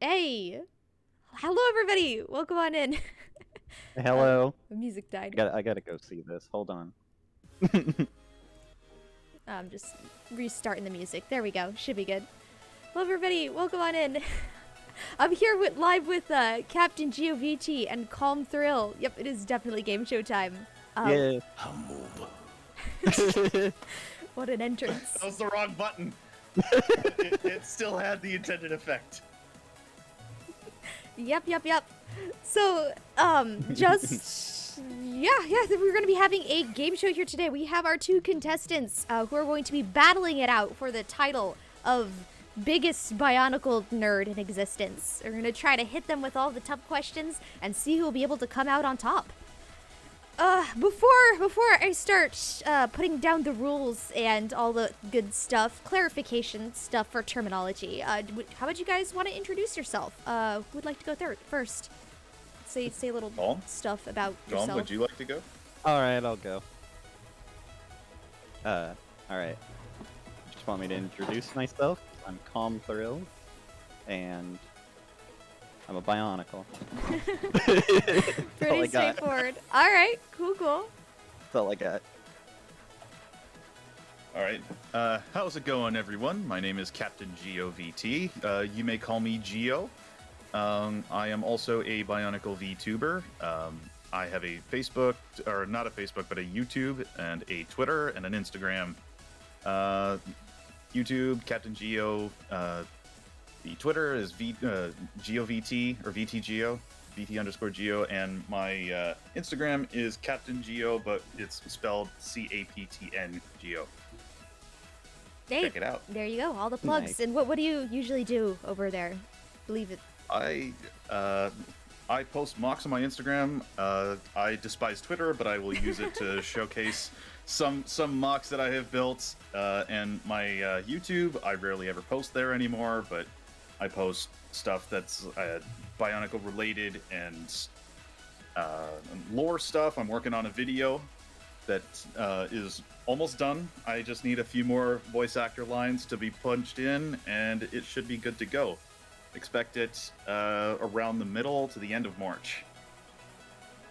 Hey! Hello, everybody! Welcome on in. Hello. The music died. I gotta go see this. Hold on. I'm just restarting the music. There we go. Should be good. Hello, everybody. Welcome on in. I'm here live with CaptainGeoVT and CalmThrill. Yep, it is definitely game show time. Yeah. What an entrance. That was the wrong button. It still had the intended effect. Yep. So, just... yeah, we're going to be having a game show here today. We have our two contestants who are going to be battling it out for the title of biggest Bionicle nerd in existence. We're going to try to hit them with all the tough questions and see who will be able to come out on top. Before I start putting down the rules and all the good stuff, clarification stuff for terminology, how would you guys want to introduce yourself? Who would like to go first? Say a little stuff about yourself. John, would you like to go? Alright, I'll go. Alright. Just want me to introduce myself? I'm CalmThrill, and I'm a Bionicle. Pretty straightforward. Alright, cool. That's all I got. Alright. How's it going, everyone? My name is CaptainGeoVT. You may call me Geo. I am also a Bionicle VTuber. I have a Facebook, or not a Facebook, but a YouTube, and a Twitter, and an Instagram. YouTube, CaptainGeo. The Twitter is GeoVT, or VTGeo, VT_Geo, and my Instagram is CaptainGeo, but it's spelled CaptnGeo. Hey, check it out. There you go, all the plugs. Nice. And what do you usually do over there? Believe it. I post mocks on my Instagram. I despise Twitter, but I will use it to showcase some mocks that I have built. And my YouTube, I rarely ever post there anymore, but I post stuff that's Bionicle related and lore stuff. I'm working on a video that is almost done. I just need a few more voice actor lines to be punched in, and it should be good to go. Expect it around the middle to the end of March.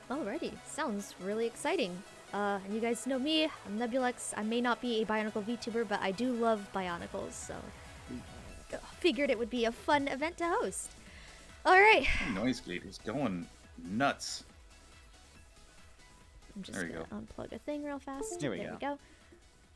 Alrighty, sounds really exciting. And you guys know me, I'm Nebulux. I may not be a Bionicle VTuber, but I do love Bionicles, so figured it would be a fun event to host. Alright. Noise gate is going nuts. I'm just gonna unplug a thing real fast. There we go.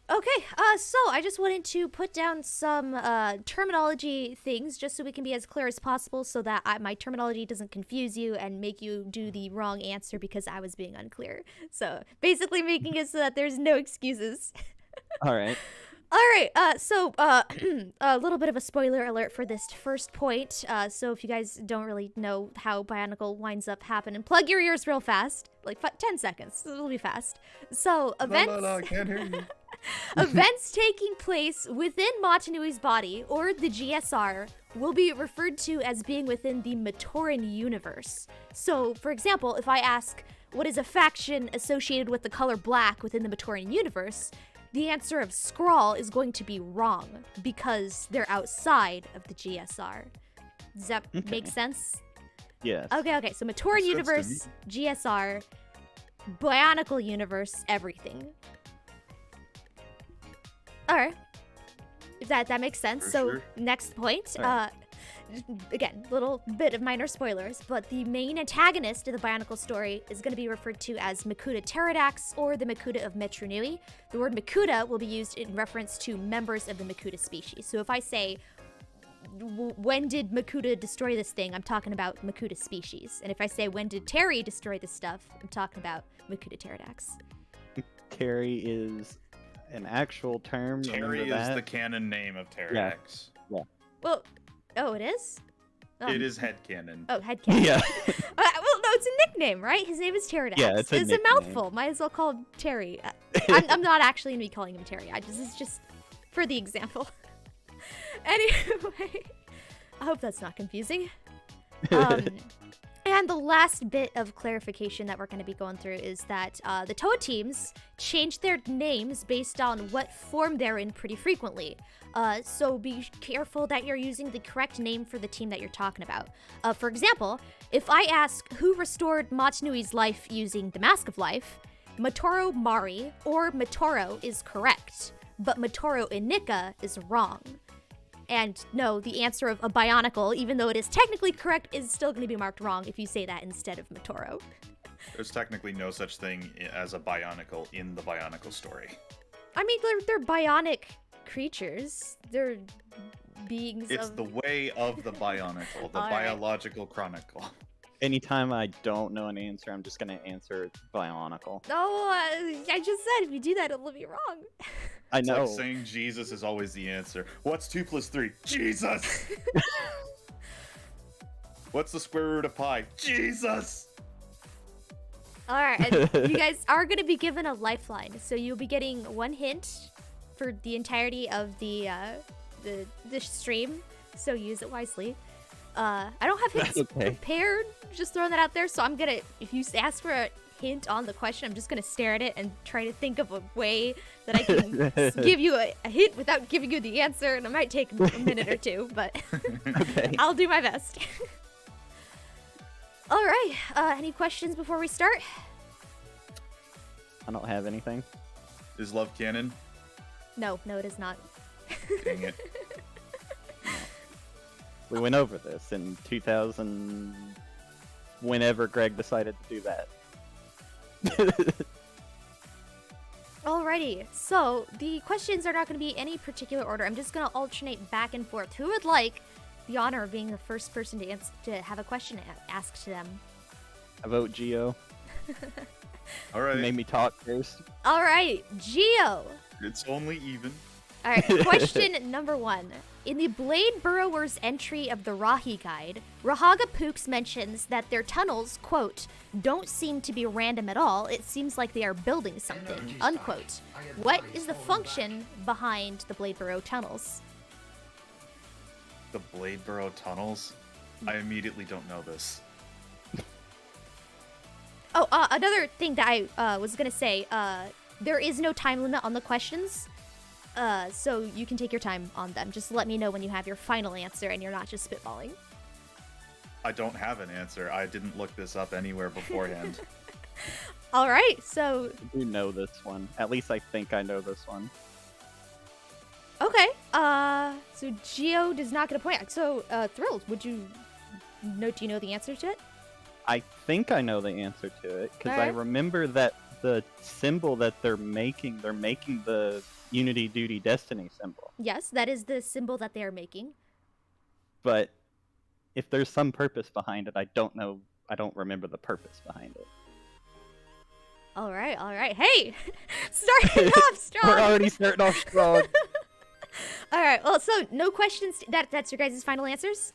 Okay, so I just wanted to put down some terminology things just so we can be as clear as possible so that my terminology doesn't confuse you and make you do the wrong answer because I was being unclear. So basically making it so that there's no excuses. Alright. Alright, so a little bit of a spoiler alert for this first point. So if you guys don't really know how Bionicle winds up happening, plug your ears real fast. Like 10 seconds. It'll be fast. So events... No, I can't hear you. Events taking place within Matanui's body, or the GSR, will be referred to as being within the Matoran universe. So, for example, if I ask, what is a faction associated with the color black within the Matoran universe, the answer of Skrull is going to be wrong, because they're outside of the GSR. Does that make sense? Yes. Okay, so Matoran universe, GSR, Bionicle universe, everything. Alright. If that makes sense. Sure. Next point. Right. Again, little bit of minor spoilers, but the main antagonist of the Bionicle story is going to be referred to as Makuta Pterodax, or the Makuta of Metronui. The word Makuta will be used in reference to members of the Makuta species. So if I say, when did Makuta destroy this thing, I'm talking about Makuta species. And if I say, when did Terry destroy this stuff, I'm talking about Makuta Pterodax. Terry is an actual term. Terry is the canon name of Pterodax. Yeah. Well, oh, it is? It is headcanon. Oh, headcanon. Yeah. Well, no, it's a nickname, right? His name is Pterodax. Yeah, it's a mouthful. Might as well call him Terry. I'm not actually going to be calling him Terry. This is just for the example. Anyway, I hope that's not confusing. And And the last bit of clarification that we're going to be going through is that the TOA teams change their names based on what form they're in pretty frequently. So be careful that you're using the correct name for the team that you're talking about. For example, if I ask who restored Motunui's life using the Mask of Life, Matoro Mari or Matoro is correct, but Matoro Inika is wrong. And no, the answer of a Bionicle, even though it is technically correct, is still going to be marked wrong if you say that instead of Matoro. There's technically no such thing as a Bionicle in the Bionicle story. I mean, they're bionic creatures. They're beings It's the way of the Bionicle, the biological chronicle. Anytime I don't know an answer, I'm just gonna answer Bionicle. No, I just said if you do that, it'll be wrong. I know. It's like saying Jesus is always the answer. What's 2 + 3? Jesus! What's the square root of pi? Jesus! Alright, and you guys are going to be given a lifeline, so you'll be getting 1 hint for the entirety of the stream, so use it wisely. I don't have hints prepared, just throwing that out there, so I'm gonna, if you ask for a hint on the question, I'm just gonna stare at it and try to think of a way that I can give you a hint without giving you the answer, and it might take a minute or two, but I'll do my best. Alright, any questions before we start? I don't have anything. Is love canon? No, it is not. Dang it. We went over this in 2000, whenever Greg decided to do that. Alrighty, so the questions are not going to be any particular order. I'm just going to alternate back and forth. Who would like the honor of being the first person to have a question asked to them? I vote Geo. All right. You made me talk first. Alright, Geo! It's only even. Alright, question number 1. In the Blade Burrower's entry of the Rahi Guide, Rahaga Pooks mentions that their tunnels, quote, don't seem to be random at all. It seems like they are building something, unquote. What is the function behind the Blade Burrow tunnels? The Blade Burrow tunnels? I immediately don't know this. Oh, another thing that I was gonna say, there is no time limit on the questions. So you can take your time on them. Just let me know when you have your final answer and you're not just spitballing. I don't have an answer. I didn't look this up anywhere beforehand. All right, so... You know this one. At least I think I know this one. Okay, so Geo does not get a point. So, Thrilled, do you know the answer to it? I think I know the answer to it, because I Alright. remember that the symbol that they're making the Unity Duty Destiny symbol. Yes, that is the symbol that they are making. But if there's some purpose behind it, I don't remember the purpose behind it. All right. Hey, starting off strong. We're already starting off strong. All right. Well, so no questions. That's your guys' final answers?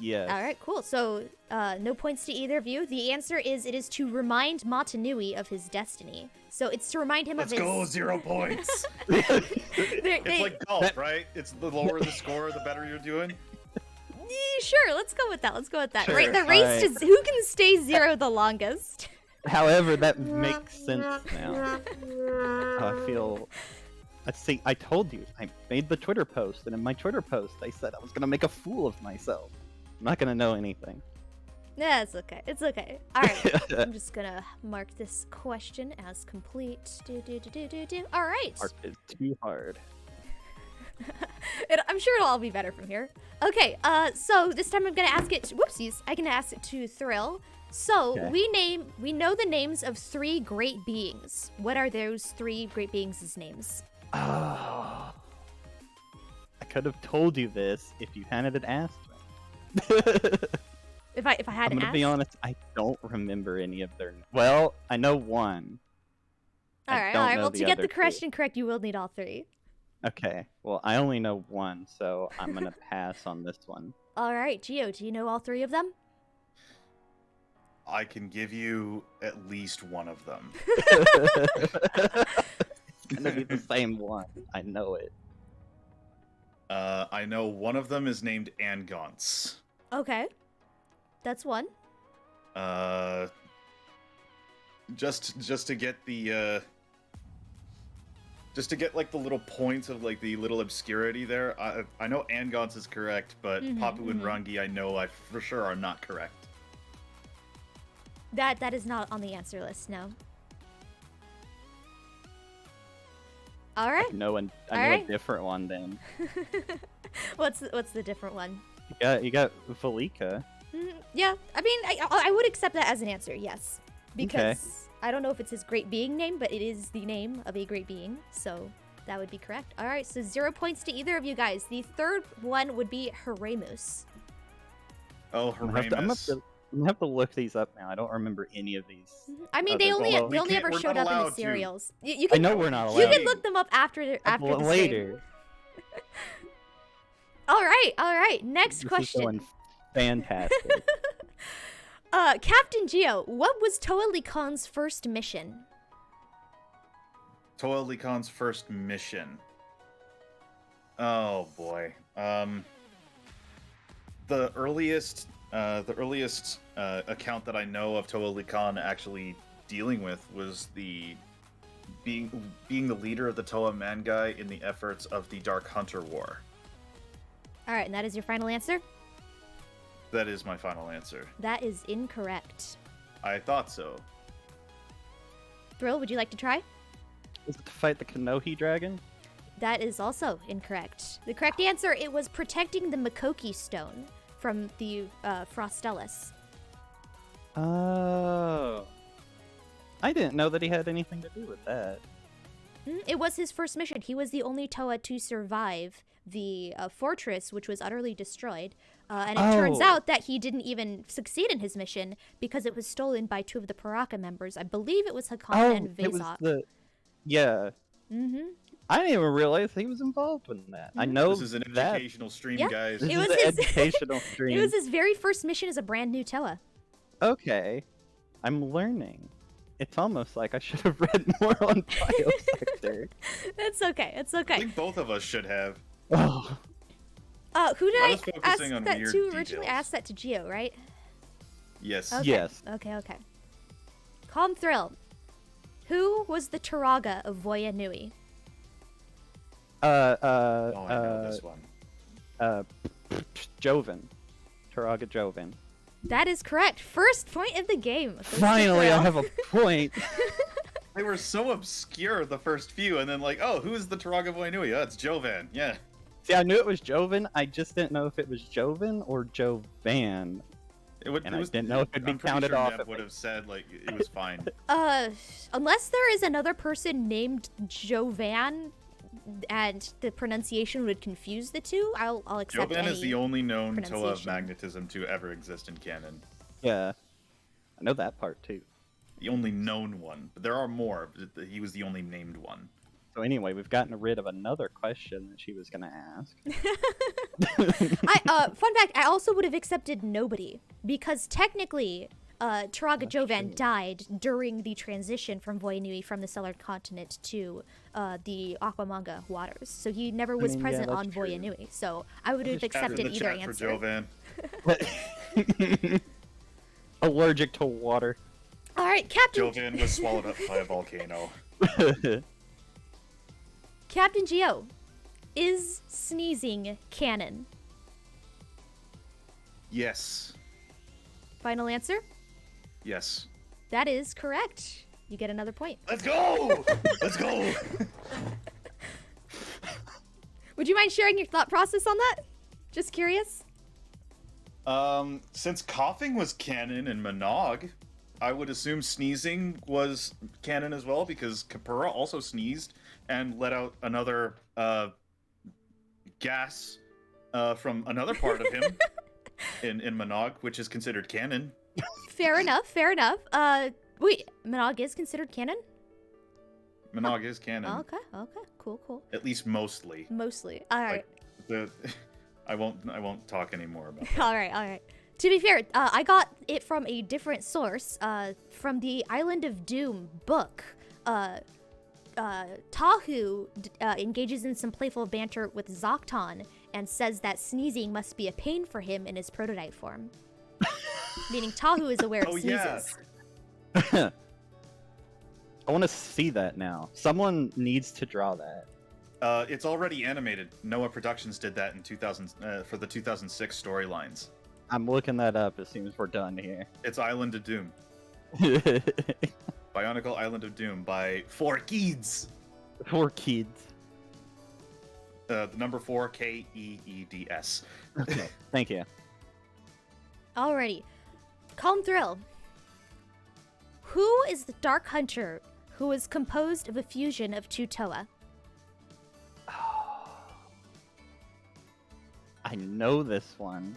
Yes. All right, cool. So no points to either of you. The answer is it is to remind Motunui of his destiny. So it's to remind him Let's of his... go, 0 points. It's like golf, right? It's the lower the score, the better you're doing. Sure, let's go with that. Sure, Right, the race to who can stay 0 the longest. However, that makes sense now. I feel... See, I told you, I made the Twitter post, and in my Twitter post, I said I was going to make a fool of myself. I'm not going to know anything. Yeah, it's okay. It's okay. All right, I'm just going to mark this question as complete. All right. Marked it too hard. I'm sure it'll all be better from here. Okay, so this time I'm going to ask it... Whoopsies. I can ask it to Thrill. So, Okay. we know the names of 3 great beings. What are those 3 great beings' names? Oh. I could have told you this if you hadn't asked me. If I hadn't I'm gonna be honest, I don't remember any of their... Well, I know one. All right. Well, to get the question correct, you will need all 3. Okay. Well, I only know one, so I'm gonna pass on this one. All right, Geo, do you know all 3 of them? I can give you at least one of them. It's gonna be the same one. I know it. I know one of them is named Angons. Okay. That's one. Just to get the just to get like the little points of like the little obscurity there. I know Angons is correct, but Papu and Rangi I know for sure are not correct. That is not on the answer list, no. All right. I know a different one then. What's the different one? You got Valika. Yeah, I mean, I would accept that as an answer, yes. Because I don't know if it's his great being name, but it is the name of a great being, so that would be correct. All right, so 0 points to either of you guys. The third one would be Haramus. Oh, Haramus. I'm gonna have to look these up now. I don't remember any of these. I mean, they only ever showed up in the serials. You can, I know we're not allowed. You can look them up after the later. All right. Next question. Is going fantastic. Captain Geo, what was Toa Likon's first mission? Toa Likon's first mission. Oh boy. The earliest account that I know of Toa Likon actually dealing with was being the leader of the Toa Mangai in the efforts of the Dark Hunter War. All right, and that is your final answer? That is my final answer. That is incorrect. I thought so. Thrill, would you like to try? Was it to fight the Kanohi dragon? That is also incorrect. The correct answer, it was protecting the Makoki stone from the Frostellus. Oh. I didn't know that he had anything to do with that. It was his first mission. He was the only Toa to survive the fortress, which was utterly destroyed. And it turns out that he didn't even succeed in his mission because it was stolen by 2 of the Paraka members. I believe it was Hakan and Vezok. Yeah. I didn't even realize he was involved in that. I know this is an educational stream, guys. This is an educational stream. It was his very first mission as a brand new Toa. Okay. I'm learning. It's almost like I should have read more on Biosector. It's okay. It's okay. I think both of us should have. Oh. Who did I ask on that weird to details. originally? I asked that to Geo, right? Yes. Okay. Yes. Okay. CalmThrill. Who was the Turaga of Voya Nui? I know this one. Joven. Turaga Joven. That is correct. First point of the game. Finally, I have a point. They were so obscure the first few, and then like, oh, who is the Turaga Voinui? Oh, it's Jovan. Yeah. See, I knew it was Joven. I just didn't know if it was Joven or Jovan. I didn't know if it'd be counted off. Nev would have said like it was fine. Unless there is another person named Jovan, and the pronunciation would confuse the two, I'll accept. Jovan is the only known Toa of magnetism to ever exist in canon. Yeah, I know that part too. The only known one, but there are more. But he was the only named one. So anyway, we've gotten rid of another question that she was gonna ask. Fun fact, I also would have accepted nobody, because technically, Turaga Jovan died during the transition from Voinui from the Stellar Continent to the Aquamanga waters. So he never was present on Voinui. So I would have accepted either answer. For Jovan. Allergic to water. All right, Captain. Jovan was swallowed up by a volcano. Captain Geo, is sneezing canon? Yes. Final answer? Yes. That is correct. You get another point. Let's go! Let's go! Would you mind sharing your thought process on that? Just curious. Since coughing was canon in Monog, I would assume sneezing was canon as well, because Kapura also sneezed and let out another gas from another part of him in Monog, which is considered canon. Fair enough. Wait, Monog is considered canon? Monog is canon. Okay, cool. At least mostly. All right. Like, I won't talk anymore about that. All right. To be fair, I got it from a different source, from the Island of Doom book. Tahu engages in some playful banter with Zocton and says that sneezing must be a pain for him in his prototype form. meaning Tahu is aware of Oh, sneezes. yeah. I want to see that now. Someone needs to draw that. It's already animated. Noah Productions did that in 2000 for the 2006 storylines. I'm looking that up as soon as we're done here. It's Island of Doom. For Bionicle Island of Doom by 4Kids. kids. The number 4, Keeds. Okay, thank you. Alrighty. CalmThrill. Who is the Dark Hunter who is composed of a fusion of two Toa? I know this one,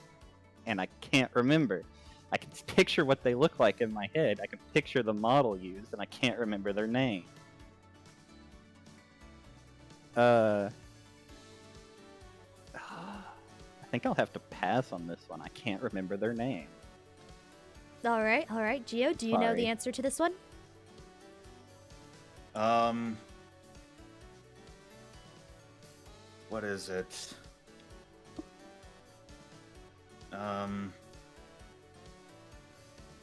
and I can't remember. I can picture what they look like in my head. I can picture the model used, and I can't remember their name. I think I'll have to pass on this one. I can't remember their name. Alright. Geo, do you know the Sorry. answer to this one? What is it? I'm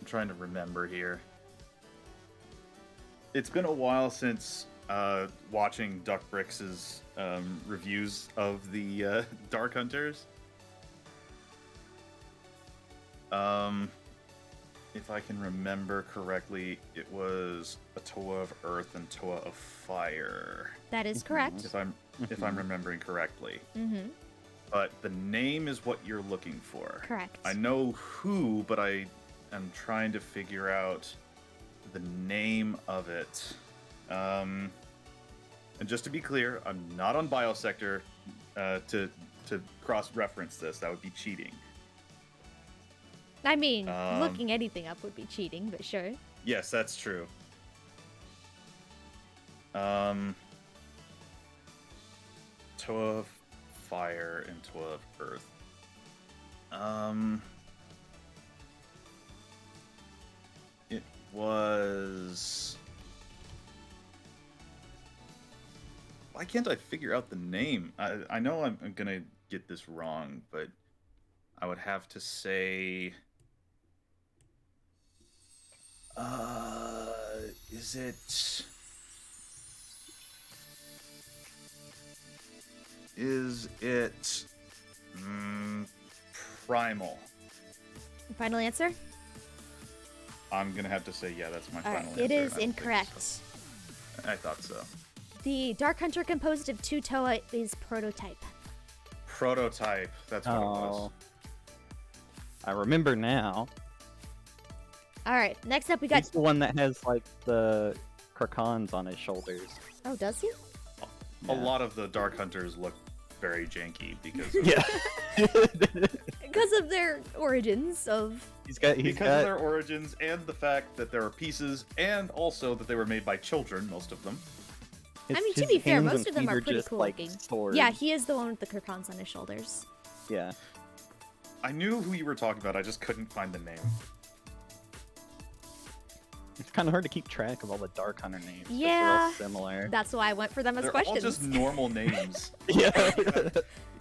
trying to remember here. It's been a while since watching Duckbrix's reviews of the Dark Hunters. If I can remember correctly, it was a Toa of Earth and Toa of Fire. That is correct. If I'm remembering correctly. Mm-hmm. But the name is what you're looking for. Correct. I know who, but I am trying to figure out the name of it. And just to be clear, I'm not on Biosector to cross-reference this. That would be cheating. I mean, looking anything up would be cheating, but sure. Yes, that's true. Toa of Fire and Toa of Earth. It was... Why can't I figure out the name? I know I'm gonna get this wrong, but I would have to say... is it... Is it... Primal? Final answer? I'm gonna have to say, yeah, that's my final answer. It is and I don't think incorrect. so. I thought so. The Dark Hunter composed of two Toa is Prototype. Prototype, that's what it was. I remember now. Alright, next up we got... He's the one that has, like, the cracons on his shoulders. Oh, does he? A lot of the Dark Hunters look very janky because of, Yeah. Because of their origins of... because of their origins and the fact that there are pieces, and also that they were made by children, most of them. I mean, to his be fair, hands most and of them feet are pretty just, cool like, looking. swords. Yeah, he is the one with the cracons on his shoulders. Yeah. I knew who you were talking about, I just couldn't find the name. It's kind of hard to keep track of all the Dark Hunter names. 'cause Yeah. They're all similar. That's why I went for them as They're questions. all just normal names. Yeah.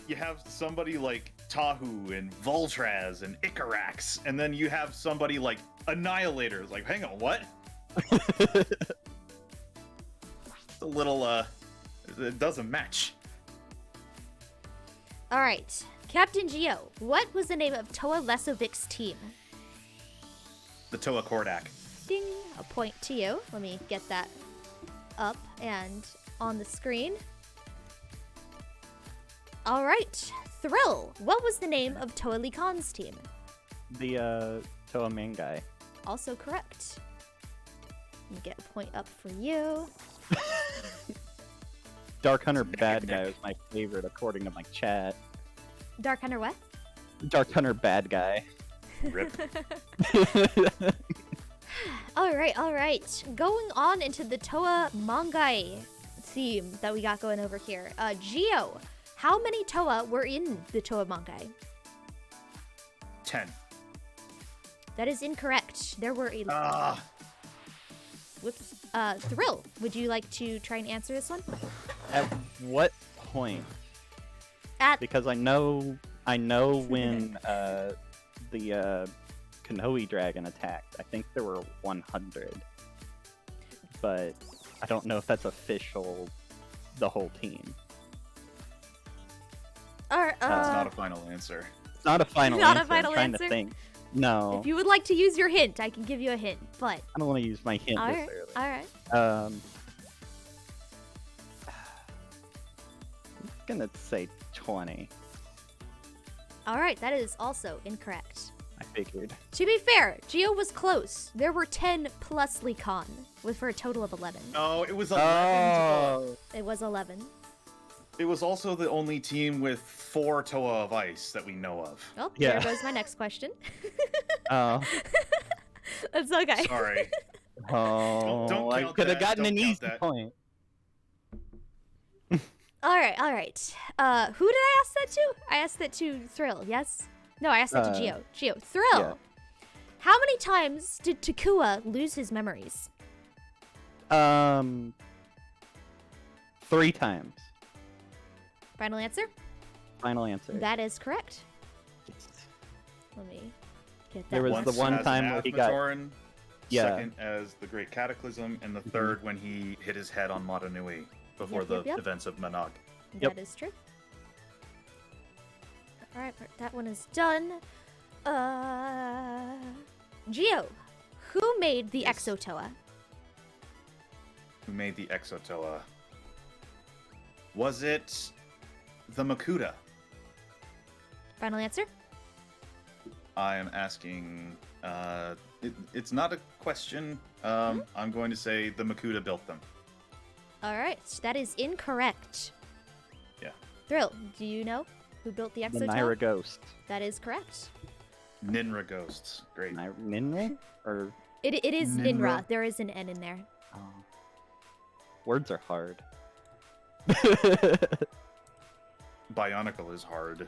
You have somebody like Tahu and Voltraz and Icarax, and then you have somebody like Annihilator. It's like, hang on, what? It's a little, it doesn't match. Alright, Captain Geo, what was the name of Toa Lesovic's team? The Toa Kordak. Ding! A point to you. Let me get that up and on the screen. Alright, Thrill, what was the name of Toa Likon's team? The Toa main guy. Also correct. Let me get a point up for you. Dark Hunter bad guy was my favorite according to my chat. Dark Hunter what? Dark Hunter bad guy. Rip. Alright. Going on into the Toa Mangai theme that we got going over here. Geo, how many Toa were in the Toa Mangai? 10. That is incorrect. There were 11. Whoops. Thrill, would you like to try and answer this one? At what point? At Because I know when the Konoe dragon attacked. I think there were 100. But I don't know if that's official, the whole team. That's not a final answer. It's not a final Not answer. a final I'm trying answer? to think. No. If you would like to use your hint, I can give you a hint, but... I don't want to use my hint this Alright, early. alright. I'm gonna say 20. Alright, that is also incorrect. I figured. To be fair, Geo was close. There were 10 plus Lecon, for a total of 11. Oh, it was 11. Oh. It was 11. It was also the only team with 4 Toa of Ice that we know of. Well, Yeah. there goes my next question. Oh. That's okay. Sorry. Oh. Don't I count could have that. gotten Don't an count easy that. point. Alright. Who did I ask that to? I asked that to Thrill, yes? No, I asked that to Geo. Geo. Thrill! Yeah. How many times did Takua lose his memories? 3 times. Final answer? Final answer. That is correct. Let me get that. There was one. the one as time where he got- Asmatoran, Yeah. second as the Great Cataclysm, and the third when he hit his head on Motonui before Yep, the yep, yep. events of Manog. Yep. That is true. Alright, that one is done. Geo, who made the Yes. Exotoa? Who made the Exotoa? Was it the Makuta? Final answer? I am asking. It's not a question. I'm going to say the Makuta built them. Alright, that is incorrect. Yeah. Thrill, do you know who built the The Exotoa? Naira Ghost. That is correct. Ninra ghosts. Great. Ninra? Or It is Ninra. Ninra. There is an N in there. oh. Words are hard. Bionicle is hard.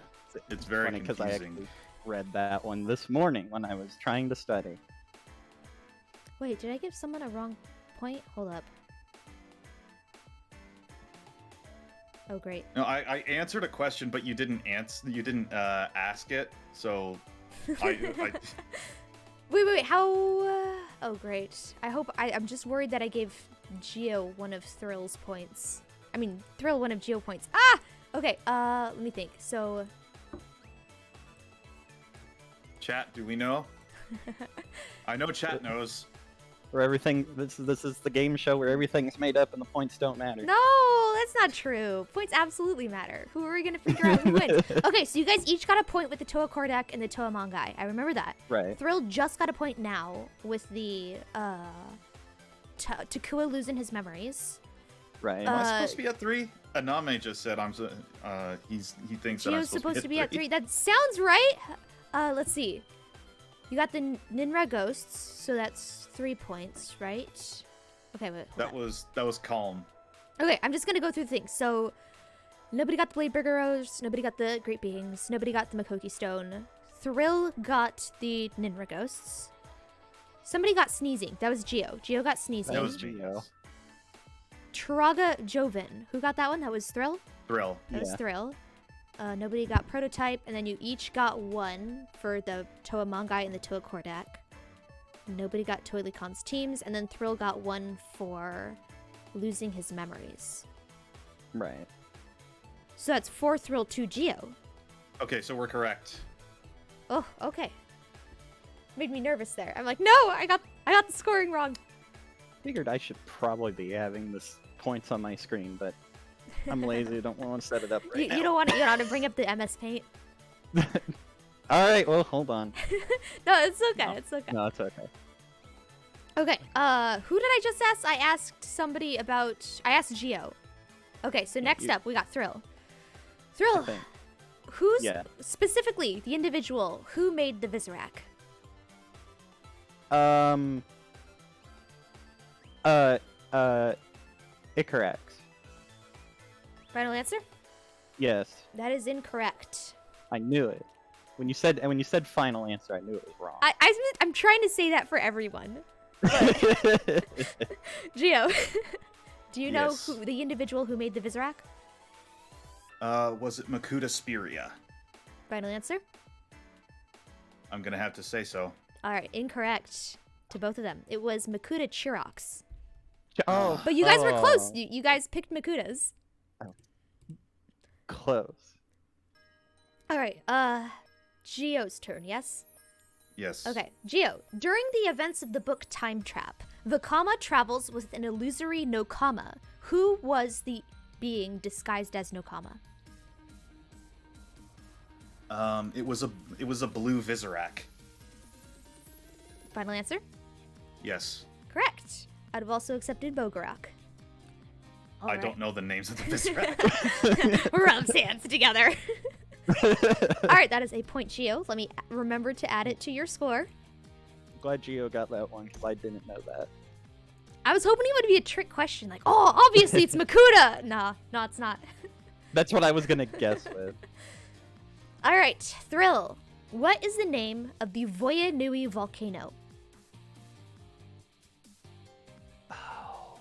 It's very funny because I confusing. actually read that one this morning when I was trying to study. Wait, did I give someone a wrong point? Hold up. Oh, great. No, I answered a question, but you didn't answer. You didn't ask it. So, I Wait, how... oh, great. I'm just worried that I gave Geo one of Thrill's points. I mean, Thrill one of Geo points. Ah! Okay, let me think. So... Chat, do we know? I know chat knows. Where everything this is the game show where everything's made up and the points don't matter. No, that's not true. Points absolutely matter. Who are we going to figure out who wins? Okay, so you guys each got a point with the Toa Kordak and the Toa Mangai. I remember that. Right. Thrill just got a point now with the Takua losing his memories. Right. Am I supposed to be at 3? Aname just said he thinks that I'm Geo's supposed to be at 3. 3. That sounds right. Let's see. You got the Ninra Ghosts, so that's 3 points, right? Okay, wait. hold That was calm. on. Okay, I'm just gonna go through the things. So, nobody got the Blade Burgeros, nobody got the Great Beings, nobody got the Makoki Stone. Thrill got the Ninra Ghosts. Somebody got Sneezing. That was Geo. Geo got Sneezing. That was Geo. Geo. Turaga Joven. Who got that one? That was Thrill? Thrill. That was Yeah. Thrill. Nobody got Prototype, and then you each got 1 for the Toa Mangai and the Toa Kordak. Nobody got Toilycon's teams, and then Thrill got 1 for losing his memories. Right. So that's 4 Thrill, 2 Geo. Okay, so we're correct. Oh, okay. Made me nervous there. I'm like, no, I got the scoring wrong. Figured I should probably be having this points on my screen, but I'm lazy. Don't want to set it up right now. You don't want to bring up the MS Paint. All right. Well, hold on. No, it's okay. No. It's okay. No, it's okay. Okay. Who did I just ask? I asked somebody about. I asked Geo. Okay. So next you- up, we got Thrill. I Thrill. think. Who's Yeah. specifically the individual who made the Visorak? Icarex. Final answer? Yes, That is incorrect. I knew it. When you said final answer, I knew it was wrong. I'm trying to say that for everyone. Geo, do you know Yes. who the individual who made the Visorak? Was it Makuta Spiria? Final answer? I'm gonna have to say so. All right, incorrect to both of them. It was Makuta Chirox. Oh, But you guys were close. You guys picked Makutas. Close. All right, Geo's turn, yes? Yes. Okay, Geo. During the events of the book Time Trap, Vakama travels with an illusory Nokama. Who was the being disguised as Nokama? It was a blue Visorak. Final answer? Yes. Correct. I'd have also accepted Bogarak. I don't know the names of the Visorak. Rubs hands together. All right, that is a point, Geo. Let me remember to add it to your score. Glad Geo got that one because I didn't know that. I was hoping it would be a trick question, like, oh, obviously it's Makuta. Nah, no, it's not. That's what I was gonna guess with. All right, Thrill. What is the name of the Voya Nui volcano? Oh.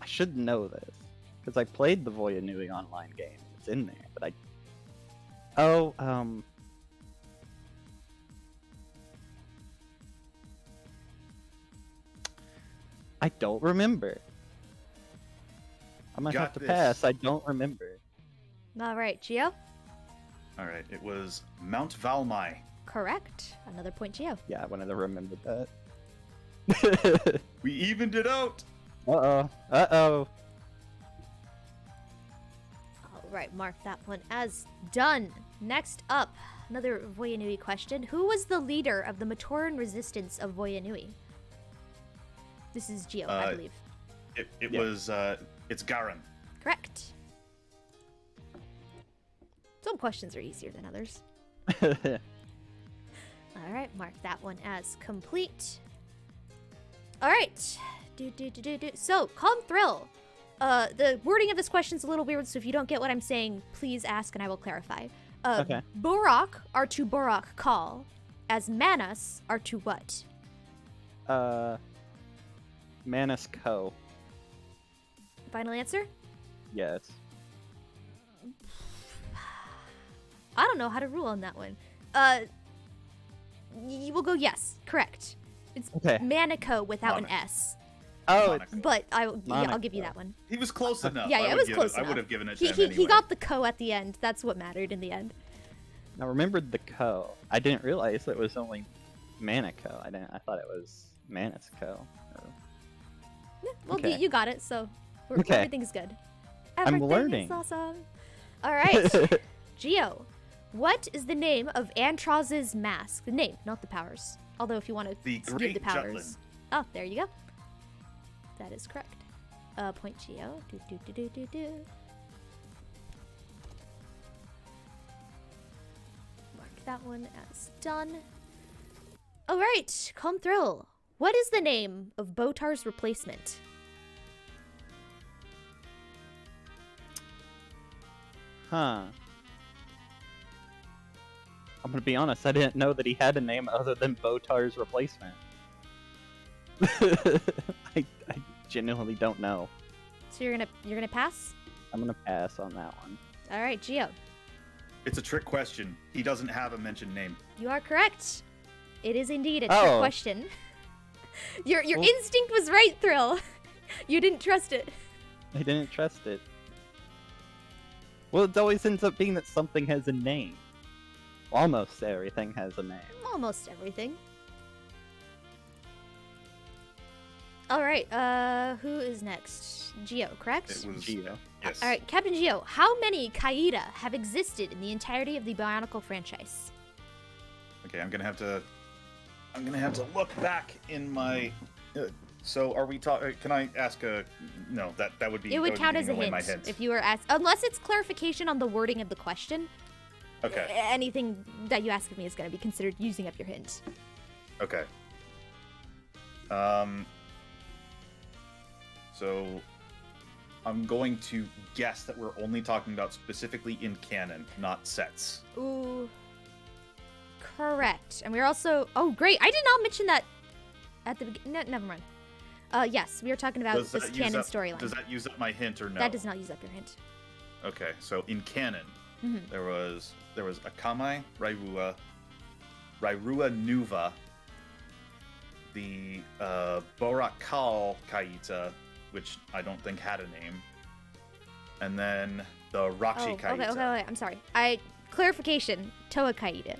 I should know this because I played the Voya Nui online game. It's in there, but I. Oh, I don't remember. I might have to pass. I don't remember. All right, Geo. All right, it was Mount Valmai. Correct. Another point, Geo. Yeah, I wanted to remember that. We evened it out. Uh-oh. Uh-oh. All right, mark that one as done. Next up, another Voya Nui question. Who was the leader of the Matoran resistance of Voya Nui? This is Geo, I believe. It was, it's Garan. Correct. Some questions are easier than others. All right, mark that one as complete. All right. So, CalmThrill. The wording of this question is a little weird, so if you don't get what I'm saying, please ask and I will clarify. Okay. Borak are to Borak call, as Manus are to what? Manus Co. Final answer? Yes. I don't know how to rule on that one. You will go yes, correct. It's Okay. Manico without an S. Oh, it's But I'll give you that one. He was close enough. Yeah, it was close I enough. would have given it to him He anyway. got the co at the end. That's what mattered in the end. I remembered the Co. I didn't realize it was only Manico. I thought it was Manus Co. Yeah, well, Okay. you got it, so Okay. everything's good. I'm Everything learning. is awesome. All right, Geo. What is the name of Antroz's mask? The name, not the powers. Although if you want to The give Great the powers. Jutlin. Oh, there you go. That is correct. Point Geo. Mark that one as done. All right, CalmThrill. What is the name of Botar's replacement? Huh. I'm gonna be honest, I didn't know that he had a name other than Botar's replacement. I genuinely don't know. So you're gonna pass? I'm gonna pass on that one. All right, Geo. It's a trick question. He doesn't have a mentioned name. You are correct. It is indeed a trick question. Your instinct was right, Thrill. You didn't trust it. I didn't trust it. Well, it always ends up being that something has a name. Almost everything has a name. Almost everything. All right, who is next? Geo, correct? It was Geo. Yes. All right, Captain Geo, how many Kaida have existed in the entirety of the Bionicle franchise? Okay, I'm gonna have to look back in my. So are we talking? Can I ask a? No, that would be. It would that count be as a giving away hint my hint. if you were asked, unless it's clarification on the wording of the question. Okay. Anything that you ask of me is going to be considered using up your hint. Okay. So I'm going to guess that we're only talking about specifically in canon, not sets. Ooh. Correct. And we're also... Oh, great. I did not mention that at the beginning. Never mind. Yes, we are talking about Does this that canon use up- storyline. Does that use up my hint or no? That does not use up your hint. Okay, so in canon, there was Akamai, Raivua, Rairua Nuva, the Borakal Kaita, which I don't think had a name, and then the Rachi Kaita. Okay, I'm sorry. Clarification, Toa Kaita.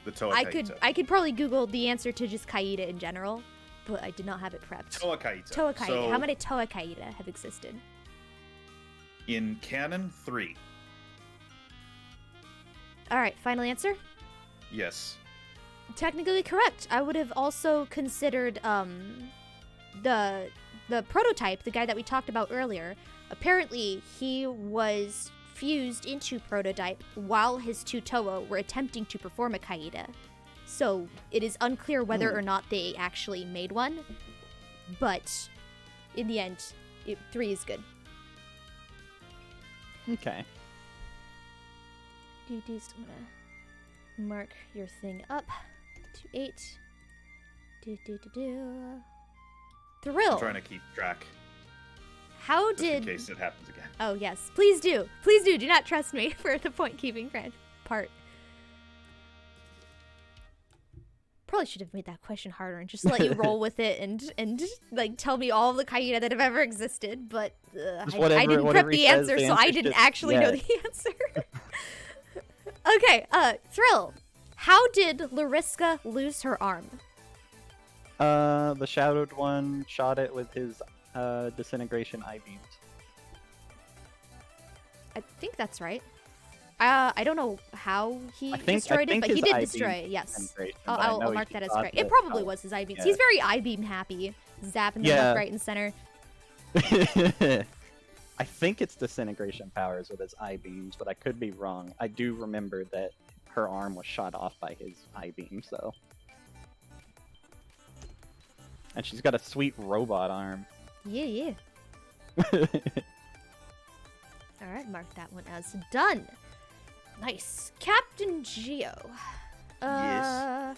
The Toa Kaita. I could probably Google the answer to just Kaita in general, but I did not have it prepped. Toa Kaita. Toa Kaita. So, how many Toa Kaita have existed? in canon, 3. All right, final answer? Yes. Technically correct. I would have also considered the prototype, the guy that we talked about earlier. Apparently, he was fused into prototype while his two Toa were attempting to perform a Kaita. So it is unclear whether or not they actually made one, but in the end, 3 is good. Okay. So I'm gonna mark your thing up to 8. Thrill. I'm trying to keep track. How Just did? in case it happens again. Oh yes, please do. Please do. Do not trust me for the point keeping part. Probably should have made that question harder and just let you roll with it and like tell me all the Kaita that have ever existed. But I didn't prep the answer, so I didn't actually know the answer. Okay, Thrill. How did Lariska lose her arm? The shadowed one shot it with his disintegration I-beams. I think that's right. I don't know how he destroyed it, but he did destroy it, yes. I'll mark that as correct. It probably was his I-beams. Yeah. He's very I-beam happy, zapping them up right and center. I think it's disintegration powers with his I-beams, but I could be wrong. I do remember that her arm was shot off by his I-beams, though. And she's got a sweet robot arm. Yeah. Alright, mark that one as done. Nice. Captain Geo. Yes.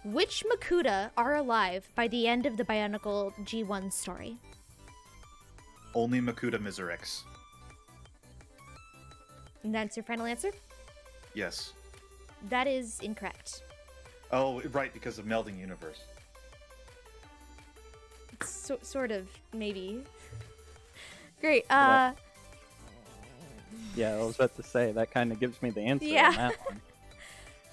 Which Makuta are alive by the end of the Bionicle G1 story? Only Makuta Miserex. And that's your final answer? Yes. That is incorrect. Oh, right, because of melding universe. Sort of, maybe. Great. Yeah, I was about to say, that kind of gives me the answer on that one.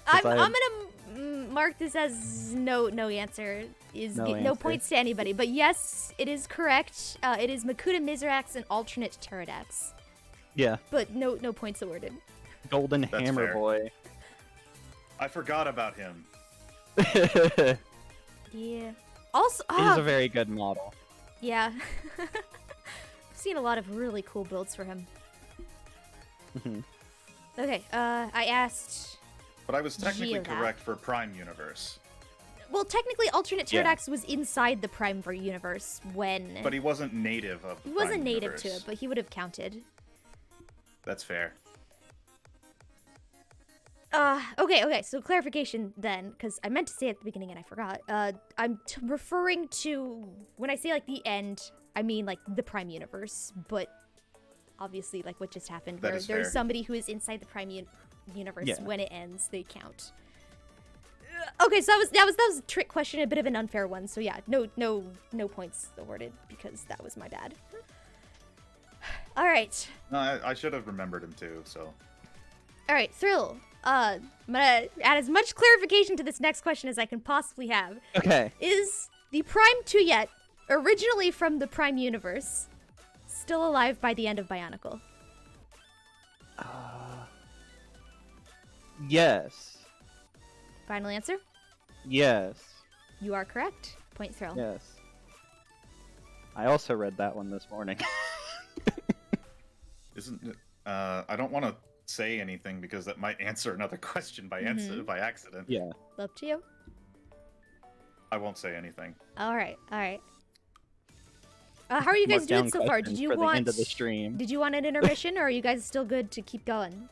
I'm gonna mark this as no answer. No points to anybody. But yes, it is correct. It is Makuta Mizrax and alternate Pterodax. Yeah. But no points awarded. Golden That's Hammer fair. Boy. I forgot about him. Yeah. Also, He's a very good model. Yeah. I've seen a lot of really cool builds for him. Okay, I asked... But I was technically Geodat. correct for Prime Universe. Well, technically, alternate Pterodax was inside the Prime universe when... But he wasn't native of the He wasn't Prime native universe. to it, but he would have counted. That's fair. Okay, so clarification then, because I meant to say it at the beginning and I forgot. I'm referring to, when I say, like, the end, I mean, like, the Prime universe, but obviously, like, what just happened, That where is there's fair. somebody who is inside the Prime universe, Yeah. when it ends, they count. Okay, so that was a trick question, a bit of an unfair one, so yeah, no points awarded, because that was my bad. Alright. No, I should have remembered him too, so... Alright, Thrill. I'm gonna add as much clarification to this next question as I can possibly have. Okay. Is the Prime Tuyet, originally from the Prime universe, still alive by the end of Bionicle? Yes. Final answer? Yes. You are correct. Point Thrill. Yes. I also read that one this morning. I don't want to say anything because that might answer another question by accident. Yeah. Up to you. I won't say anything. Alright. How are you guys Mark doing down so far? Did you questions for want the end of the stream? Did you want an intermission, or are you guys still good to keep going?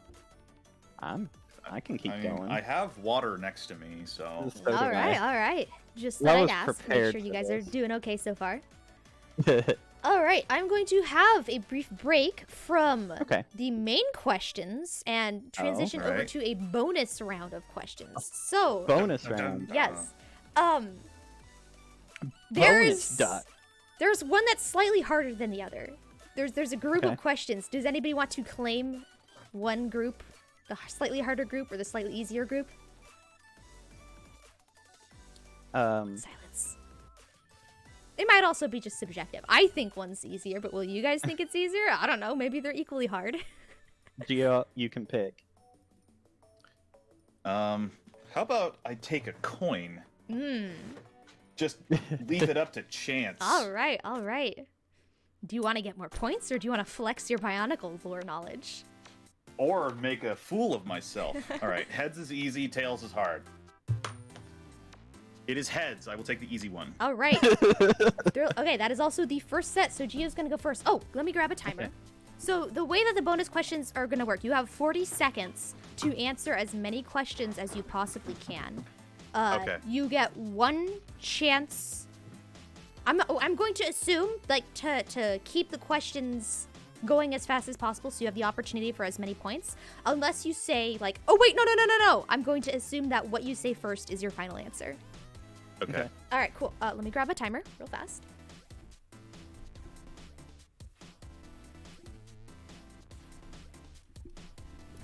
I can keep I mean, going. I have water next to me, so... So do I. Alright. Just Well, I thought I'd was ask. Make prepared sure you for guys are this. doing okay so far. All right, I'm going to have a brief break from Okay. the main questions and transition over right. to a bonus round of questions. So, Bonus round. yes. Bonus dot. There's one that's slightly harder than the other. There's a group Okay. of questions. Does anybody want to claim one group, the slightly harder group or the slightly easier group? Silence. It might also be just subjective. I think one's easier, but will you guys think it's easier? I don't know. Maybe they're equally hard. Gio, you can pick. How about I take a coin? Hmm. Just leave it up to chance. All right, all right. Do you want to get more points, or do you want to flex your Bionicle lore knowledge? Or make a fool of myself. All right, heads is easy, tails is hard. It is heads. I will take the easy one. All right. Okay, that is also the first set, so Gio's going to go first. Oh, let me grab a timer. Okay. So the way that the bonus questions are going to work, you have 40 seconds to answer as many questions as you possibly can. Okay. You get one chance. I'm going to assume, like, to keep the questions going as fast as possible so you have the opportunity for as many points. Unless you say, like, oh, wait, no. I'm going to assume that what you say first is your final answer. Okay. All right, cool. Let me grab a timer real fast.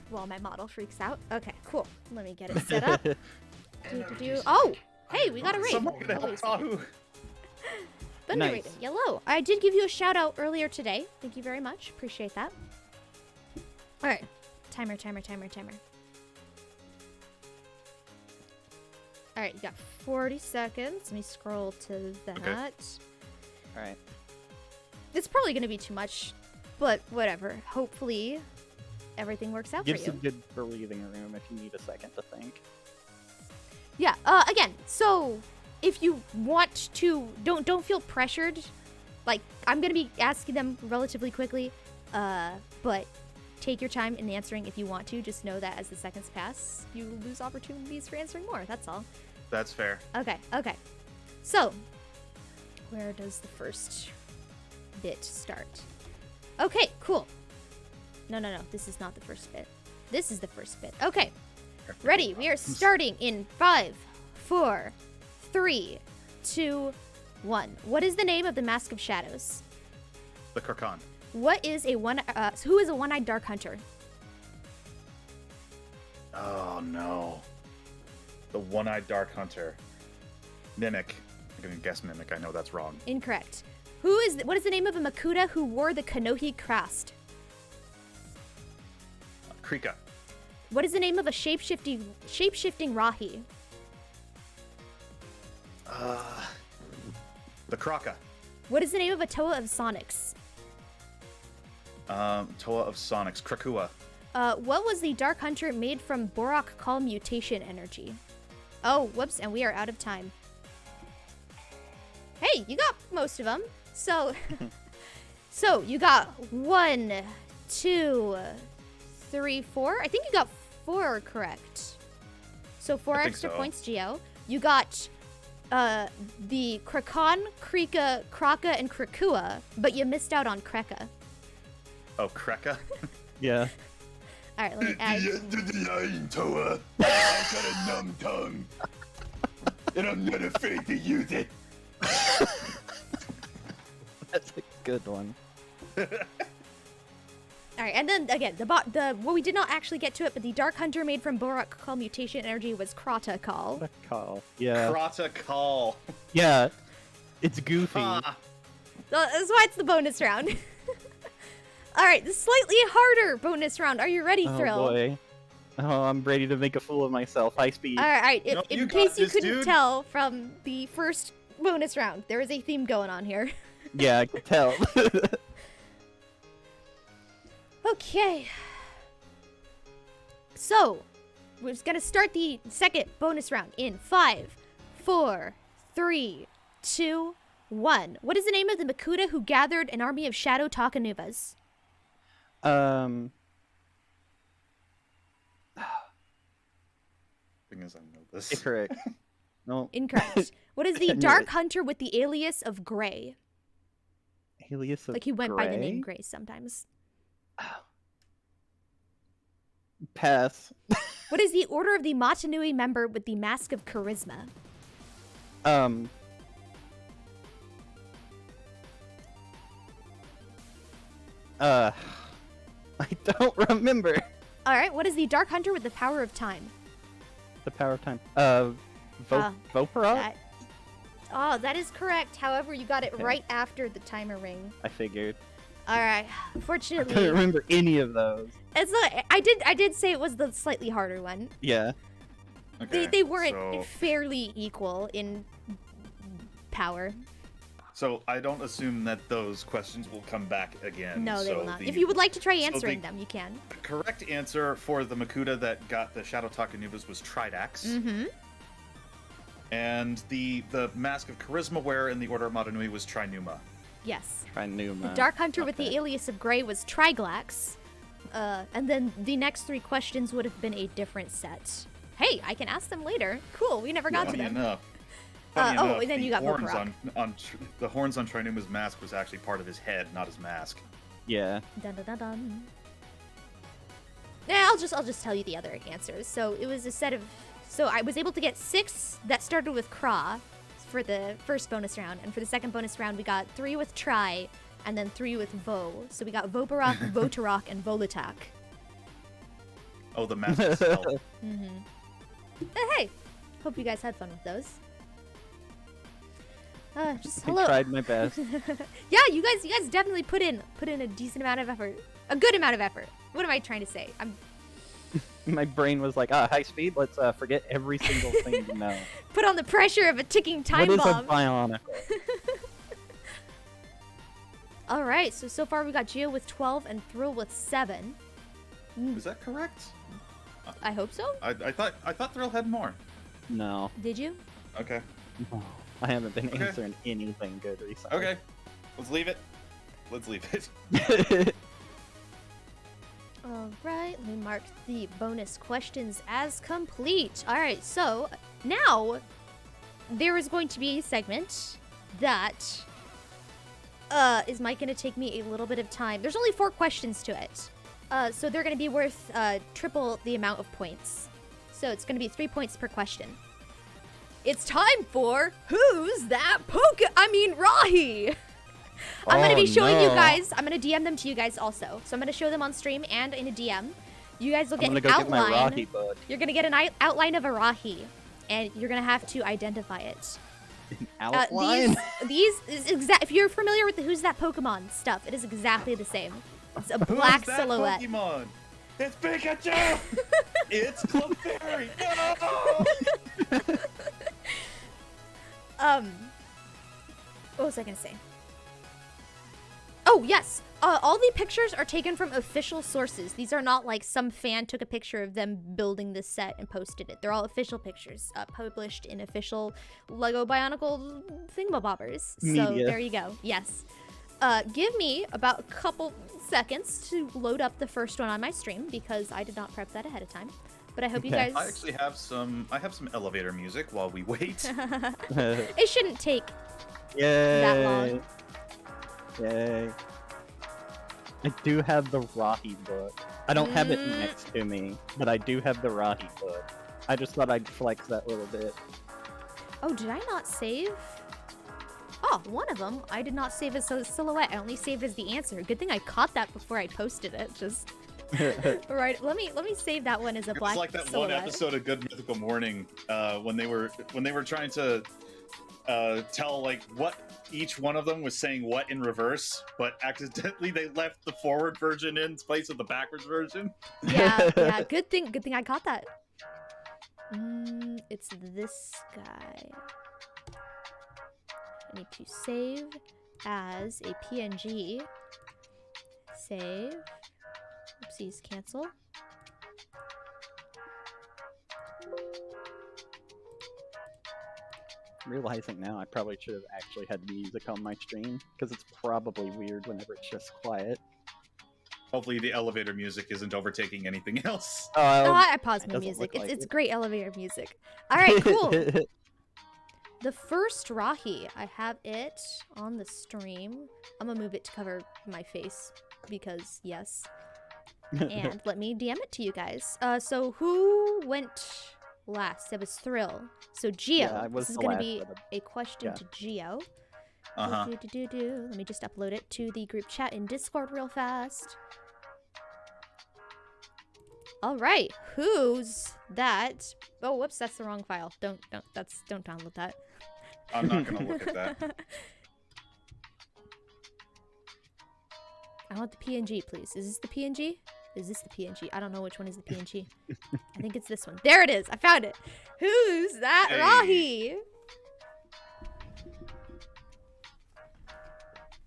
While my model freaks out. Okay, cool. Let me get it set up. Oh, hey, we got a raid. Someone gonna help Tahu. Thunder Nice. rating, yellow. I did give you a shout out earlier today. Thank you very much. Appreciate that. All right, timer. All right, you got 40 seconds. Let me scroll to that. Okay. All right. It's probably going to be too much, but whatever. Hopefully, everything works out Give for some you. good breathing room if you need a second to think. Yeah. Again, so if you want to, don't feel pressured. Like, I'm going to be asking them relatively quickly, but take your time in answering if you want to. Just know that as the seconds pass, you lose opportunities for answering more. That's all. That's fair. Okay. So, where does the first bit start? Okay, cool. No. This is not the first bit. This is the first bit. Okay. Ready? We are starting in 5, 4, 3, 2, 1. What is the name of the Mask of Shadows? The Karkan. What is a who is a one-eyed dark hunter? Oh no. The one-eyed dark hunter. Mimic. I'm gonna guess Mimic. I know that's wrong. Incorrect. What is the name of a Makuta who wore the Kanohi crest? Krika. What is the name of a shapeshifting Rahi? The Kraka. What is the name of a Toa of Sonics? Toa of Sonics. Krakua. What was the Dark Hunter made from Borak Call mutation energy? Oh, whoops, and we are out of time. Hey, you got most of them. So, so you got 1, 2, 3, 4. I think you got 4 correct. So 4 I think extra so. points, Gio. You got the Krakan, Krika, Kraka, and Krakua, but you missed out on Kreka. Oh, Kreka. Yeah. All right, let me add. the end of the line, Toa. I got a numb tongue. And I'm not afraid to use it. That's a good one. All right, and then again, well, we did not actually get to it, but the Dark Hunter made from Borak Call mutation energy was Krata Call. What a call. Yeah. Krata Call. Yeah. It's goofy. Ah. That's why it's the bonus round. All right, the slightly harder bonus round. Are you ready, Oh Thrill? boy. Oh, I'm ready to make a fool of myself. High speed. All right. No, In you case got you this, couldn't dude. tell from the first bonus round, there is a theme going on here. Yeah, I could tell. Okay. So, we're just gonna start the second bonus round in 5, 4, 3, 2, 1. What is the name of the Makuta who gathered an army of shadow Takanuvas? Thing is, I know this. Incorrect. No. Incorrect. What is the I knew Dark it. Hunter with the alias of Gray? Alias of Like he went by the name Gray? Gray sometimes. Pass. What is the order of the Motunui member with the Mask of Charisma? I don't remember. All right, what is the Dark Hunter with the Power of Time? The power of time. Voparov? That is correct. However, you got it right after the timer ring. I figured. All right. I Unfortunately, couldn't remember any of those. it's not. I did say it was the slightly harder one. Yeah. Okay, They weren't so, fairly equal in power. so I don't assume that those questions will come back again. No, they so will not. The, If you would like to try so answering the them, you can. correct answer for the Makuta that got the Shadow Takanubas was Tridax. Mm-hmm. And the Mask of Charisma wearer in the Order of Motunui was Trinuma. Yes. Trinuma. The Dark Hunter with the Okay. alias of Gray was Triglax. And then the next 3 questions would have been a different set. Hey, I can ask them later. Cool, we never got to Funny them. enough. And then the you got horns Voparov. the horns on Trinuma's mask was actually part of his head, not his mask. Yeah. Dun, dun, dun, dun. Yeah, I'll just tell you the other answers. So it was a set of. So I was able to get 6 that started with Craw for the first bonus round, and for the second bonus round we got 3 with Tri, and then 3 with Vo. So we got Voparov, Votarok, and Volatak. Oh, the mask of stealth. Hey, hope you guys had fun with those. Just I hello. tried my best. Yeah, you guys definitely put in a decent amount of effort, a good amount of effort. What am I trying to say? My brain was like, high speed, let's forget every single thing you know. Put on the pressure of a ticking time What is bomb. a Bionicle? All right, so far we got Geo with 12 and Thrill with 7. Is that correct? I hope so. I thought Thrill had more. No. Did you? Okay. I haven't been Okay. answering anything good recently. Okay. Let's leave it. Let's leave it. All right, let me mark the bonus questions as complete. All right, so now there is going to be a segment that is Mike going to take me a little bit of time. There's only 4 questions to it. So they're going to be worth triple the amount of points. So it's going to be 3 points per question. It's time for Who's That Rahi? I'm going to be showing you guys. I'm going to DM them to you guys also. So I'm going to show them on stream and in a DM. You guys will get I'm an gonna go get my outline. Rahi bud. You're going to get an outline of a Rahi. And you're going to have to identify it. Outline? These is if you're familiar with the Who's That Pokemon stuff, it is exactly the same. It's a black Who's that silhouette. Pokemon? It's Pikachu! It's Clefairy! No! What was I gonna say? Oh yes, all the pictures are taken from official sources. These are not like some fan took a picture of them building this set and posted it. They're all official pictures, published in official Lego Bionicle thingamabobbers. So Media. there you go. Yes. Give me about a couple seconds to load up the first one on my stream because I did not prep that ahead of time. But I hope you Okay. guys. I actually have some elevator music while we wait. It shouldn't take Yay. that long. Yay. I do have the Rahi book. I don't have it next to me, but I do have the Rahi book. I just thought I'd flex that little bit. Oh, did I not save? Oh, one of them. I did not save as a silhouette. I only saved as the answer. Good thing I caught that before I posted it. Just right. Let me save that one as a black It's like that silhouette. one episode of Good Mythical Morning when they were trying to tell like what each one of them was saying what in reverse, but accidentally they left the forward version in place of the backwards version. Yeah. Good thing I caught that. It's this guy. I need to save as a PNG. Save. Oopsies, cancel. Realizing now I probably should have actually had music on my stream, because it's probably weird whenever it's just quiet. Hopefully the elevator music isn't overtaking anything else. I paused my doesn't music. look like It's it. great elevator music. All right, cool. The first Rahi, I have it on the stream. I'm gonna move it to cover my face because yes. And let me DM it to you guys. So who went last? It was Thrill. So Geo. Yeah, I was this is the gonna last be one. a question Yeah. to Geo. Uh-huh. Let me just upload it to the group chat in Discord real fast. All right, who's that? Oh, whoops, that's the wrong file. Don't download that. I'm not gonna look at that. I want the PNG, please. Is this the PNG? Is this the PNG? I don't know which one is the PNG. I think it's this one. There it is. I found it. Who's that Hey. Rahi?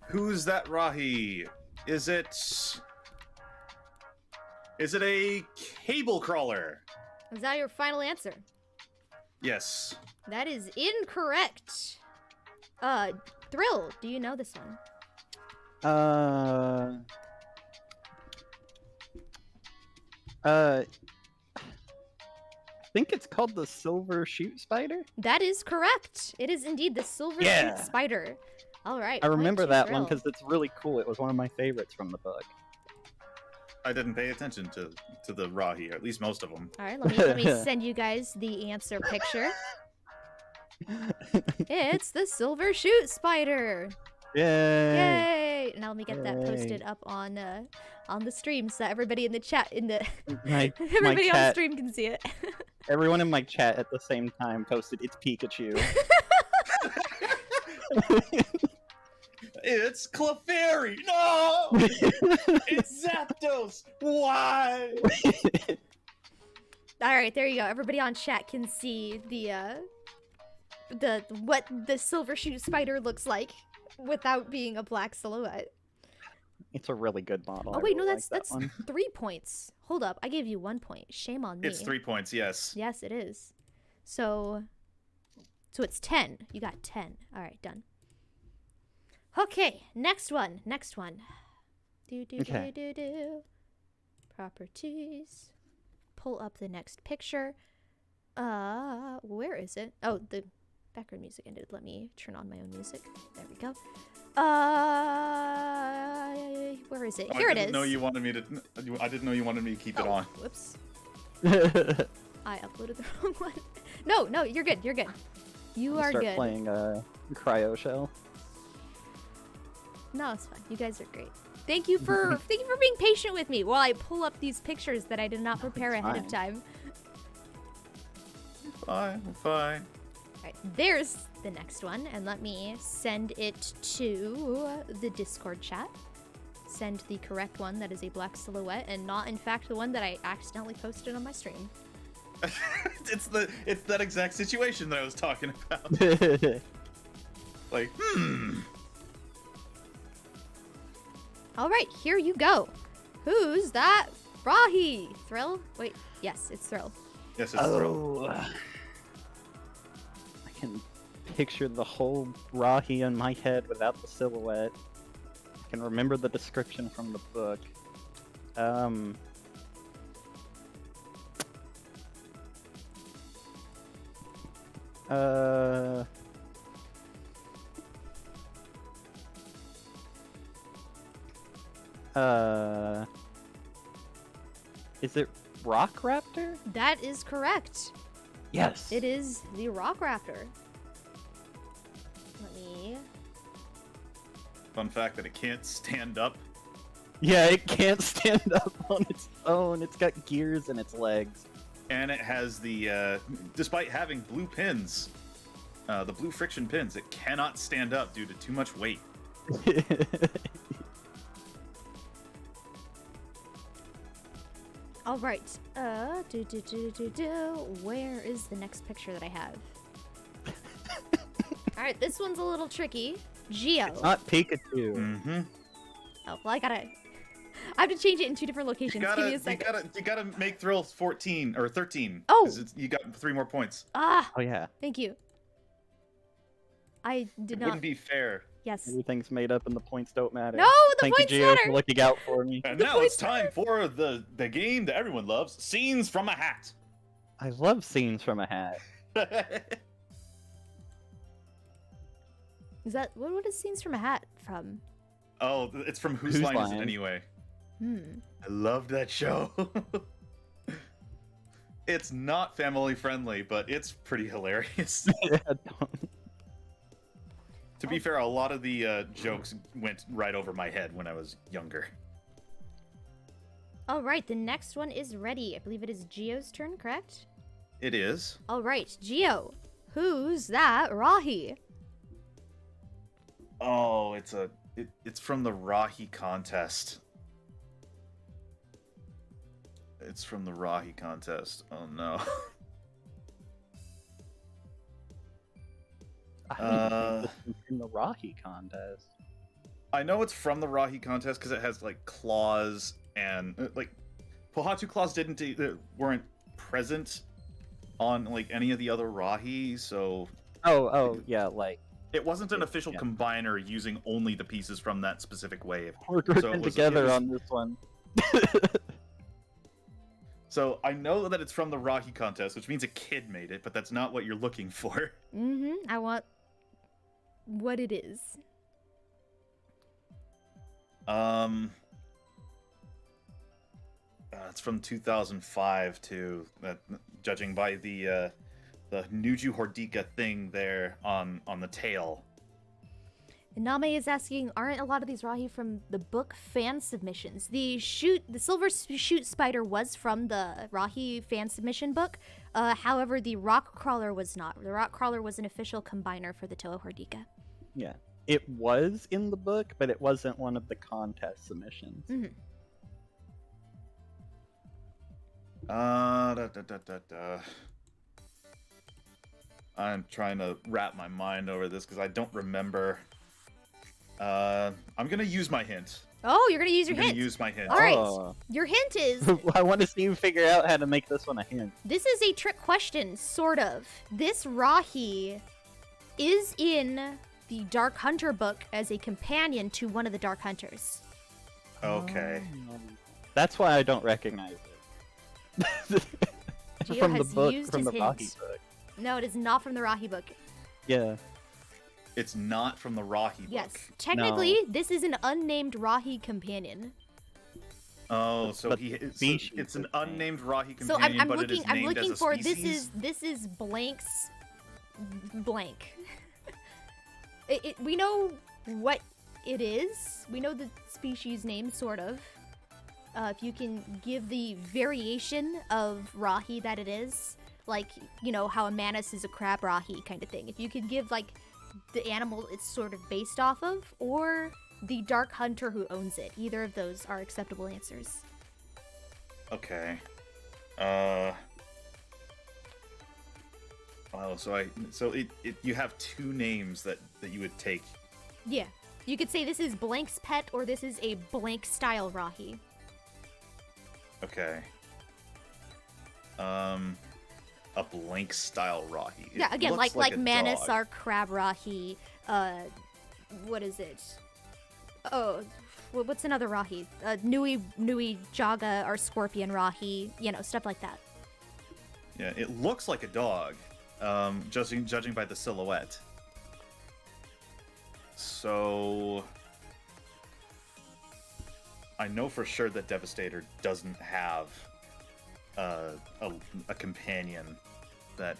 Who's that Rahi? Is it a cable crawler? Is that your final answer? Yes. That is incorrect. Thrill, do you know this one? I think it's called the silver shoot spider. That is correct. It is indeed the silver Yeah. shoot spider. All right. I point remember to that one Thrill. because it's really cool. It was one of my favorites from the book. I didn't pay attention to the Rahi, or at least most of them. All right, let me send you guys the answer picture. It's the silver shoot spider. Yay! Yay! Now let me get that Yay. posted up on the stream so that everybody in the chat My everybody on the chat, stream can see it. everyone in my chat at the same time posted it's Pikachu. It's Clefairy! No! It's Zapdos! Why? All right, there you go. Everybody on chat can see the what the silver shoot spider looks like without being a black silhouette. It's a really good model. Oh I wait, really no, like that's that one. 3 points. Hold up, I gave you 1 point. Shame on me. It's 3 points, yes. Yes, it is. So it's 10. You got 10. All right, done. Okay, next one. Do. Properties. Pull up the next picture. Where is it? Oh, the background music ended. Let me turn on my own music. There we go. Where is it? Here it is. I didn't know you wanted me to keep it on. Whoops. I uploaded the wrong one. No, you're good. You are Start good. playing Cryo Shell. No, it's fine. You guys are great. Thank you for being patient with me while I pull up these pictures that I did not prepare ahead of time. Fine. All right, there's the next one, and let me send it to the Discord chat. Send the correct one that is a black silhouette, and not in fact the one that I accidentally posted on my stream. It's that exact situation that I was talking about. Like, All right, here you go. Who's that? Rahi. Thrill? Wait, yes, it's Thrill. Yes, it's Thrill. Oh, I can picture the whole Rahi in my head without the silhouette. I can remember the description from the book. Is it Rock Raptor? That is correct. Yes. It is the Rock Raptor. Let me... Fun fact that it can't stand up. Yeah, it can't stand up on its own. It's got gears in its legs. And it has the, despite having blue pins, the blue friction pins, it cannot stand up due to too much weight. All right. Where is the next picture that I have? All right, this one's a little tricky. Geo. It's not Pikachu. Mm-hmm. Oh, well, I have to change it in 2 different locations. Give me a second. You gotta make Thrill 14 or 13. Oh! 'Cause you got 3 more points. Ah, Oh yeah. thank you. I did It not. wouldn't be fair. Yes. Everything's made up and the points don't matter. No, the Thank points you, Geo, matter. for looking out for me. And The now it's points time for the game that everyone loves, Scenes from a Hat. I love scenes from a hat. Is that what is Scenes from a Hat from? Oh, it's from Whose Line Is It Anyway? I loved that show. It's not family friendly, but it's pretty hilarious. Yeah, don't. To be fair, a lot of the jokes went right over my head when I was younger. All right, the next one is ready. I believe it is Geo's turn, correct? It is. All right, Geo, who's that Rahi? Oh, it's from the Rahi contest. It's from the Rahi contest. Oh no. I don't think this is in the Rahi contest. I know it's from the Rahi contest because it has like claws and like Pohatu claws weren't present on like any of the other Rahi, so Oh, yeah, like it wasn't an official combiner using only the pieces from that specific wave. we're working together on this one. So I know that it's from the Rahi contest, which means a kid made it, but that's not what you're looking for. I want what it is. It's from 2005 too. Judging by the Nuju Hordika thing there on the tail. Name is asking, aren't a lot of these Rahi from the book fan submissions? The silver shoot spider was from the Rahi fan submission book. However, the rock crawler was not. The rock crawler was an official combiner for the Toa Hordika. Yeah, it was in the book, but it wasn't one of the contest submissions. I'm trying to wrap my mind over this because I don't remember. I'm gonna use my hint. Oh, you're gonna use your hint. I'm gonna use my hint. All right, your hint is. I want to see you figure out how to make this one a hint. This is a trick question, sort of. This Rahi is in the Dark Hunter book as a companion to one of the Dark Hunters. Okay. That's why I don't recognize it. Geo From the has book, used from his the Rahi hint. book. No, it is not from the Rahi book. Yeah. It's not from the Rahi book. Yes, technically, this is an unnamed Rahi companion. Oh, so But it's an unnamed Rahi companion, So I'm but looking. it is I'm named looking as a for species? this is blank's blank. We know what it is. We know the species name, sort of. If you can give the variation of Rahi that it is, like, you know, how a mantis is a crab Rahi kind of thing. If you could give, like, the animal it's sort of based off of, or the Dark Hunter who owns it. Either of those are acceptable answers. Okay. Oh, so you have two names that you would take. Yeah. You could say this is blank's pet, or this is a blank style Rahi. Okay. A blank style Rahi. Yeah, again, looks like a Manus dog. are crab Rahi. What is it? Oh, what's another Rahi? Nui Jaga are scorpion Rahi. You know, stuff like that. Yeah, it looks like a dog, judging by the silhouette. So I know for sure that Devastator doesn't have a companion that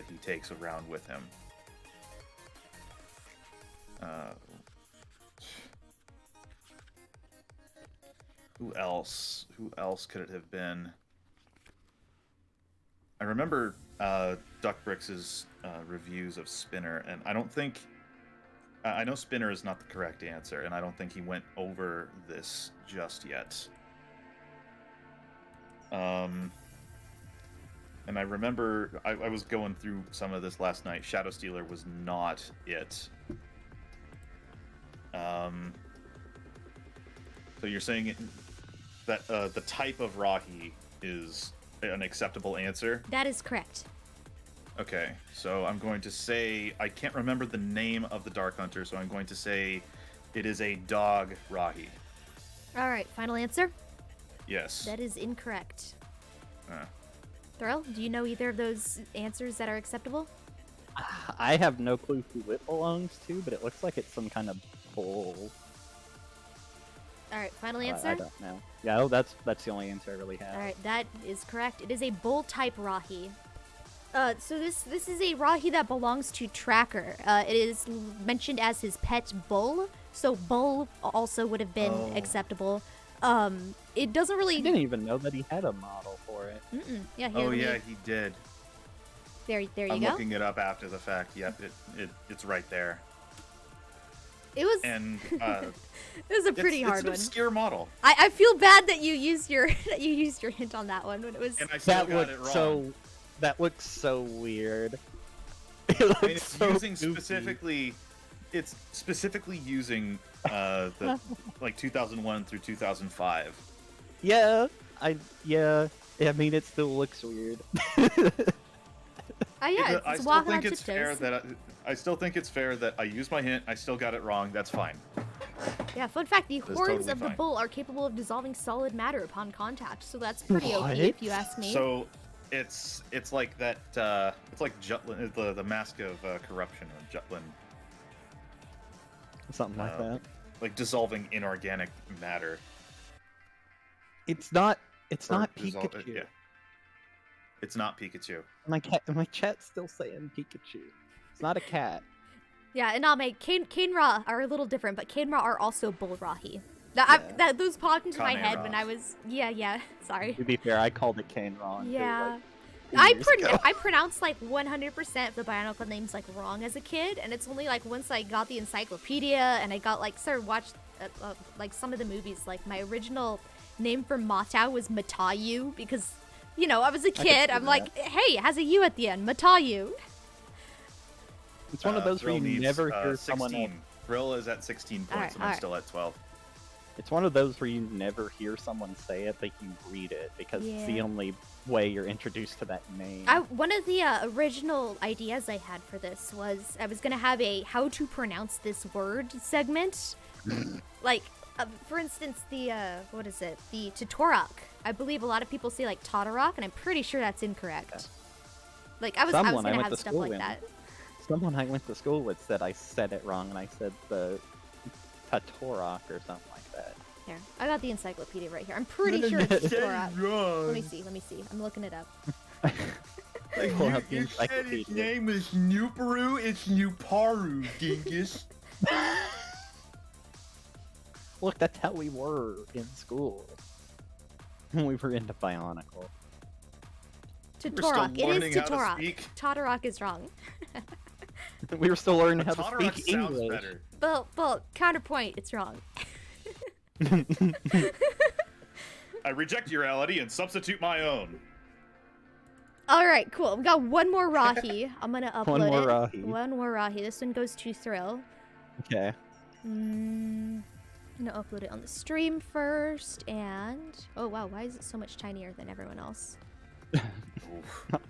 he takes around with him. Who else? Who else could it have been? I remember Duckbrix's reviews of Spinner, and I don't think... I know Spinner is not the correct answer, and I don't think he went over this just yet. And I remember I was going through some of this last night. Shadow Stealer was not it. So you're saying that the type of Rahi is an acceptable answer? That is correct. Okay, so I'm going to say, I can't remember the name of the Dark Hunter, so I'm going to say it is a dog Rahi. All right, final answer? Yes. That is incorrect. Thrill, do you know either of those answers that are acceptable? I have no clue who it belongs to, but it looks like it's some kind of bull. All right, final answer. I don't know. Yeah, oh, that's the only answer I really have. All right, that is correct. It is a bull type Rahi. So this is a Rahi that belongs to Tracker. It is mentioned as his pet bull, so bull also would have been acceptable. It doesn't really. I didn't even know that he had a model for it. Yeah. Here, Oh let me- yeah, he did. There you I'm go. looking it up after the fact. Yep, it's right there. It was. And It was a pretty it's hard an one. obscure model, I feel bad that you used your hint on that one when it was. and I still That got it wrong. That looks so weird. It I mean, looks it's so using goofy. specifically. It's specifically using the like 2001 through 2005. Yeah, I mean, it still looks weird. Yeah, I it's still walking think on it's fair tiptoes. that I still think it's fair that I used my hint. I still got it wrong. That's fine. Yeah, fun fact: the That's horns totally of the fine. bull are capable of dissolving solid matter upon contact, so that's pretty What? okay if you ask me. So it's like that. It's like Jutland, the mask of corruption, or Jutland, Something like that. like dissolving inorganic matter. It's not. It's Or not dissolve- Pikachu. yeah. It's not Pikachu. My chat's still saying Pikachu. It's not a cat. Yeah, and Kane Ra are a little different, but Kane Ra are also bull Rahi. Those popped into my Kane head Ra. when I was. Yeah. Sorry. To be fair, I called it Kane wrong. Yeah. Too, I years ago. pronounced like 100% of the Bionicle names like wrong as a kid, and it's only like once I got the encyclopedia and I got like watched like some of the movies. Like my original name for Matau was Matayu because I was a kid. see I'm that. like, hey, it has a U at the end, Matayu. It's one of those where Thrill you needs, never hear someone 16. else. Thrill is at 16 points, Alright, and I'm still at 12. It's one of those where you never hear someone say it, but you read it because it's the Yeah. only way you're introduced to that name. One of the original ideas I had for this was I was gonna have a how to pronounce this word segment. Like, for instance, the what is it? The Totorok. I believe a lot of people say like Todorok, and I'm pretty sure that's incorrect. Like I was Someone I gonna went have to stuff school like with. that. Someone I went to school with said I said it wrong, and I said the Tatorok or something like that. Here, I got the encyclopedia right here. I'm pretty sure it's Totorok. Let me see. I'm looking it up. Pull out the encyclopedia. name is Nuparu, it's Nuparu, dingus. Look, that's how we were in school. When we were into Bionicle. still Totorok. It learning is how to Totorok. speak. Todorok is wrong. We were still learning But how to Todorok speak sounds English. better. But counterpoint, it's wrong. I reject your reality and substitute my own. All right, cool. We got one more Rahi. I'm gonna upload One more it. Rahi. One more Rahi. This one goes to Thrill. Okay. I'm gonna upload it on the stream first, and oh wow, why is it so much tinier than everyone else? All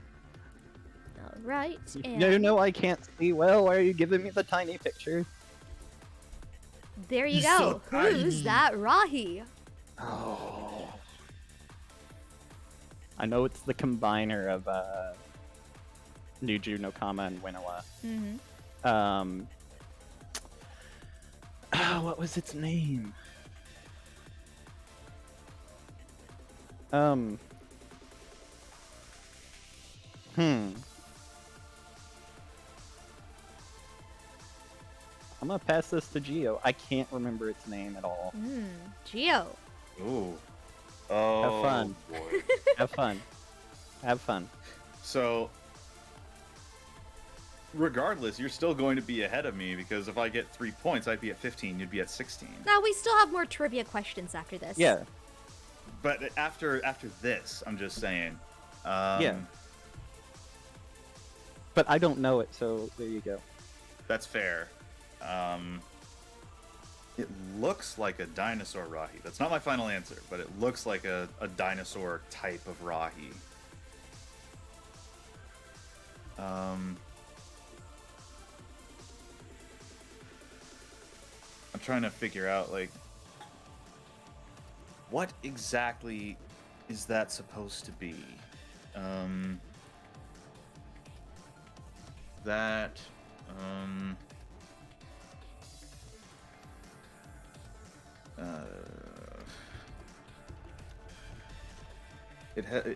right, and No, I can't see well. Why are you giving me the tiny picture? there you He's go. so Who's tiny. that Rahi? Oh. I know it's the combiner of Nuju, Nokama, and Winnowa. Mm-hmm. What was its name? I'm gonna pass this to Geo. I can't remember its name at all. Geo. Ooh. Oh, fun. boy. Have fun. Have fun. So, regardless, you're still going to be ahead of me because if I get 3 points, I'd be at 15. You'd be at 16. Now we still have more trivia questions after this. Yeah. But after this, I'm just saying. Yeah. But I don't know it, so there you go. That's fair. It looks like a dinosaur Rahi. That's not my final answer, but it looks like a dinosaur type of Rahi. I'm trying to figure out, like, what exactly is that supposed to be? that.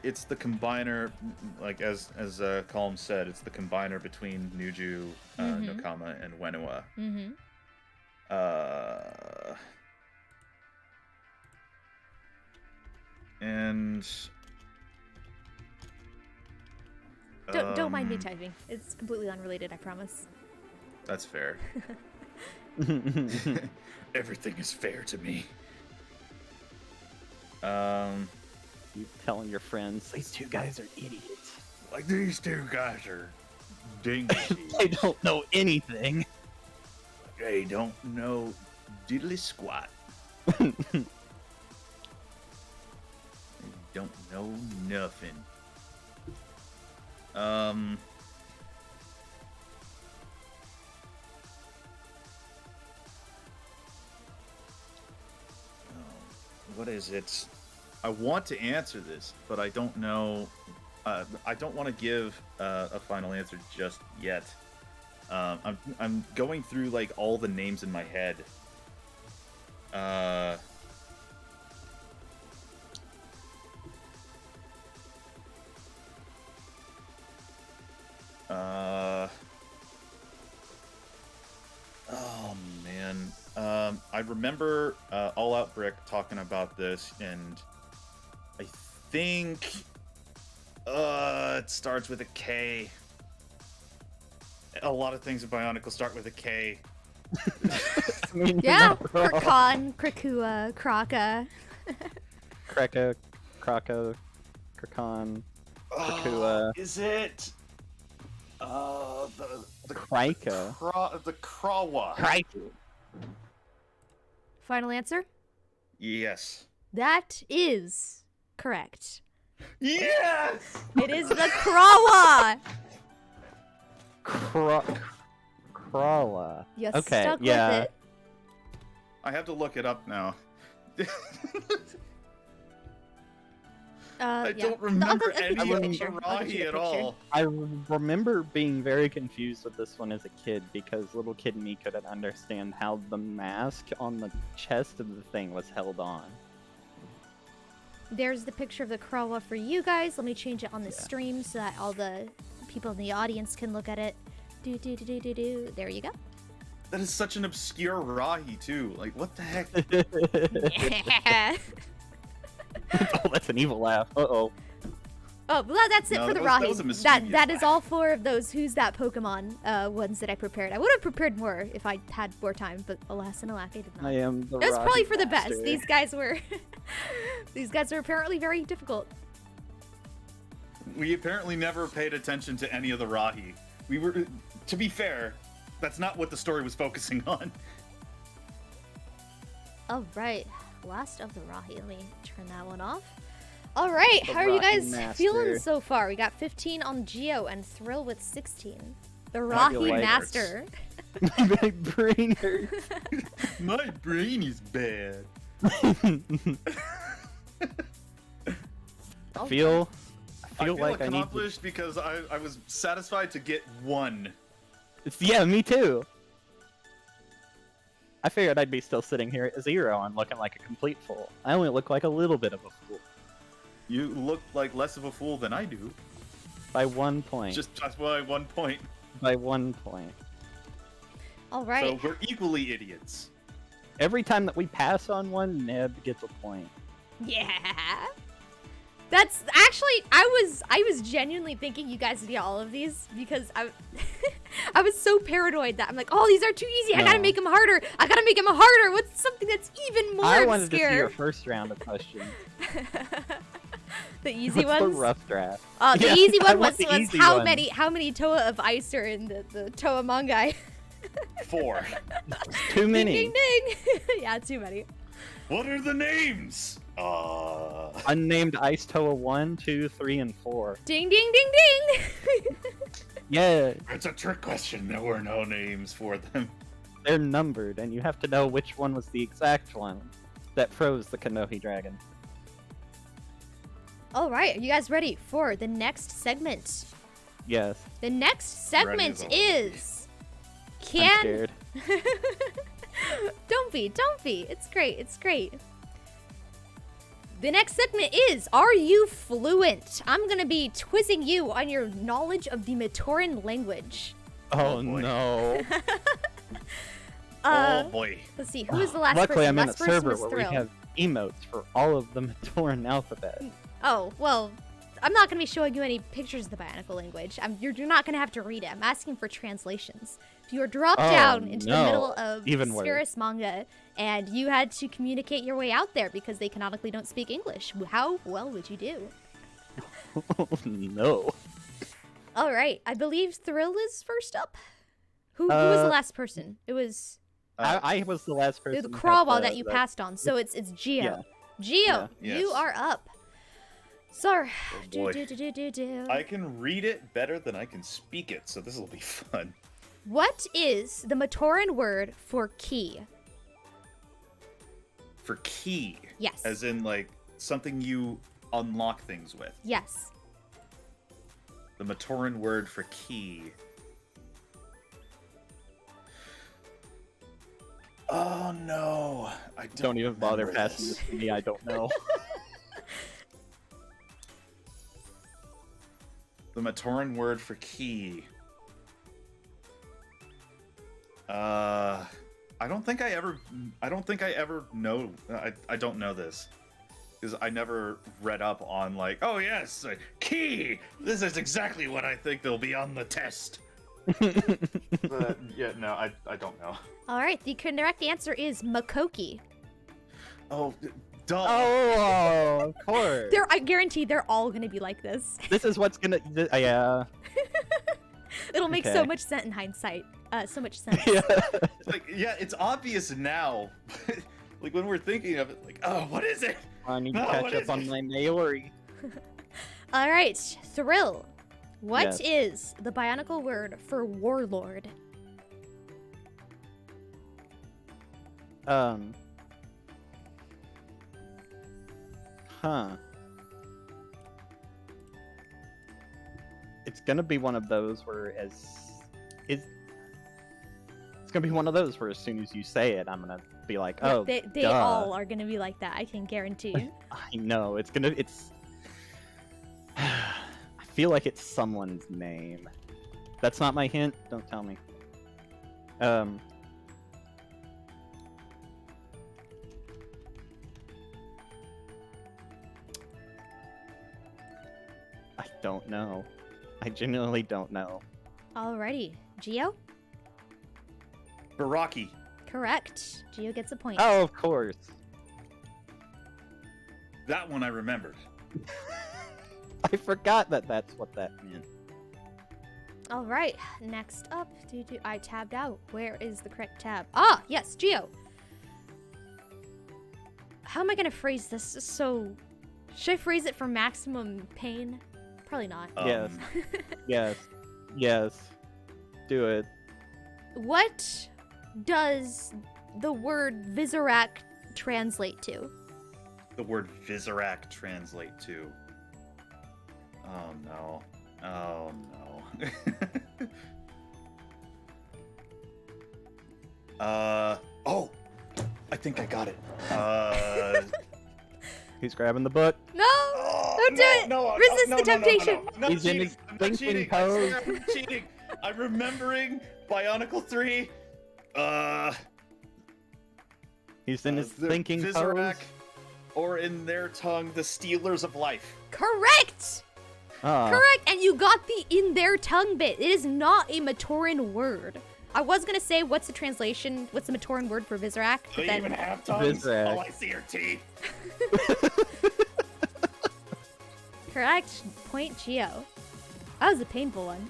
It's the combiner, like as Calm said, it's the combiner between Nuju, Nokama, and Wenua. And don't mind me typing. It's completely unrelated, I promise. That's fair. Everything is fair to me. You telling your friends these two guys are idiots. Like, these two guys are dingy. They don't know anything. They don't know diddly squat. They don't know nothing. What is it? I want to answer this, but I don't know. I don't want to give a final answer just yet. I'm going through like all the names in my head. Oh man. I remember All Out Brick talking about this, and I think it starts with a K. A lot of things in Bionicle start with a K. I mean, Yeah, no. Krakon, Krakua, Kraka. Kraka, Krako, Krakon, Krakua. Is it? The Krika. the Krawa. Krika. Final answer? Yes. That is correct. Yes. It is the Krawa! Krala. You Okay, stuck yeah. with it. I have to look it up now. I Yeah. don't remember I'll any get you a of the picture. I'll get you a Rahi at picture. all. I remember being very confused with this one as a kid because little kid me couldn't understand how the mask on the chest of the thing was held on. There's the picture of the Krawa for you guys. Let me change it on the stream so that all the people in the audience can look at it. Do. There you go. That is such an obscure Rahi too. Like, what the heck? Yeah. Oh, that's an evil laugh. Uh-oh. Oh, well, that's it No, for the that was a Rahi. mischievous That is laugh. all four of those Who's That Pokemon ones that I prepared. I would have prepared more if I had more time, but alas and alack, I did not. I am the It was probably Rahi for the best. master. These guys were these guys are apparently very difficult. We apparently never paid attention to any of the Rahi. We were, to be fair, that's not what the story was focusing on. All right, last of the Rahi. Let me turn that one off. All right, The how are you Rahi guys master. feeling so far? We got 15 on Geo and Thrill with 16. The I feel Rahi like- Master. My brain hurts. My brain is bad. I feel I feel like I need to... accomplished because I was satisfied to get one. Yeah, me too. I figured I'd be still sitting here at 0 and looking like a complete fool. I only look like a little bit of a fool. You look like less of a fool than I do. By 1 point. Just by 1 point. By 1 point. All right. So we're equally idiots. Every time that we pass on one, Neb gets a point. Yeah. That's actually I was genuinely thinking you guys would get all of these because I was so paranoid that I'm like, oh, these are too easy. I gotta No. make them harder. I gotta make them harder. What's something that's even more I wanted to see your obscure? first round of questions. The easy What's ones. the rough draft? The Yeah, easy I one want was the easy how one. many Toa of Ice are in the Toa Mangai. 4. Too many. Ding ding ding. Yeah, too many. What are the names? Unnamed Ice Toa 1, 2, 3, and 4. Ding ding ding ding. Yeah, It's a trick question. There were no names for them. they're numbered, and you have to know which one was the exact one that froze the Kanohi dragon. All right, are you guys ready for the next segment? Yes. The next segment Ready as always. is I'm can. scared. Don't be. It's great. The next segment is Are You Fluent? I'm gonna be quizzing you on your knowledge of the Matoran language. Oh boy. no. Oh boy. Let's see. Who was the last Luckily, person? I'm in a Last person server was where Thrill. we have emotes for all of the Matoran alphabet. Oh, well, I'm not going to be showing you any pictures of the Bionicle language. You're not going to have to read it. I'm asking for translations. If you were dropped Oh, down into the no. middle of Even worse. Spherus manga and you had to communicate your way out there because they canonically don't speak English, how well would you do? Oh no. All right, I believe Thrill is first up. Who was the last person? It was I was the last person. the who had Crawwall the- that you passed on, so it's Geo. Yeah. Geo, Yeah. you Yes. are up. Sorry. Oh, boy. I can read it better than I can speak it, so this will be fun. What is the Matoran word for key? For key. Yes. As in, like, something you unlock things with. Yes. The Matoran word for key. Oh no. I Don't even bother remember passing this to me. I don't know. The Matoran word for key. I don't think I ever know. I don't know this because I never read up on like, oh yes, key. This is exactly what I think they'll be on the test. But yeah, no, I don't know. All right, the correct answer is Makoki. Oh, duh. Oh, of course. I guarantee they're all gonna be like this. This is what's gonna. Yeah. It'll make so Okay. much sense in hindsight. So much sense. Yeah. Like, yeah, it's obvious now. Like when we're thinking of it, like, oh, what is it? I need to Oh, catch what up is on it? my Maori. All right, Thrill. What Yes. is the Bionicle word for warlord? Huh. It's gonna be one of those where it's gonna be one of those where as soon as you say it, I'm gonna be like, Yeah, oh, they duh. all are gonna be like that. I can guarantee you. I know it's. I feel like it's someone's name. That's not my hint. Don't tell me. I don't know. I genuinely don't know. Alrighty, Geo. Baraki. Correct. Geo gets a point. Oh, of course. That one I remembered. I forgot that that's what that meant. All right, next up, I tabbed out. Where is the correct tab? Ah, yes, Geo. How am I gonna phrase this? So, should I phrase it for maximum pain? Probably not. Yes. Yes. Yes. Do it. What does the word Visorak translate to? The word Visorak translate to. Oh no. Oh no. Oh! I think I got it. He's grabbing the book. No! Don't do it! Resist the temptation! I'm not He's in cheating. his I'm not thinking cheating. I pose. swear I'm not cheating. I'm remembering Bionicle 3. He's in his the thinking Visorak, pose. or in their tongue, the Stealers of Life. Correct! Ah. Correct! And you got the in their tongue bit. It is not a Matoran word. I was gonna say, what's the translation? What's the Matoran word for Visorak? Do But they even have tongues? Visorak. All I see are teeth. correct. Point Geo. That was a painful one.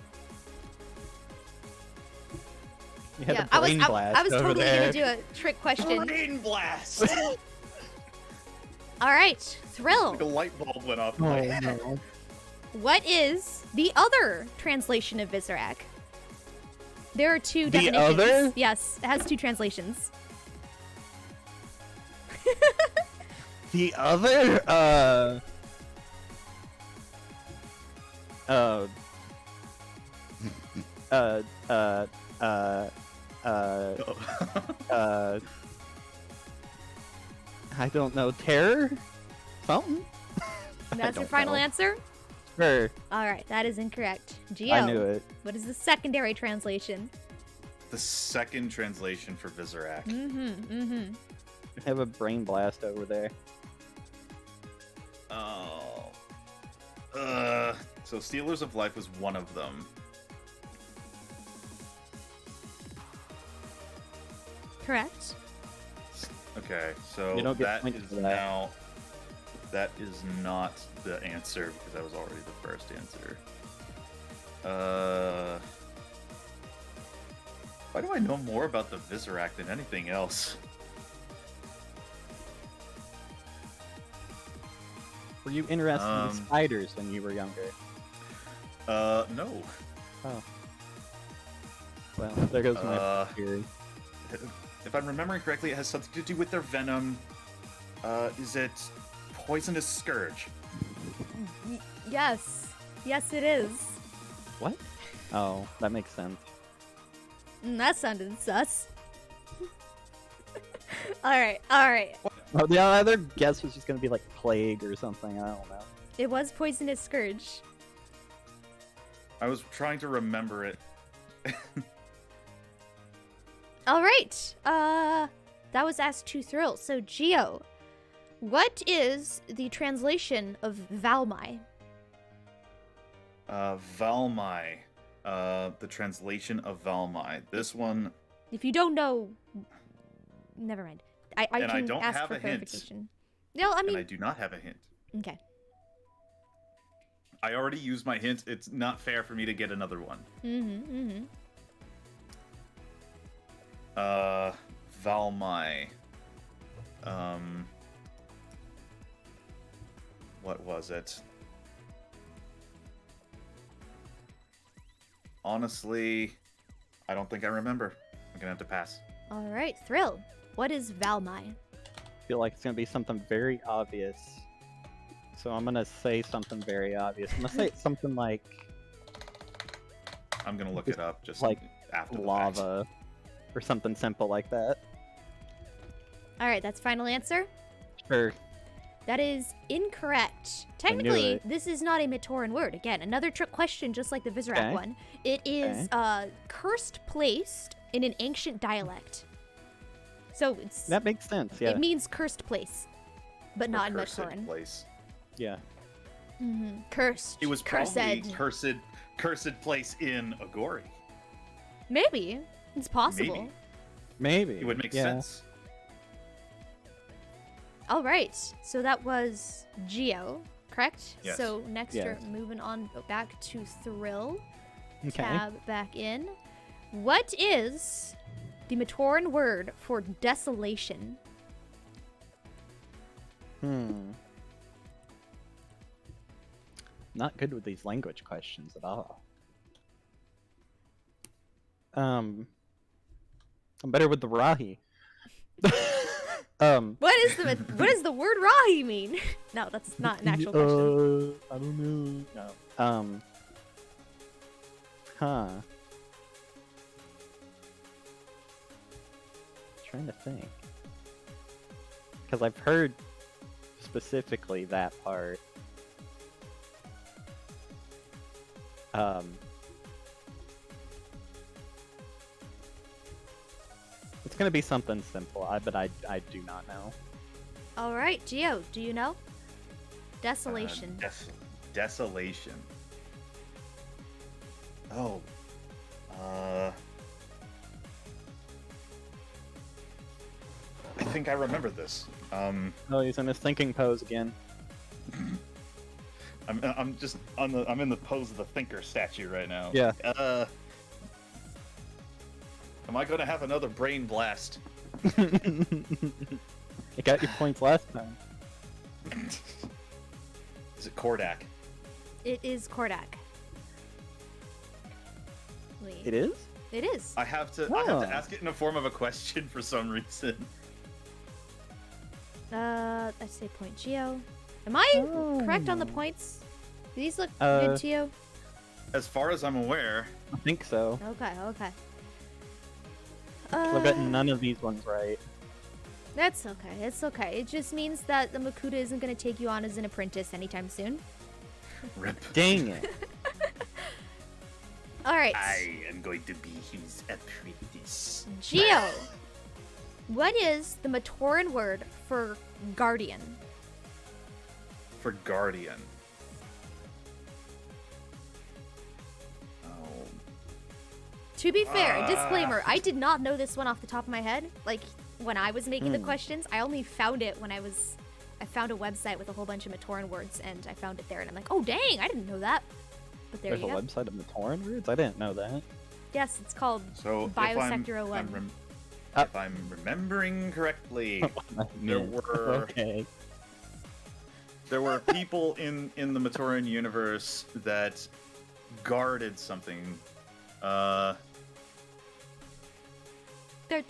You had Yeah, a brain blast I was over totally there. gonna do a trick question. Brain blast! All right, Thrill. Like a light bulb went off. Oh, in my head. no. What is the other translation of Visorak? There are two The definitions. other? Yes, it has two translations. The other, uh, uh, uh, I don't know, terror? Something? That's your don't final know. answer? Sure, All right, that is incorrect. Geo, I knew it. what is the secondary translation? The second translation for Visorak. Mm-hmm. I have a brain blast over there. Oh. So Stealers of Life was one of them. Correct. Okay, so You don't get that points is for that. now. That is not the answer because that was already the first answer. Why do I know more about the Visorak than anything else? Were you interested in spiders when you were younger? No. Oh. Well, there goes my theory. If I'm remembering correctly, it has something to do with their venom. Is it Poisonous Scourge? Yes. Yes, it is. What? Oh, that makes sense. That sounded sus. Alright, alright. Oh, the other guess was just gonna be like plague or something. I don't know. It was Poisonous Scourge. I was trying to remember it. Alright. That was asked to Thrill. So, Geo, what is the translation of Valmai? Valmai. The translation of Valmai. This one. If you don't know, never mind. I And can I don't ask have for a hint. clarification. No, I And I mean, do not have a hint. okay. I already used my hint. It's not fair for me to get another one. Valmai. What was it? Honestly, I don't think I remember. I'm gonna have to pass. All right, Thrill. What is Valmai? I feel like it's gonna be something very obvious. So I'm gonna say something very obvious. I'm gonna say something like I'm gonna look it up just like after the fact. lava or something simple like that. All right, that's final answer. Sure. That is incorrect. Technically, it. this is not a Matoran word. Again, another trick question, just like the Visorak Okay. one. It is cursed placed in an ancient dialect. So it's That makes sense, yeah. it means cursed place, but Or not in cursed Matoran. place. Yeah. Cursed. It was cursed. probably cursed place in Agori. Maybe it's possible. Maybe. Maybe. It would make yeah. sense. All right, so that was Geo, correct? Yes. So next Yes. we're moving on back to Thrill. Okay. Tab back in. What is the Matoran word for desolation? Not good with these language questions at all. I'm better with the Rahi. What does the word Rahi mean? No, that's not an actual question. I don't know. No. Trying to think. Because I've heard specifically that part. It's gonna be something simple, but I do not know. All right, Geo, do you know? Desolation. Desolation. Oh. I think I remember this. Oh, he's in his thinking pose again. I'm just I'm in the pose of the thinker statue right now. Yeah. Am I gonna have another brain blast? You got your points last time. Is it Kordak? It is Kordak. Wait. It is? It is. I have to ask it in the form of a question for some reason. Let's say point Geo. Am I correct on the points? Do these look good to you? As far as I'm aware. I think so. Okay, okay. I've gotten none of these ones right. That's okay. It's okay. It just means that the Makuta isn't going to take you on as an apprentice anytime soon. Rip. Dang it. All right. I am going to be his apprentice. Geo, what is the Matoran word for guardian? For guardian. To be fair, disclaimer, I did not know this one off the top of my head. Like, when I was making the questions, I only found it when I found a website with a whole bunch of Matoran words, and I found it there, and I'm like, oh, dang, I didn't know that. But there There's you go. a website of Matoran words? I didn't know that. Yes, it's called So Biosector 01. if I'm remembering correctly, there were Okay. there were people in the Matoran universe that guarded something. There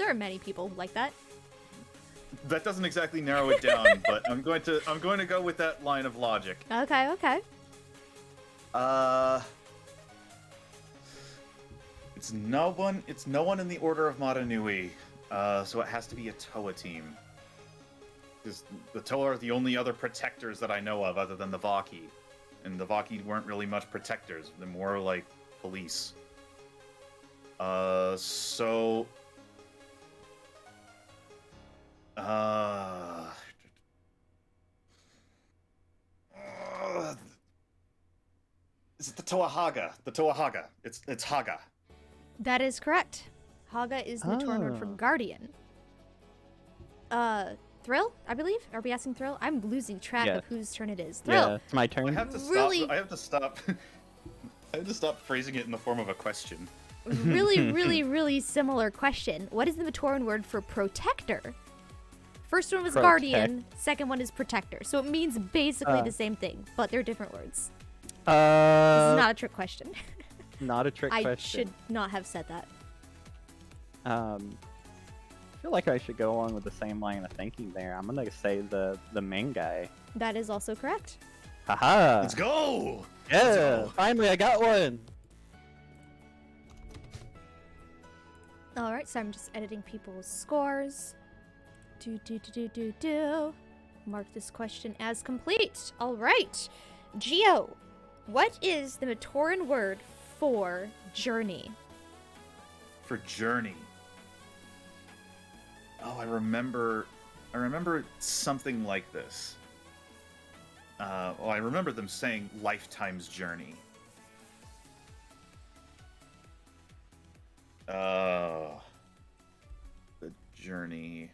are many people like that. That doesn't exactly narrow it down, but I'm going to go with that line of logic. Okay, okay. It's no one in the Order of Madanui, so it has to be a Toa team. Because the Toa are the only other protectors that I know of other than the Vaki. And the Vaki weren't really much protectors, they're more like police. So is it the Toahaga? The Toahaga. It's Haga. That is correct. Haga is the Matoran word for guardian. Thrill, I believe? Are we asking Thrill? I'm losing track of whose turn it is. Thrill. Yeah, it's my turn. I have to stop. Really? I have to stop. I have to stop phrasing it in the form of a question. Really, really, really similar question. What is the Matoran word for protector? First one was guardian, second one is protector. So it means basically the same thing, but they're different words. This is not a trick question. Not a trick question. I should not have said that. I feel like I should go along with the same line of thinking there. I'm gonna say the main guy. That is also correct. Haha! Let's go! Yeah! Let's go. Finally, I got one! Alright, so I'm just editing people's scores. Mark this question as complete. Alright. Geo, what is the Matoran word for journey? For journey. Oh, I remember something like this. I remember them saying lifetime's journey. The journey.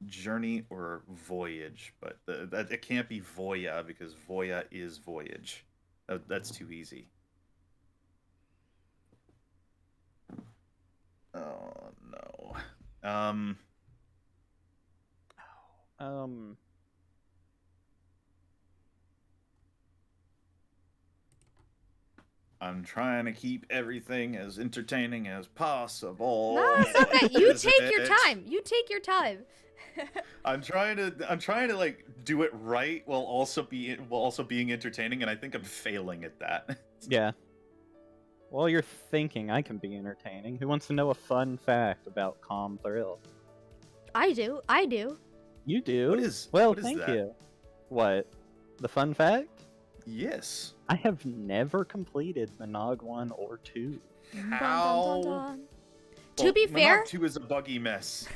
Journey or voyage, but it can't be Voya because Voya is voyage. That's too easy. Oh no. I'm trying to keep everything as entertaining as possible. No, it's okay. You take your time. You take your time. I'm trying to like do it right while also being entertaining, and I think I'm failing at that. Yeah. While you're thinking, I can be entertaining. Who wants to know a fun fact about CalmThrill? I do. You do? What is Thank that? you. What? The fun fact? Yes. I have never completed Monog 1 or 2. How? Dun. To be fair, Monog 2 is a buggy mess.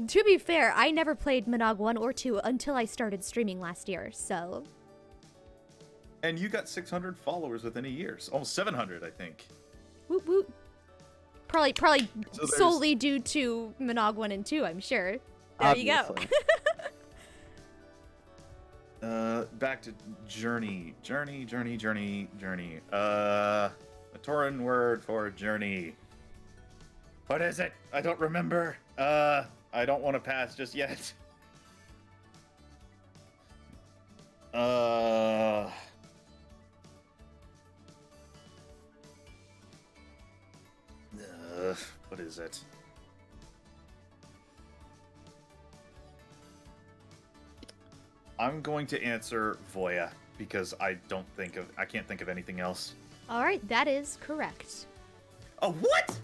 to be fair, I never played Monog 1 or 2 until I started streaming last year, so... And you got 600 followers within a year. Almost 700, I think. Woot woot. Probably So solely due to Monog 1 and 2, I'm sure. There you go. Back to journey. Journey. Matoran word for journey. What is it? I don't remember. I don't want to pass just yet. What is it? I'm going to answer Voya because I can't think of anything else. All right, that is correct. Oh, what?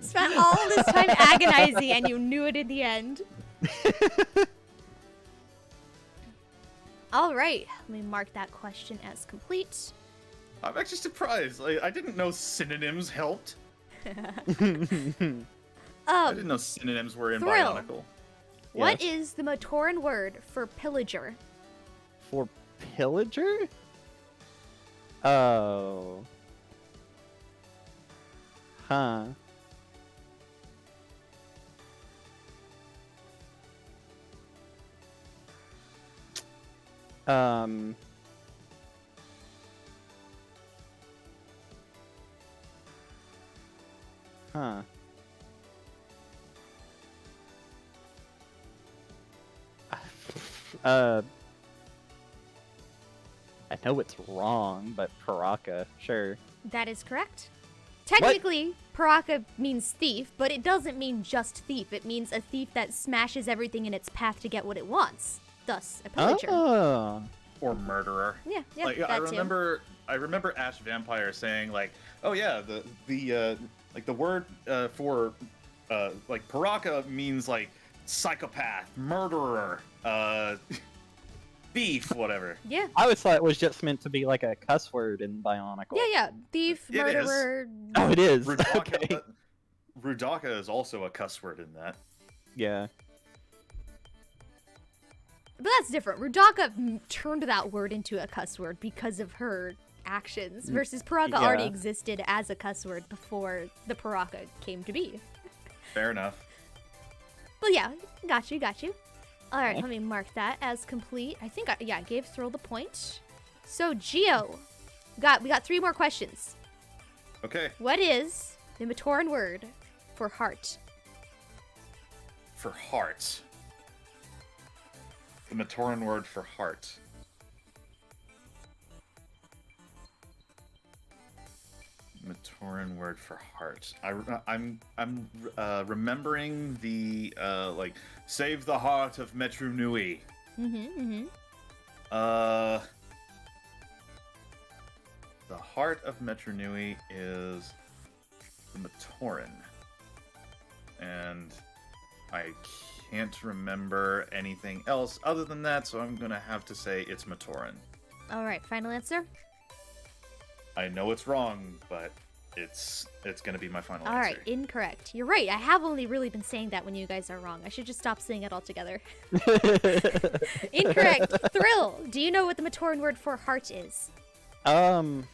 Spent all this time agonizing, and you knew it in the end. All right, let me mark that question as complete. I'm actually surprised. Like, I didn't know synonyms helped. I didn't know synonyms were in Thrill. Bionicle. What Yes. is the Matoran word for pillager? For pillager? Oh. Huh. Huh. I know it's wrong, but Paraka, sure. That is correct. Technically, Paraka means thief, but it doesn't mean just thief. It means a thief that smashes everything in its path to get what it wants. Thus, a pillager. Oh. Or murderer. Yeah, Like that I too. remember Ash Vampire saying like, oh yeah, the word for like Paraka means like psychopath, murderer, thief, whatever. Yeah. I always thought it was just meant to be like a cuss word in Bionicle. Yeah. Thief, It is. murderer. Oh, it is. Rudaka, Okay. Rudaka is also a cuss word in that. Yeah. But that's different. Rudaka turned that word into a cuss word because of her actions, versus Paraka already Yeah. existed as a cuss word before the Paraka came to be. Fair enough. But yeah, got you. All right, Okay. let me mark that as complete. I think I gave Thrill the point. So Geo, we got 3 more questions. Okay. What is the Matoran word for heart? For heart. The Matoran word for heart. Matoran word for heart. I'm remembering the like save the heart of Metru Nui. The heart of Metru Nui is the Matoran, and I can't remember anything else other than that, so I'm gonna have to say it's Matoran. All right, final answer. I know it's wrong, but it's gonna be my final All answer. right, incorrect. You're right. I have only really been saying that when you guys are wrong. I should just stop saying it altogether. Incorrect. Thrill. Do you know what the Matoran word for heart is? I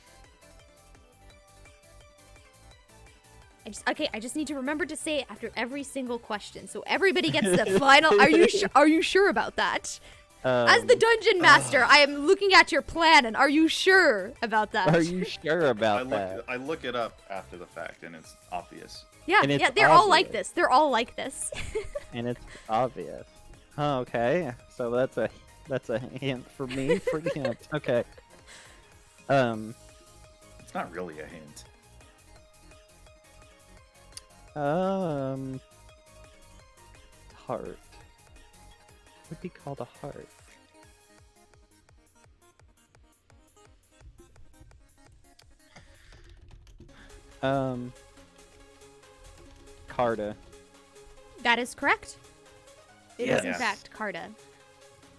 just need to remember to say it after every single question, so everybody gets the final. Are you sure about that? As the dungeon master, I am looking at your plan, and are you sure about that? Are you sure about that? I look it up after the fact, and it's obvious. Yeah, And it's yeah, they're all like obvious. this. They're all like this. And it's obvious. Oh, okay, so that's a hint for me for the hint. Okay. It's not really a hint. Heart. Would be called a heart. Carta. That is correct. It is in Yes. fact Carta.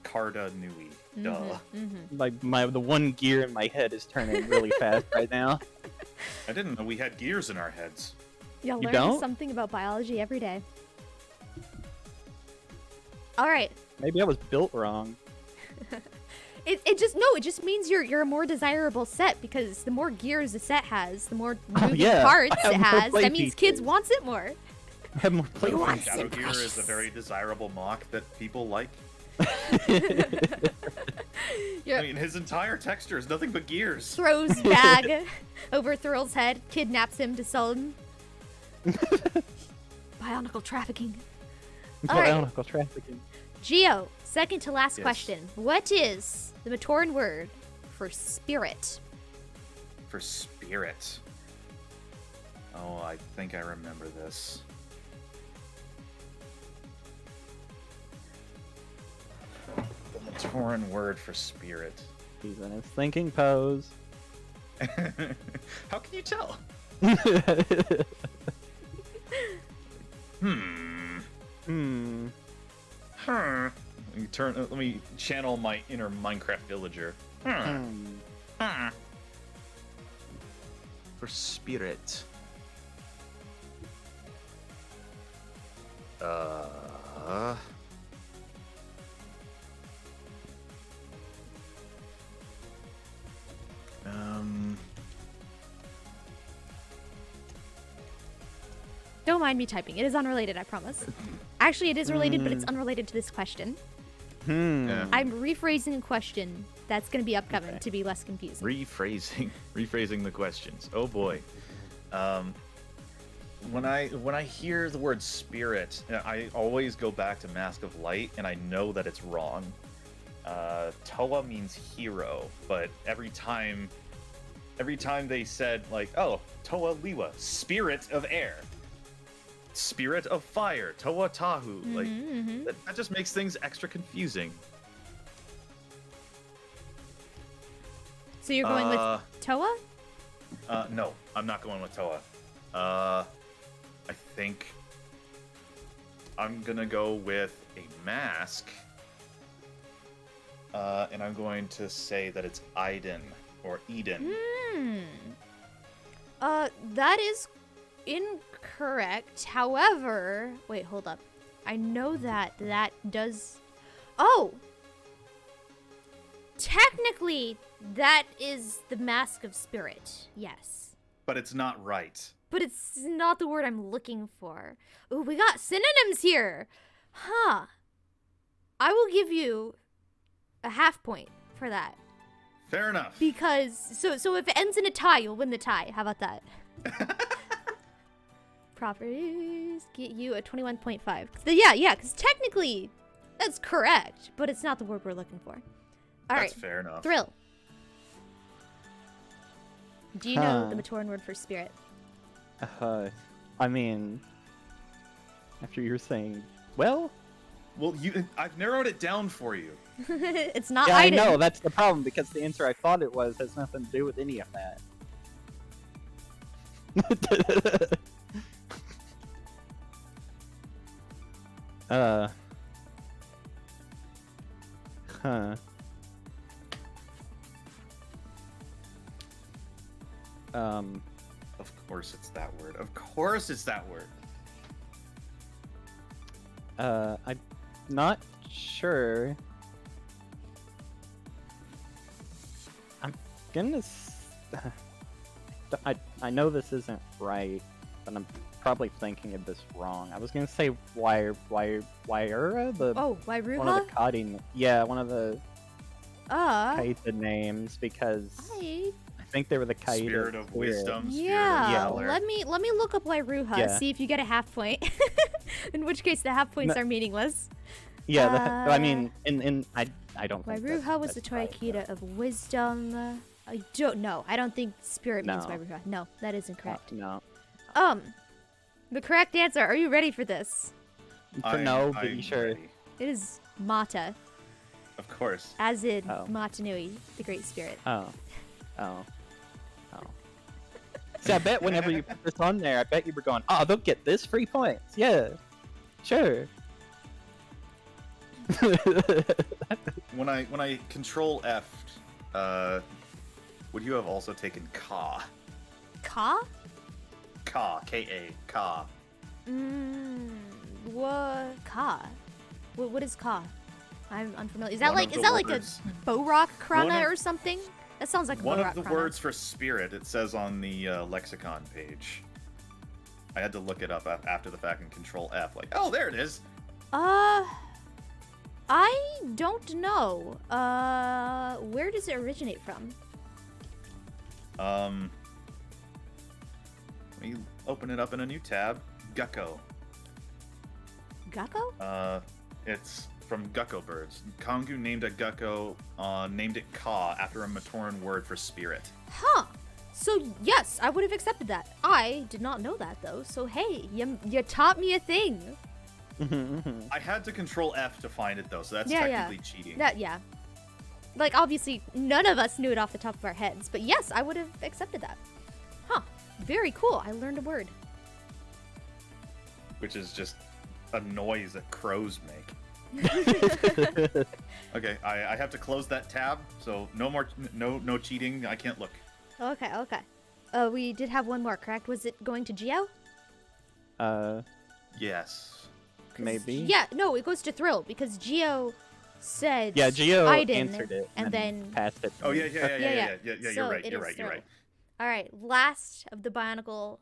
Carda Nui. Mm-hmm. Duh. The one gear in my head is turning really fast right now. I didn't know we had gears in our heads. You'll You learn don't? something about biology every day. All right. Maybe I was built wrong. It just means you're a more desirable set, because the more gears a set has, the more moving yeah. parts I have it more has. play That means kids pieces. wants it more. I have more play want pieces. Shadow some Gear is a precious. very desirable mock that people like. Yeah. I mean, his entire texture is nothing but gears. Throws bag over Thrill's head, kidnaps him to sell him. Bionicle trafficking. All right. Bionicle trafficking. Geo, second to last Yes. question. What is the Matoran word for spirit? For spirit. Oh, I think I remember this. Matoran word for spirit. He's in his thinking pose. How can you tell? Let me channel my inner Minecraft villager. For spirit. Don't mind me typing. It is unrelated, I promise. Actually, it is related, but it's unrelated to this question. Yeah. I'm rephrasing a question that's going to be upcoming to be less confusing. Rephrasing the questions. Oh boy. When I hear the word spirit, I always go back to Mask of Light, and I know that it's wrong. Toa means hero, but every time they said like, oh, Toa Liwa, spirit of air, spirit of fire, Toa Tahu, like that just makes things extra confusing. So you're going with Toa? No, I'm not going with Toa. I think I'm gonna go with a mask, and I'm going to say that it's Iden or Eden. That is incorrect. However, wait, hold up. I know that does. Oh, technically, that is the Mask of Spirit. Yes. But it's not right. But it's not the word I'm looking for. Ooh, we got synonyms here. Huh. I will give you a half point for that. Fair enough. Because, so if it ends in a tie, you'll win the tie. How about that? Properties get you a 21.5. Yeah, because technically that's correct, but it's not the word we're looking for. All right. That's fair enough. Thrill. Do you know the Matoran word for spirit? I mean, after you're saying, well, I've narrowed it down for you. It's not yeah, Iden. I know, that's the problem, because the answer I thought it was has nothing to do with any of that. Of course it's that word. Of course it's that word. I'm not sure. I'm gonna. I know this isn't right, but I'm probably thinking of this wrong. I was gonna say Waira, the Wairuha? one of the Kadi, yeah, one of the Kaita names, because I think they were the Kaita Spirit of wisdom. Yeah, Spirit of let me look up Wairuha, see if you get a half point. In which case, the half points are meaningless. Yeah, I mean, I don't think Wairuha was the Torakita of wisdom. I don't know. I don't think spirit means Wairuha. No, that isn't correct. No. The correct answer. Are you ready for this? No, but you sure? Ready. It is Mata, Of course. as in Matanui, the Great Spirit. Oh. See, I bet whenever you put this on there, I bet you were going, oh, they'll get this 3 points. Yeah, sure. When I control F, would you have also taken Ka? Ka? Ka, K-A, Ka. What? Ka? What is Ka? I'm unfamiliar. Is that One like of the like a words. Borak Krana One of- or something? That sounds like a One Borak of the Krana. words for spirit, it says on the lexicon page. I had to look it up after the fact and control F. Like, oh, there it is. I don't know. Where does it originate from? Let me open it up in a new tab. Gecko. Gakko? It's from Gecko Birds. Kongu named a gecko, named it Ka after a Matoran word for spirit. Huh. So, yes, I would have accepted that. I did not know that, though. So, hey, you taught me a thing. I had to control F to find it though, so that's Yeah, technically cheating. Yeah. Like, obviously, none of us knew it off the top of our heads, but yes, I would have accepted that. Huh. Very cool. I learned a word. Which is just a noise that crows make. Okay, I have to close that tab, so no cheating. I can't look. Okay. We did have one more, correct? Was it going to Geo? Yes. Maybe. Yeah, no, it goes to Thrill because Geo said Yeah, Geo Aiden, answered it and then passed it. to Oh me. yeah. So You're right. it You're is right. Thrill. All right, last of the Bionicle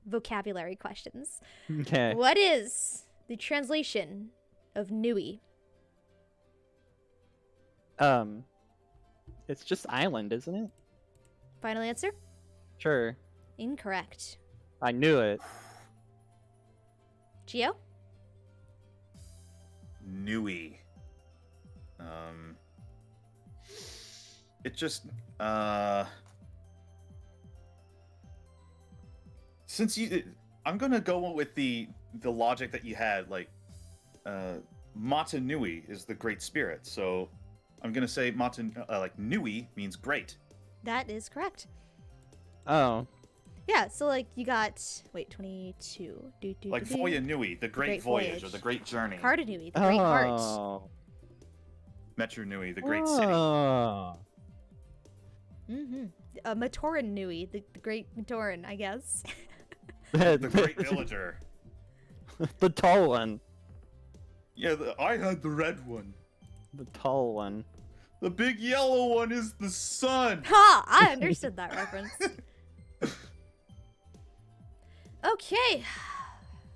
vocabulary questions. Okay. What is the translation of Nui? It's just island, isn't it? Final answer? Sure. Incorrect. I knew it. Geo? Nui. It just since I'm gonna go with the logic that you had, like Mata Nui is the great spirit, so I'm gonna say like Nui means great. That is correct. Oh. Yeah, so like you got 22. Like Voya Nui, the great voyage or the great journey. Carta Nui, the great heart. Oh. Metro Nui, the great city. Oh. Matoran Nui, the great Matoran, I guess. The great villager. The tall one. Yeah, I had the red one. The tall one. The big yellow one is the sun. Ha! I understood that reference. Okay.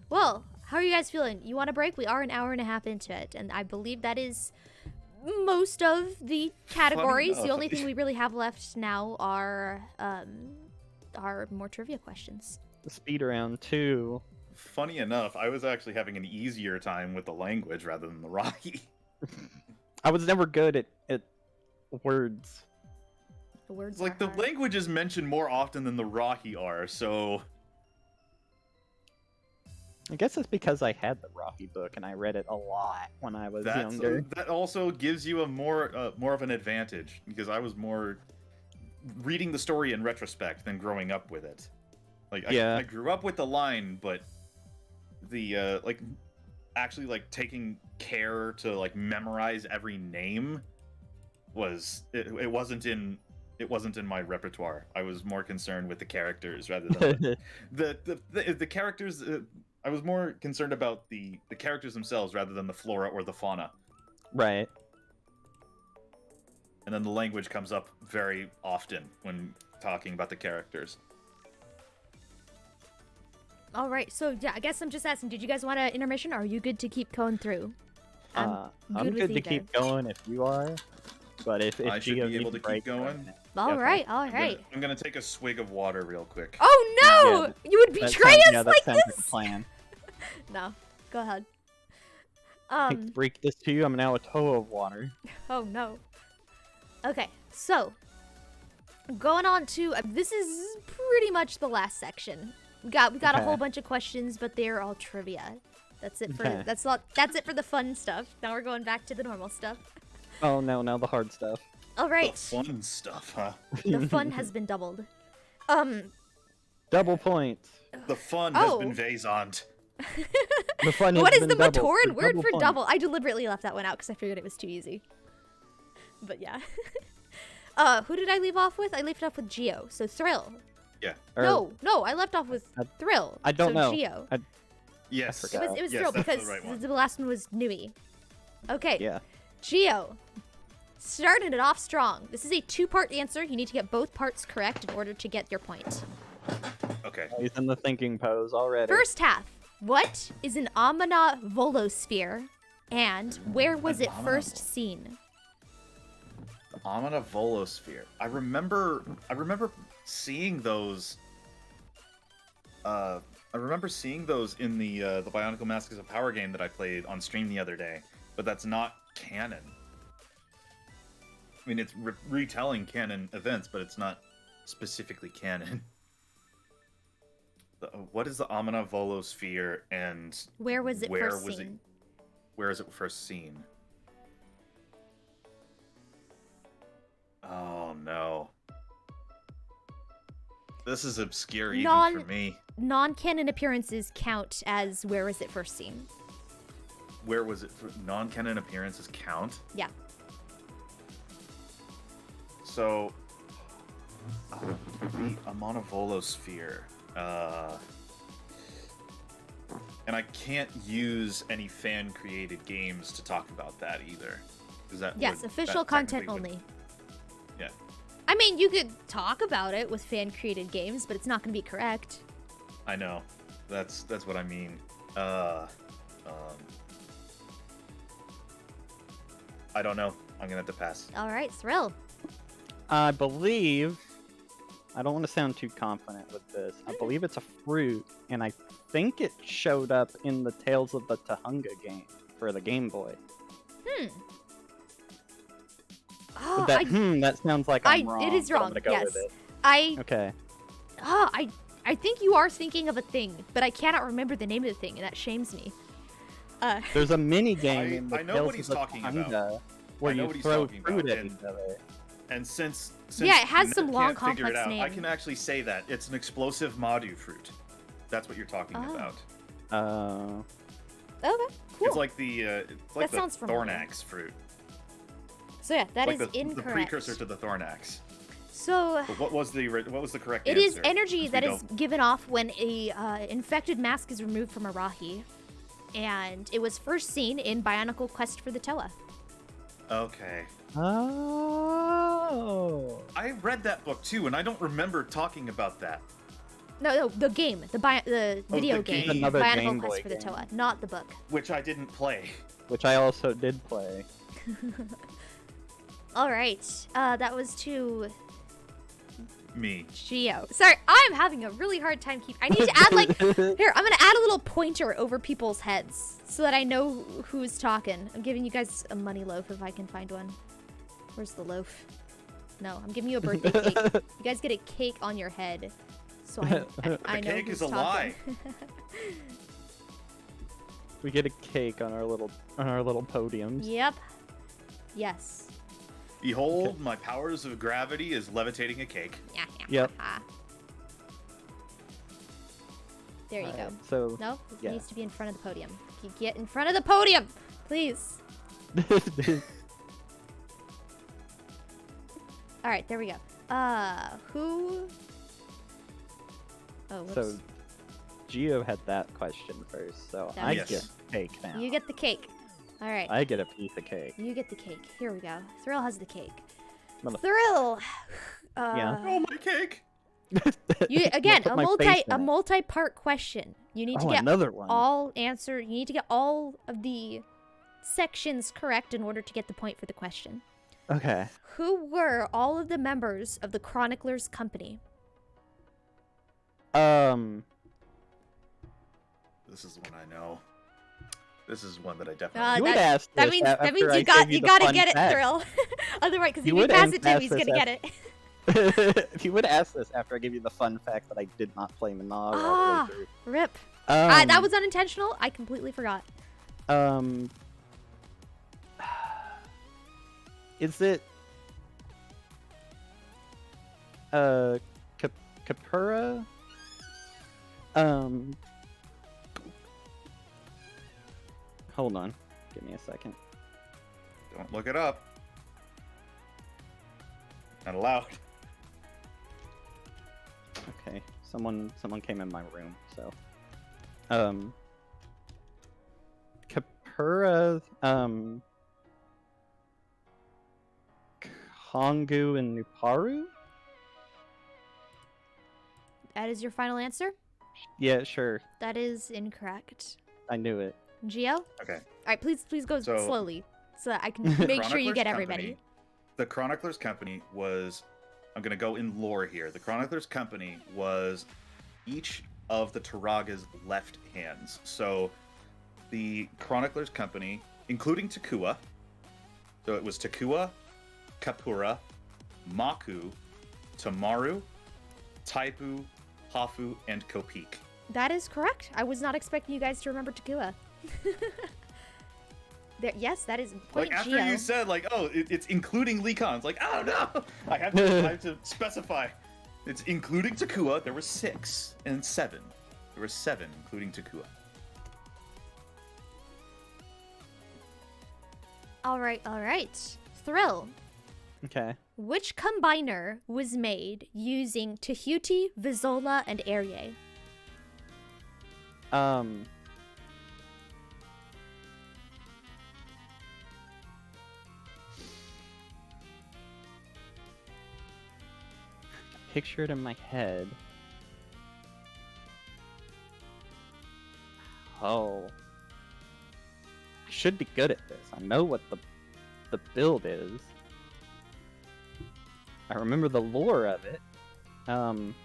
Well, how are you guys feeling? You want a break? We are an hour and a half into it, and I believe that is most of the categories. The only thing we really have left now are more trivia questions. The speed round 2. Funny enough, I was actually having an easier time with the language rather than the Rocky. I was never good at words. The words It's like are the hard. language is mentioned more often than the Rocky are, so I guess it's because I had the Rocky book and I read it a lot when I was younger. that also gives you a more of an advantage because I was more reading the story in retrospect than growing up with it. Like I grew up with the line, but the actually like taking care to like memorize every name it wasn't in my repertoire. I was more concerned with the characters rather than the characters. I was more concerned about the characters themselves rather than the flora or the fauna. Right. And then the language comes up very often when talking about the characters. All right, so yeah, I guess I'm just asking, did you guys want an intermission, or are you good to keep going through? I'm with good to either. keep going if you are. But if I should Geo be able needs to a keep break, going. All Okay. right. I'm gonna take a swig of water real quick. Oh no! Yeah, You would betray us that like sounds like a this? plan. No, go ahead. I hate to break this to you, I'm now a toe of water. Oh no. Okay, so going on to this is pretty much the last section. We got a Okay. whole bunch of questions, but they're all trivia. That's it for Okay. that's it for the fun stuff. Now we're going back to the normal stuff. Oh no, now the hard stuff. All right, The fun stuff, huh? the fun has been doubled. Double points. The fun Oh. has been Vaisant. The fun has What is been the doubled Matoran word for points. double? I deliberately left that one out because I figured it was too easy. But yeah. Who did I leave off with? I left off with Geo. So Thrill. Yeah. Or- No, I left off with Thrill. I don't so know. Geo. Yes. I forgot. It was Yes, Thrill that's because the right one. the last one was Nui. Okay. Yeah. Geo. Started it off strong. This is a 2-part answer. You need to get both parts correct in order to get your point. Okay. He's in the thinking pose already. First half. What is an Amana Volosphere? And where was it first seen? The Amana Volosphere. I remember seeing those. I remember seeing those in the Bionicle Masters of Power game that I played on stream the other day, but that's not canon. I mean, it's retelling canon events, but it's not specifically canon. What is the Amana Volosphere, and Where was it first was seen? Where is it first seen? Oh no. This is obscure even for me. Non-canon appearances count as where was it first seen? Where was it? Non-canon appearances count? Yeah. So, the Amana Volosphere. And I can't use any fan-created games to talk about that either. Is that Yes, official content only. Yeah. I mean, you could talk about it with fan-created games, but it's not going to be correct. I know. That's what I mean. I don't know. I'm gonna have to pass. All right, Thrill. I believe. I don't want to sound too confident with this. I believe it's a fruit, and I think it showed up in the Tales of the Tahunga game for the Game Boy. Oh, that sounds like I'm wrong. It is but I'm wrong. gonna go Yes. with it. Okay. I think you are thinking of a thing, but I cannot remember the name of the thing, and that shames me. There's a mini game in the I know Tales what he's of the talking Tahunga about. where I know you what he's throw talking fruit about, at each other. And since Yeah, it has you some long, can't figure it complex out, name. I can actually say that it's an explosive Madu fruit. That's what you're talking about. Okay, cool. It's like the That sounds familiar. Thornax fruit. So yeah, that It's is like the incorrect. precursor to the Thornax. So But what was the correct it answer? is energy Since that we is don't- given off when a infected mask is removed from a Rahi, and it was first seen in Bionicle Quest for the Toa. Okay. Oh. I read that book too, and I don't remember talking about that. No, the game, the video the game, game. Another Bionicle Game Quest Boy for the game. Toa, not the book. Which I didn't play. Which I also did play. All right, that was to Me. Geo. Sorry, I'm having a really hard time I need to add here, I'm gonna add a little pointer over people's heads so that I know who's talking. I'm giving you guys a money loaf if I can find one. Where's the loaf? No, I'm giving you a birthday cake. You guys get a cake on your head. So I know cake who's is a talking. lie. We get a cake on our little podiums. Yep. Yes. Behold, my powers of gravity is levitating a cake. Yeah. Yep. There you go. So No, it yeah. needs to be in front of the podium. You get in front of the podium, please. All right, there we go. Who? Oh, whoops. So Geo had that question first, so That I is- get cake now. You get the cake. All right. I get a piece of cake. You get the cake. Here we go. Thrill has the cake. Mother- Thrill. Yeah. Oh, my cake! You again Put a my face in it. multi-part question. You need to Oh, get another one. You need to get all of the sections correct in order to get the point for the question. Okay. Who were all of the members of the Chroniclers Company? This is one I know. This is one that I Uh, definitely You would that- ask That this means after you I got gave you the gotta fun get it, fact. Thrill. Otherwise, because if You you would pass it to ask him, he's this gonna get it. If you would ask this after I give you the fun fact that I did not play Monog all the Ah, way through. rip. Um, That was unintentional. I completely forgot. Is it Capura? Hold on. Give me a second. don't look it up. Not allowed. Okay. Someone came in my room, so Capura, Kongu and Nuparu? That is your final answer? Yeah, sure. That is incorrect. I knew it. Geo? All Okay. right, please go So- slowly so that I can make sure you Chroniclers get Company- everybody. The Chroniclers Company was... I'm going to go in lore here. The Chroniclers Company was each of the Taraga's left hands. So the Chroniclers Company, including Takua, so it was Takua, Kapura, Maku, Tamaru, Taipu, Hafu, and Kopik. That is correct. I was not expecting you guys to remember Takua. Yes, that is point Like, after Geo. you said, like, oh, it's including Lecons. Like, oh, no! I have to specify. It's including Takua. There were 6 and 7. There were 7, including Takua. All right. Thrill. Okay. Which combiner was made using Tahuti, Vizola, and Arye? Picture it in my head. Oh. I should be good at this. I know what the build is. I remember the lore of it. I'm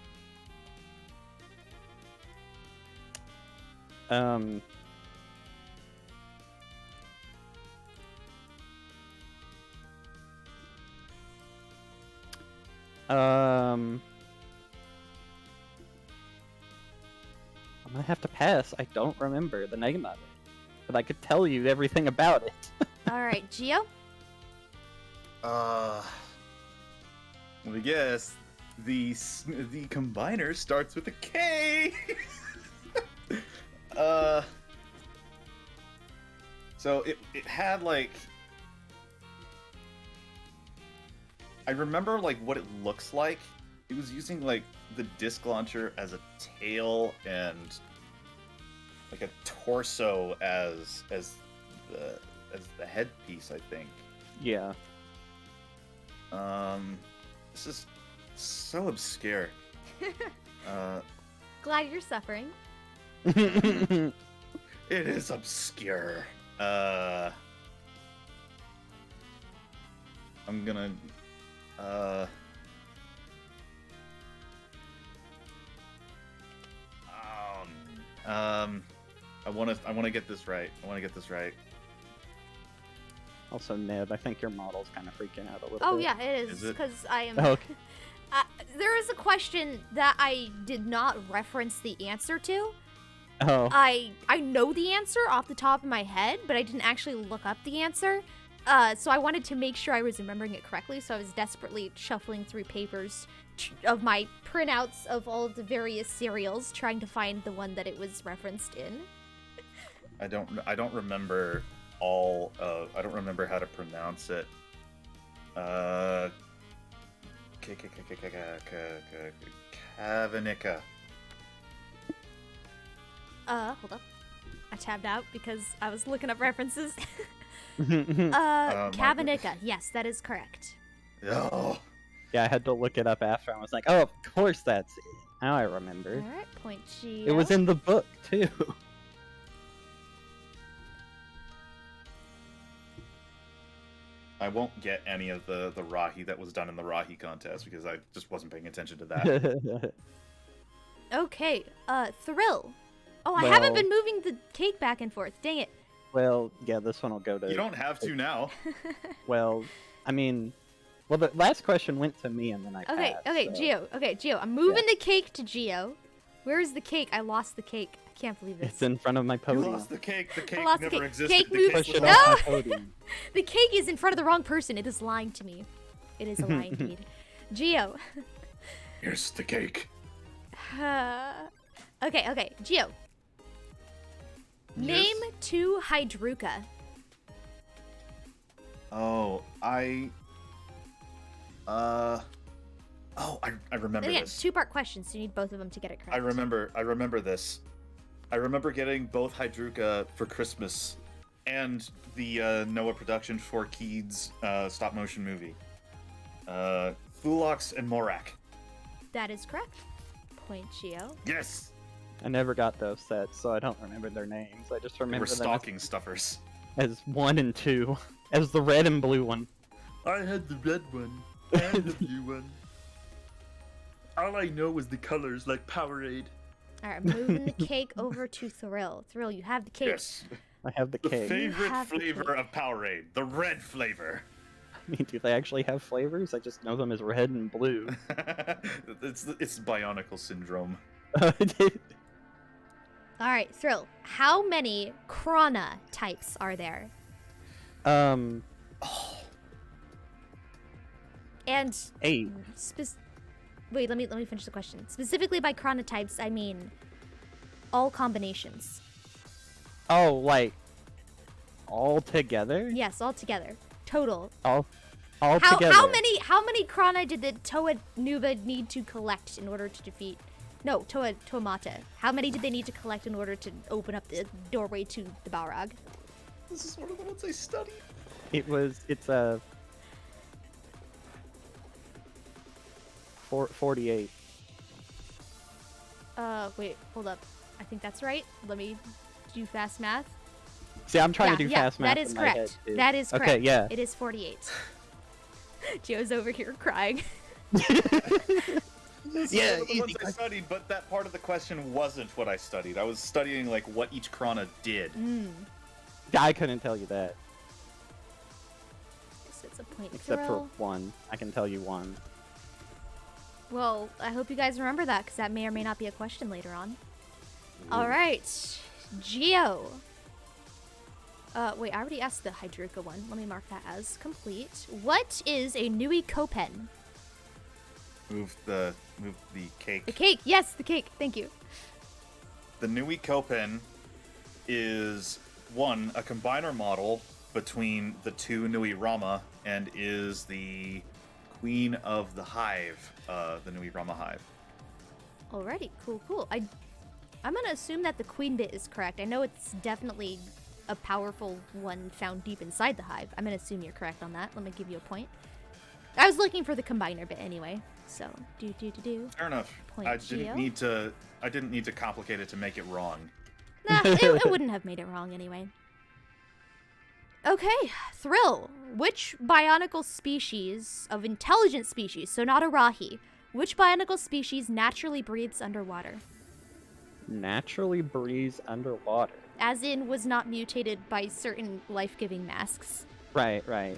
gonna have to pass. I don't remember the name of it, but I could tell you everything about it. All right, Geo. Let me guess. The combiner starts with a K. So it had like, I remember like what it looks like. It was using like the disc launcher as a tail and like a torso as the headpiece, I think. Yeah. This is so obscure. Glad you're suffering. It is obscure. I'm gonna I wanna get this right. Also, Neb, I think your model's kind of freaking out a little bit. Oh yeah, it is Is it? because I am. Oh, okay. There is a question that I did not reference the answer to. Oh. I know the answer off the top of my head, but I didn't actually look up the answer. So I wanted to make sure I was remembering it correctly. So I was desperately shuffling through papers of my printouts of all of the various serials, trying to find the one that it was referenced in. I don't remember all. I don't remember how to pronounce it. Cavanica. Hold up. I tabbed out because I was looking up references. my Cavanica. Yes, that is correct. Oh. Yeah, I had to look it up after. I was like, oh, of course that's it. Now I remember. All right, point G. It was in the book, too. I won't get any of the Rahi that was done in the Rahi contest because I just wasn't paying attention to that. Okay, Thrill. Oh, I haven't Well- been moving the cake back and forth. Dang it. Well, yeah, this one will go to... You don't have to now. Well, I mean... Well, the last question went to me, and then I Okay, passed, okay, so- Geo. Okay, Geo. I'm moving the cake to Geo. Where is the cake? I lost the cake. I can't believe this. It's in front of my You podium. lost the cake. The cake lost the never cake. existed. Cake the moves- Push it No! off my podium. The cake is in front of the wrong person. It is lying to me. It is lying to me. Geo. Here's the cake. Okay, Geo. Name 2 Hydruka. Oh, I remember Again, this. 2-part question, so you need both of them to get it correct. I remember this. I remember getting both Hydruka for Christmas and the Noah production for Keeds stop motion movie. Thulox and Morak. That is correct. Point Geo. Yes. I never got those sets, so I don't remember their names. I just They remember were them stocking stuffers. as 1 and 2. As the red and blue one. I had the red one and the blue one. All I know was the colors like Powerade. All right, moving the cake over to Thrill. Thrill, you have the cake. Yes. I have the The cake. favorite have the flavor of Powerade, the red flavor. I mean, do they actually have flavors? I just know them as red and blue. it's Bionicle syndrome. All right, Thrill. How many Krana types are there? Um, And 8. wait, let me finish the question. Specifically by Krana types, I mean all combinations. Oh, like all together? Yes, all together. Total. All How together. how many Krana did the Toa Nuva need to collect in order to defeat? No, Toa Mata. How many did they need to collect in order to open up the doorway to the Balrog? This is one of the ones I studied. It's a 48. Wait, hold up. I think that's right. Let me do fast math. See, I'm trying to do fast math that is in my correct. head, too. That is correct. Okay, yeah. It is 48. Gio's over here crying. This Yeah, is one of the easy ones I studied, but that part of the question wasn't what I studied. I was studying like what each Krana did. I couldn't tell you that. Guess it's a point Except thrill. for one. I can tell you one. Well, I hope you guys remember that, because that may or may not be a question later on. All right, Gio. Wait, I already asked the Hydruka one. Let me mark that as complete. What is a Nui Kopen? Move the cake. The cake. Yes, the cake. Thank you. The Nui Kopen is one, a combiner model between the two Nui Rama, and is the queen of the hive, the Nui Rama hive. Alrighty, cool. I'm gonna assume that the queen bit is correct. I know it's definitely a powerful one found deep inside the hive. I'm gonna assume you're correct on that. Let me give you a point. I was looking for the combiner bit anyway. So do. Fair enough. Point I didn't need to complicate it to make it wrong. Nah, it wouldn't have made it wrong anyway. Okay, Thrill. Which Bionicle species of intelligent species, so not a Rahi, which Bionicle species naturally breathes underwater? Naturally breathes underwater. As in, was not mutated by certain life-giving masks. Right.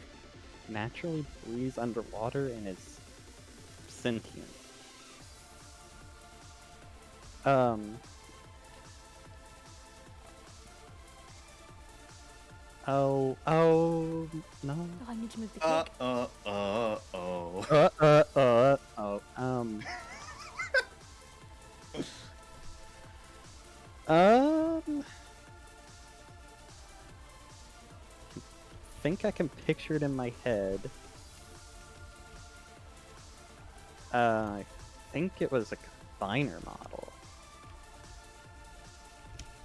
Naturally breathes underwater and is sentient. Oh, no. Oh, I need to move the cake. Think I can picture it in my head. I think it was a combiner model.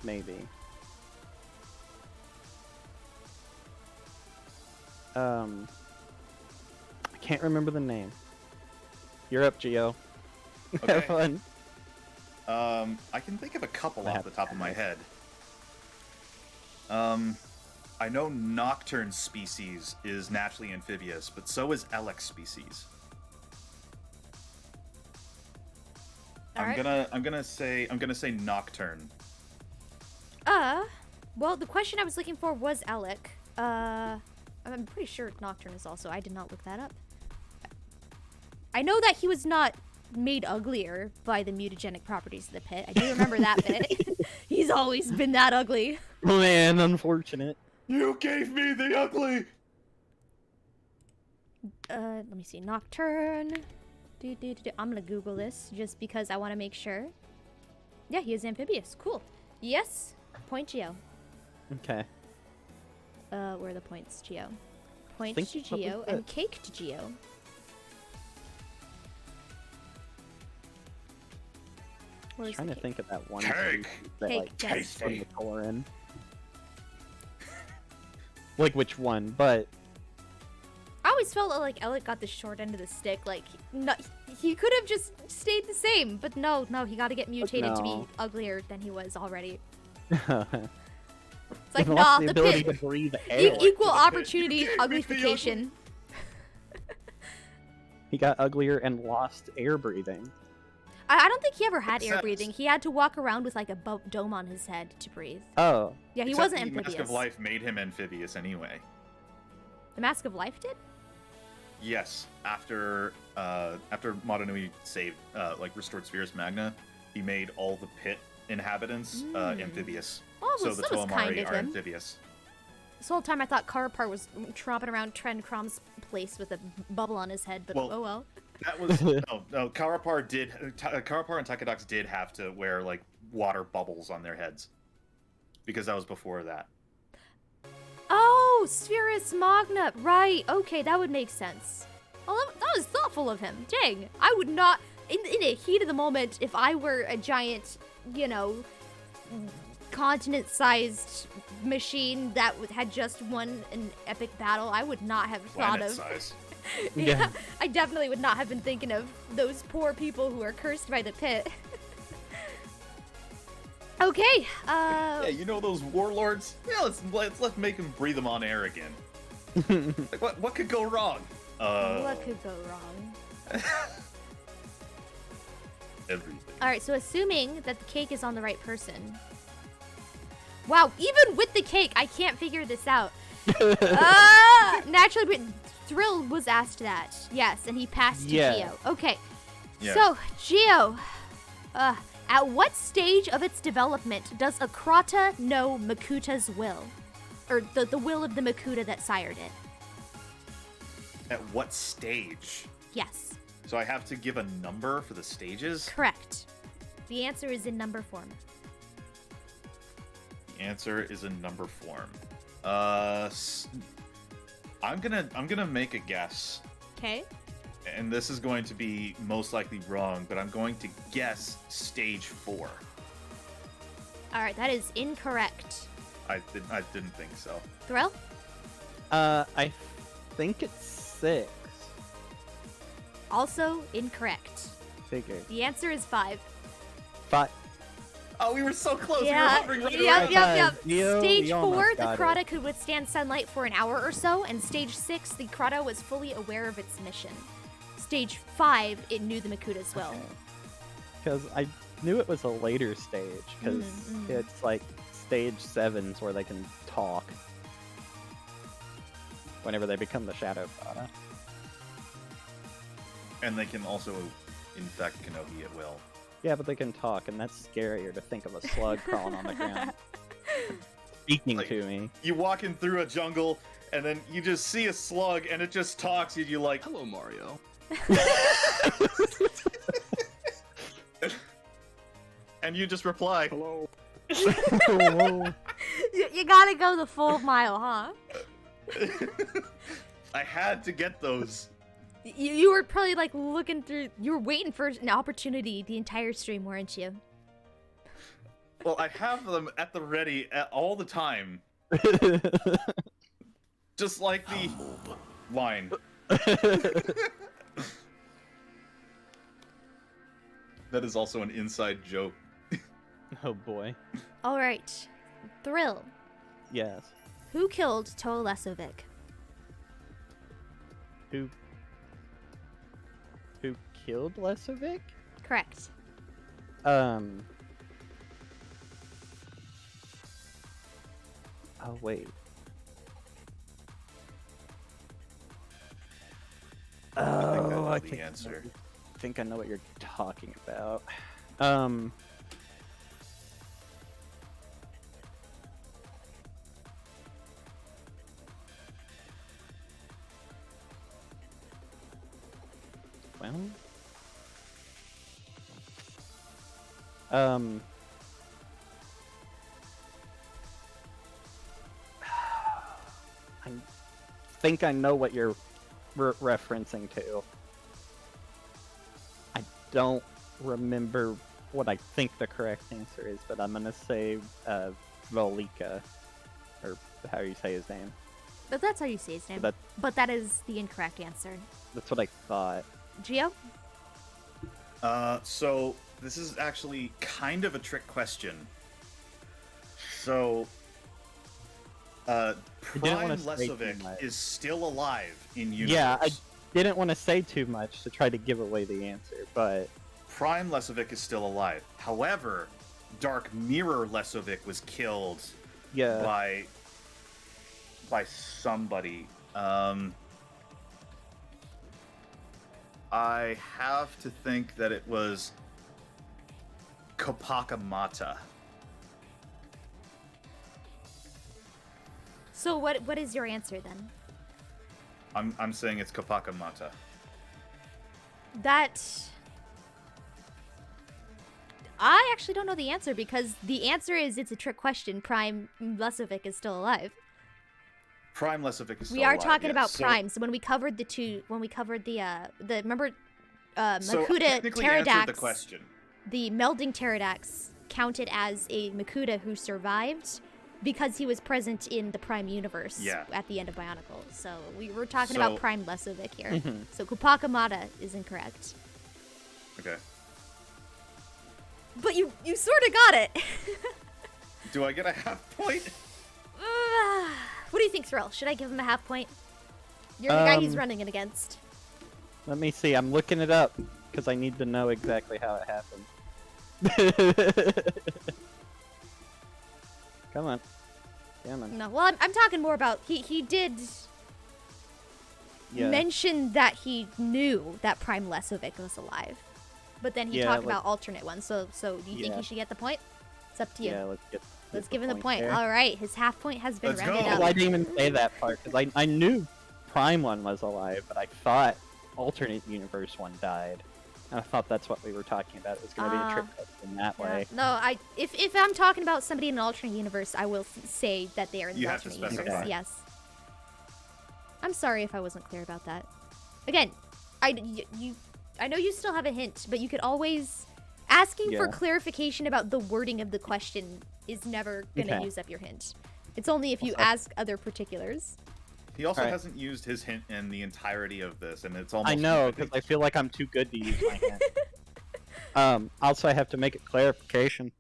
Maybe. I can't remember the name. You're up, Gio. Okay. Have fun. I can think of a couple off the top of my head. I know Nocturne species is naturally amphibious, but so is Elex species. I'm gonna say Nocturne. Well, the question I was looking for was Alec. I'm pretty sure Nocturne is also. I did not look that up. I know that he was not made uglier by the mutagenic properties of the pit. I do remember that bit. He's always been that ugly. Man, unfortunate. You gave me the ugly. Let me see. Nocturne. I'm gonna Google this just because I want to make sure. Yeah, he is amphibious. Cool. Yes. Point Geo. Okay. Where are the points, Geo? Point Think to what was Geo that? and cake to Geo. Where's Trying the to cake? think of that one Cake. that Cake, like yes. Tasty. the color in. Like which one, but I always felt like Alec got the short end of the stick. Like, no, he could have just stayed the same, but no, he got to get mutated to be no. uglier than he was already. it's like, lost nah, the the ability pit- to breathe air. Equal the pit. opportunity You gave me the uglification. He got uglier and lost air breathing. I don't think he ever had air Except- breathing. He had to walk around with like a dome on his head to breathe. Oh, Yeah, he Except wasn't the amphibious. Mask of Life made him amphibious anyway. The Mask of Life did? Yes, after Motonui saved, restored Spherus Magna, he made all the pit inhabitants amphibious. Oh, So well, the that was kind Tuamari of are him. amphibious. This whole time I thought Carapar was tromping around Tren Crom's place with a bubble on his head, but Well, oh well. That was no. Carapar and Tychadox did have to wear like water bubbles on their heads because that was before that. Oh, Spherus Magna. Right. Okay, that would make sense. Oh, that was thoughtful of him. Dang. I would not, in the heat of the moment, if I were a giant, you know, continent-sized machine that had just won an epic battle, I would not have thought Planet of. size. Yeah, I definitely would not have been thinking of those poor people who are cursed by the pit. Okay. Yeah, you know those warlords? Yeah, let's make them breathe them on air again. Like what could go wrong? What could go wrong? Everything. All right, so assuming that the cake is on the right person. Wow, even with the cake, I can't figure this out. Naturally, Thrill was asked that. Yes, and he passed to Geo. Okay. Yeah. So, Geo, at what stage of its development does a Krata know Makuta's will? Or the will of the Makuta that sired it? At what stage? Yes, So I have to give a number for the stages? correct. The answer is in number form. The answer is in number form. I'm gonna make a guess, Okay. and this is going to be most likely wrong, but I'm going to guess stage 4. All right, that is incorrect. I didn't think so. Thrill? I think it's 6. Also incorrect. Figured. The answer is 5. 5. Oh, we were so close. We were Yeah, hovering right yep, around. yep. Neo, Stage we 4, almost the got Krata it. could withstand sunlight for an hour or so, and Stage 6, the Krata was fully aware of its mission. Stage 5, it knew the Makuta's will. Because I knew it was a later stage, because it's like stage 7's where they can talk. Whenever they become the Shadow Krata. And they can also infect Kenobi at will. Yeah, but they can talk, and that's scarier to think of a slug crawling on the ground. Speaking Like- to me. You walking through a jungle, and then you just see a slug, and it just talks, and you're like, "Hello, Mario." And you just reply, "Hello." You gotta go the full mile, huh? I had to get those. You were probably like looking through, you were waiting for an opportunity the entire stream, weren't you? Well, I have them at the ready all the time. Just like the line. That is also an inside joke. Oh boy. All right. Thrill. Yes. Who killed Toa Lesovic? Who killed Lesovic? Correct. Oh wait. Oh, I the answer. think I know what you're talking about. Well, I think I know what you're referencing to. I don't remember what I think the correct answer is, but I'm gonna say Volika, or how you say his name. But that's how you say his name. That- But that is the incorrect answer. That's what I thought. Geo? So this is actually kind of a trick question. So, didn't Prime wanna say too Lesovic much. is still alive in universe. Yeah, I didn't want to say too much to try to give away the answer, but Prime Lesovic is still alive. However, Dark Mirror Lesovic was killed yeah, by somebody. I have to think that it was Kopakamata. So what is your answer then? I'm saying it's Kopakamata. That... I actually don't know the answer because the answer is it's a trick question. Prime Lesovic is still alive. Prime Lesovic is still alive. We are talking about so, primes. When we covered the remember so Makuta technically answered the pterodax, question. the melding pterodax counted as a Makuta who survived because he was present in the Prime universe at the end of Bionicle. So we were talking about Prime Lesovic here. So Kopakamata is incorrect. Okay. But you sort of got it. Do I get a half point? What do you think, Thrill? Should I give him a half point? You're the guy he's running it against. Let me see. I'm looking it up because I need to know exactly how it happened. Come on. Come on. No, well, I'm talking more about he did mention that he knew that Prime Lesovic was alive, but then he talked about alternate ones. So do you think he should get the point? It's up to you. Yeah, let's give him the point. there. All right, his half point has been rounded Well, up. I didn't even say that part because I knew Prime one was alive, but I thought alternate universe one died. And I thought that's what we were talking about. It was going to be a trick question that way. No, if I'm talking about somebody in an alternate universe, I will say that they are in the alternate universe. Okay. Yes. I'm sorry if I wasn't clear about that. Again, I know you still have a hint, but you could always asking for clarification about the wording of the question is never going to use up your hint. It's only if you ask other particulars. He also hasn't used his hint in the entirety of this, and it's almost... I know, because I feel like I'm too good to use my hint. Also, I have to make a clarification.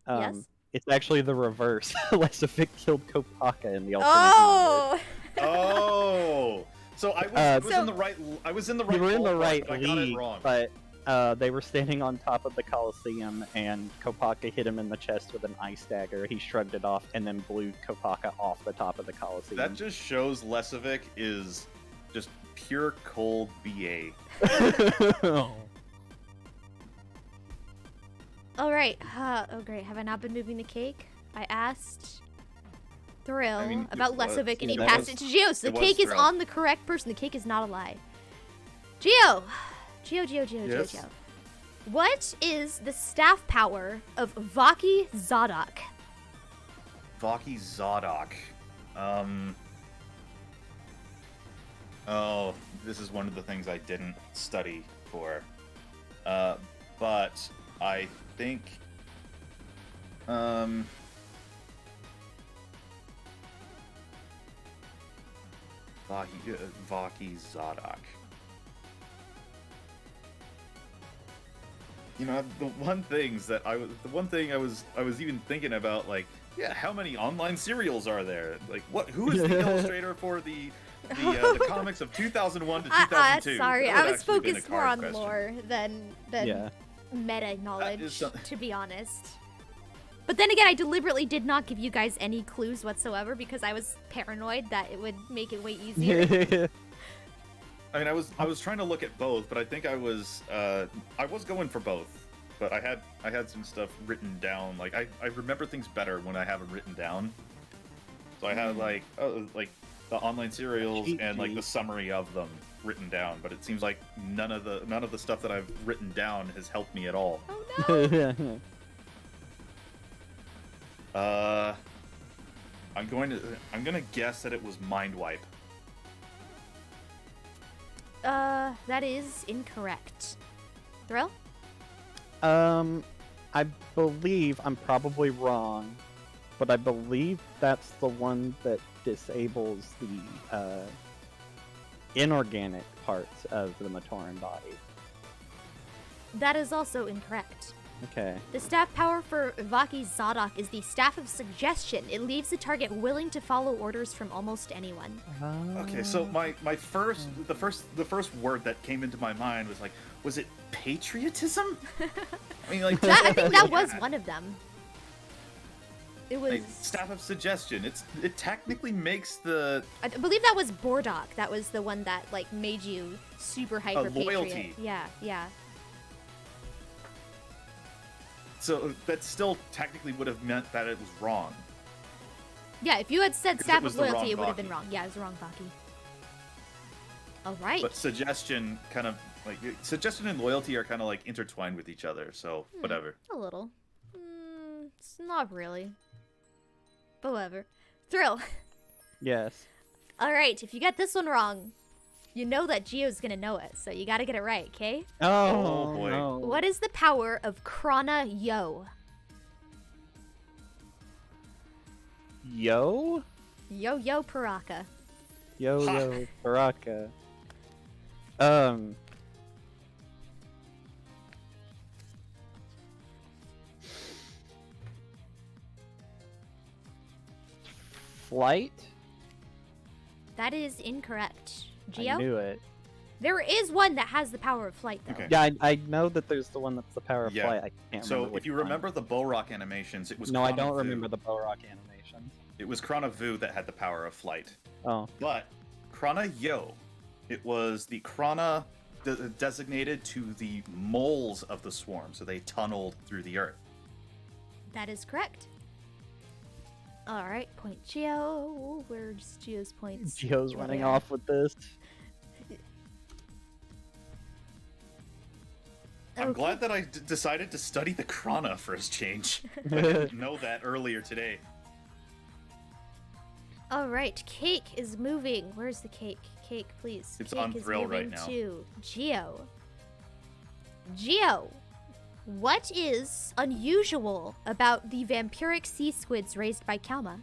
Yes? It's actually the reverse. Lesovic killed Kopaka in the alternate universe. Oh! So I was in the right... I was in the right... You were in the right but I got it wrong. but they were standing on top of the Coliseum, and Kopaka hit him in the chest with an ice dagger. He shrugged it off, and then blew Kopaka off the top of the Coliseum. That just shows Lesovic is just pure cold BA. All right. Oh, great. Have I not been moving the cake? I asked Thrill about Lesovic, and he passed it to Geo. So the cake is on the correct person. The cake is not a lie. Geo! Geo. What is the staff power of Vaki Zadok? Vaki Zadok. Oh, this is one of the things I didn't study for. But I think... Vaki Zadok. You know, the one thing I was even thinking about, like, how many online serials are there? Like, who is the illustrator for the comics of 2001 to 2002? Sorry, I was focused more on lore than meta knowledge, to be honest. But then again, I deliberately did not give you guys any clues whatsoever because I was paranoid that it would make it way easier. I mean, I was trying to look at both, but I think I was going for both. But I had some stuff written down. Like I remember things better when I have them written down. So I had like the online serials and like the summary of them written down. But it seems like none of the stuff that I've written down has helped me at all. Oh no. I'm gonna guess that it was Mind Wipe. That is incorrect. Thrill? I believe, I'm probably wrong, but I believe that's the one that disables the, inorganic parts of the Matoran body. That is also incorrect. Okay. The staff power for Vaki Zadok is the Staff of Suggestion. It leaves the target willing to follow orders from almost anyone. Okay, so the first word that came into my mind was it patriotism? I mean, like I think that was one of them. It was Staff of Suggestion. It technically makes the. I believe that was Bordok. That was the one that like made you super hyper loyalty. patriot. Yeah. So that still technically would have meant that it was wrong. Yeah, if you had said Because it Staff was of the Loyalty, wrong it would have been Vaki. wrong. Yeah, it was the wrong Vaki. All right. But suggestion kind of like suggestion and loyalty are kind of like intertwined with each other. So whatever. A little. It's not really. But whatever. Thrill. Yes. All right, if you get this one wrong, you know that Geo's gonna know it, so you gotta get it right, okay? Oh, boy. no. What is the power of Krana Yo? Yo? Yo Paraka. Yo, Baraka. Flight? That is incorrect. I Geo? knew it. There is one that has the power of flight, though. Okay. Yeah, I know that there's the one that's the power of Yeah. flight. I can't So remember if which you one. remember the Bow-Rock animations, it was No, I Krana don't Vu. remember the Bow-Rock animations. It was Krana Vu that had the power of flight. Oh. But Krana Yo, it was the Krana designated to the moles of the swarm, so they tunneled through the earth. That is correct. All right, point Geo. Where's Geo's points? Geo's There running they are. off with this. I'm Okay. glad that I decided to study the Krana for a change. I didn't know that earlier today. All right, Cake is moving. Where's the cake? Cake, please. It's Cake on is Thrill right moving now. To Geo. Geo, what is unusual about the vampiric sea squids raised by Kalma?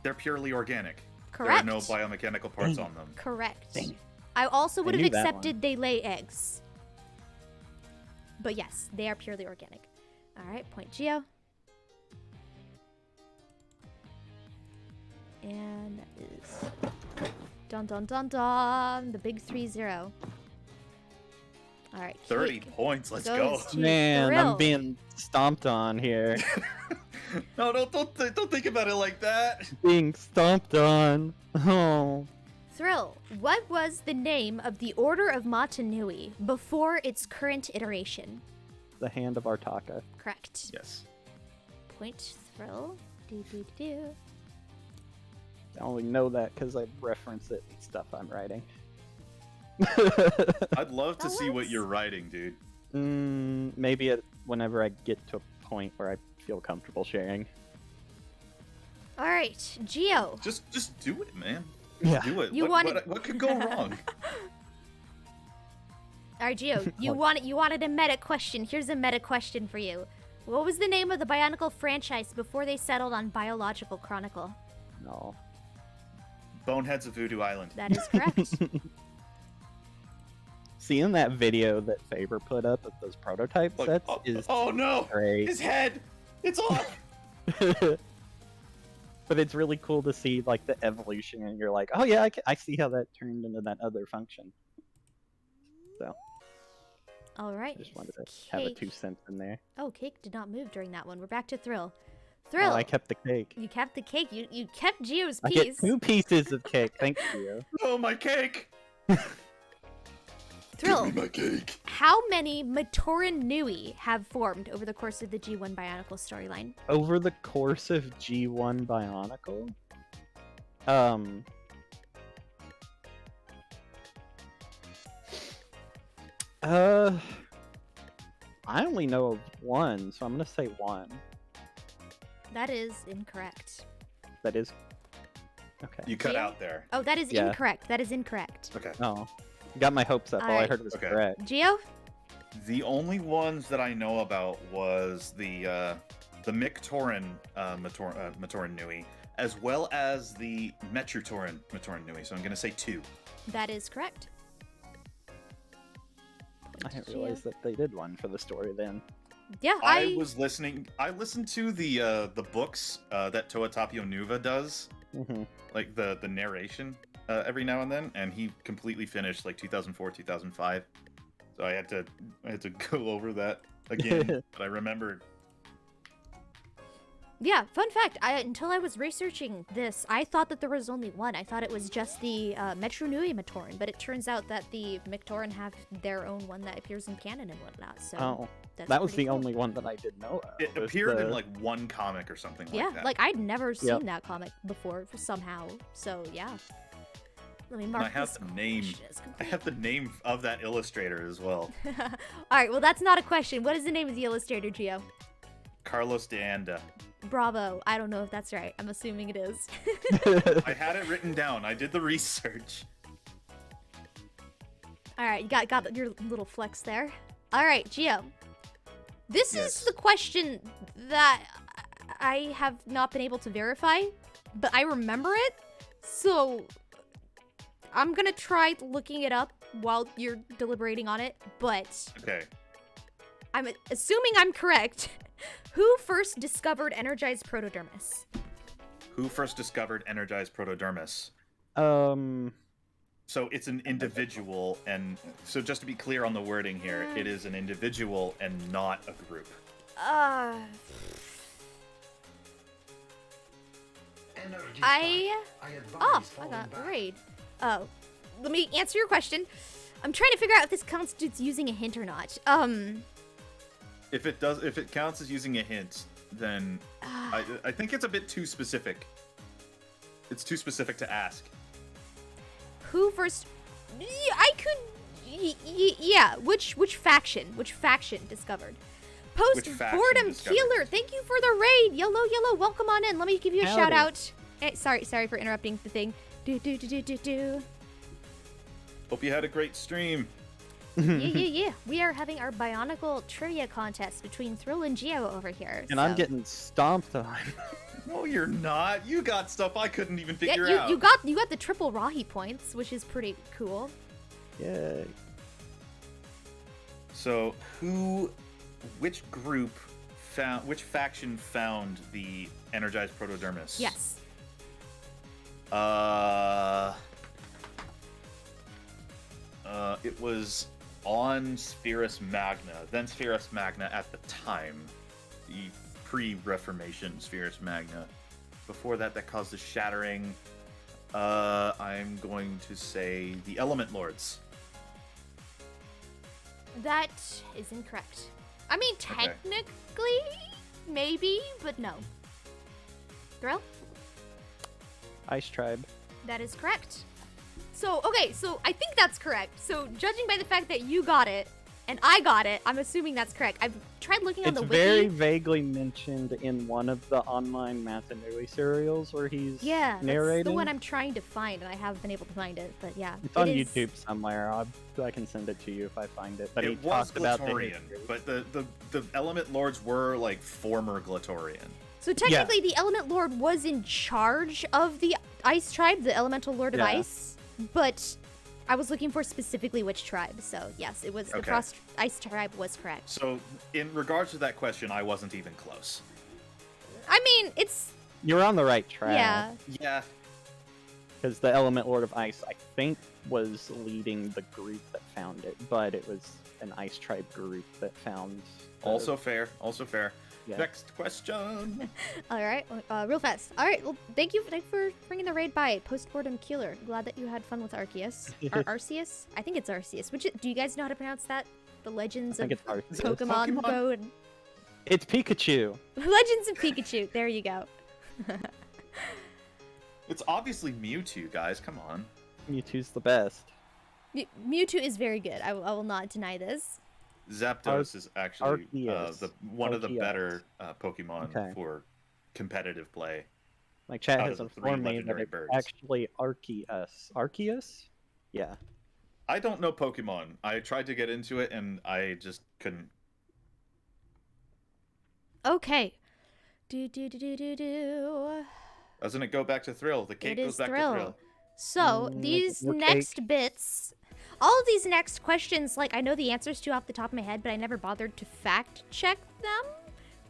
They're purely organic. Correct. There are no biomechanical parts on them. Correct. Dang it. I also would have knew that accepted they lay eggs. But yes, they are purely organic. All right, point Geo. And that is dun dun dun dun, the big 3-0. All right, 30 Cake points, let's go. goes to Man, Thrill. I'm being stomped on here. No, don't think about it like that. Being stomped on. Oh. Thrill, what was the name of the Order of Mata Nui before its current iteration? The Hand of Artaka. Correct. Yes. Point Thrill. Do do do. I only know that because I reference it in stuff I'm writing. I'd love to That see what works. you're writing, dude. Maybe whenever I get to a point where I feel comfortable sharing. All right, Geo. Just do it, man. Yeah. Do it. You what, wanted- what could go wrong? All right, Geo. You wanted a meta question. Here's a meta question for you. What was the name of the Bionicle franchise before they settled on Biological Chronicle? No. Boneheads of Voodoo Island. That is correct. Seeing that video that Faber put up of those prototype Look, sets oh, is oh no! great. His head! It's off! But it's really cool to see like the evolution, and you're like, oh yeah, I see how that turned into that other function. So All right. just wanted to have a Cake. 2 cents in there. Oh, Cake did not move during that one. We're back to Thrill. Oh, Thrill. I kept the cake. You kept the cake. You kept Geo's I get piece. 2 pieces of cake. Thank you. Oh, my cake! Thrill. Give me my cake. How many Matoran Nui have formed over the course of the G1 Bionicle storyline? Over the course of G1 Bionicle, I only know of 1, so I'm gonna say 1. That is incorrect. That is okay. You cut Geo? out there. Oh, that is Yeah. incorrect. That is incorrect. Okay. Oh, got my hopes up. All I Alright. heard was Okay. correct. Geo? The only ones that I know about was the Mictoran Matoran Nui, as well as the Metrutoran Matoran Nui. So I'm gonna say 2. That is correct. I didn't realize that they did one for the story then. Yeah, I listened to the books that Toa Tapio Nuva does, Mm-hmm. like the narration every now and then, and he completely finished like 2004, 2005. So I had to go over that again, but I remembered. Yeah, fun fact, until I was researching this, I thought that there was only one. I thought it was just the Metro Nui Matoran, but it turns out that the Mictoran have their own one that appears in canon and whatnot, so that was pretty the cool. only one that I did know of. It appeared in like one comic or something like that. Yeah, like I'd never seen that comic before somehow, so yeah. Let me mark I have this the name. question as I complete. have the name of that illustrator as well. Alright, well that's not a question. What is the name of the illustrator, Gio? Carlos de Anda. Bravo. I don't know if that's right. I'm assuming it is. I had it written down. I did the research. Alright, you got your little flex there. Alright, Gio. This Yes. is the question that I have not been able to verify, but I remember it, so I'm gonna try looking it up while you're deliberating on it, but Okay. I'm assuming I'm correct. Who first discovered energized protodermis? Who first discovered energized protodermis? So it's an individual, and so just to be clear on the wording here, it is an individual and not a group. I got a raid. Oh, let me answer your question. I'm trying to figure out if this constitutes using a hint or not. If it counts as using a hint, then I think it's a bit too specific. It's too specific to ask. Who first? I could. Yeah. Which faction? Which faction discovered? Post faction boredom discovered? healer. Thank you for the raid. Yellow. Welcome on in. Let me give you a Howdy. shout out. Hey, sorry for interrupting the thing. Do. Hope you had a great stream. Yeah. We are having our Bionicle trivia contest between Thrill and Geo over here. And I'm getting stomped on. No, you're not. You got stuff I couldn't even Yeah, figure out. you got the triple Rahi points, which is pretty cool. Yay. So, which faction found the energized protodermis? Yes. It was on Spherus Magna, then Spherus Magna at the time, the pre-Reformation Spherus Magna. Before that caused a shattering. I'm going to say the Element Lords. That is incorrect. I mean, technically, maybe, but no. Thrill? Ice Tribe. That is correct. So I think that's correct. So judging by the fact that you got it and I got it, I'm assuming that's correct. I've tried looking on It's the very wiki. vaguely mentioned in one of the online Matanui serials where he's narrating. That's the one I'm trying to find, and I haven't been able to find it. But yeah, It's on it is- YouTube somewhere. I can send it to you if I find it. But he It was talked about the Glatorian, history. but the Element Lords were like former Glatorian. So technically, the Element Lord was in charge of the Ice Tribe, the Elemental Lord of Yeah. Ice, but I was looking for specifically which tribe. So yes, it was the Okay. Frost Ice Tribe was correct. So, in regards to that question, I wasn't even close. I mean, it's You're on the right track. yeah. Yeah. Because the Element Lord of Ice, I think, was leading the group that found it, but it was an Ice Tribe group that found. Also fair. Also fair. Yeah. Next question. All right, real fast. All right, well, thank you for bringing the raid by, Postmortem Killer. Glad that you had fun with Arceus. Arceus? I think it's Arceus. Do you guys know how to pronounce that? The Legends I think of it's Arceus. Pokemon Go. It's Pikachu. Legends of Pikachu. There you go. It's obviously Mewtwo, guys. Come on. Mewtwo's the best. Mewtwo is very good. I will not deny this. Zapdos is actually Arceus. one of the Arceus. better Pokemon Okay. for competitive play. My chat Out has of the three informed me that legendary it's birds. actually Arceus. Arceus? Yeah. I don't know Pokemon. I tried to get into it and I just couldn't. Okay. Doesn't it go back to Thrill? The cake It goes is back Thrill. to Thrill. So these more next cake. bits, all of these next questions, like I know the answers to off the top of my head, but I never bothered to fact check them.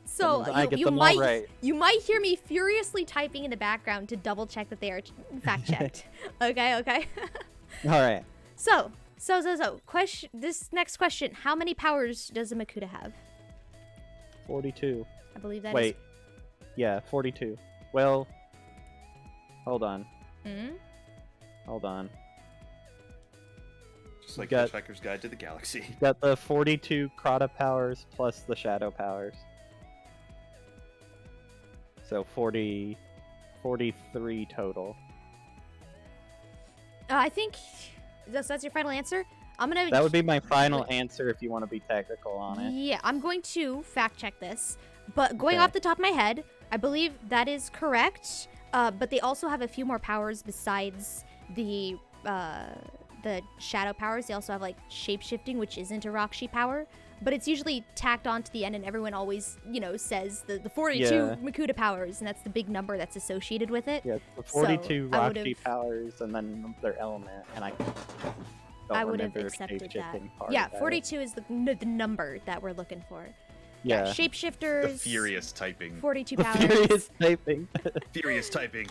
So That means I get you them all might right. you might hear me furiously typing in the background to double check that they are fact checked. Okay. All right. So. Question. This next question: how many powers does a Makuta have? 42. I believe that is Wait. Yeah, 42. Well, hold on. Hmm? Hold on. Just like Got- Hitchhiker's Guide to the Galaxy. Got the 42 Krata powers plus the shadow powers. So 43 total. I think that's your final answer. I'm gonna. That would be my final answer if you want to be technical on it. Yeah, I'm going to fact check this, but going Okay. off the top of my head, I believe that is correct. But they also have a few more powers besides the shadow powers. They also have like shape-shifting, which isn't a Rakshi power, but it's usually tacked on to the end, and everyone always, says the 42 Yeah. Makuta powers, and that's the big number that's associated with it. Yeah, the 42 I Rakshi would've- powers and then their element, and I I would have remember accepted that. shape-shifting part Yeah, of that. 42 is the number that we're looking for. Yeah. Shapeshifters. The furious typing. 42 The powers. furious typing. Furious typing.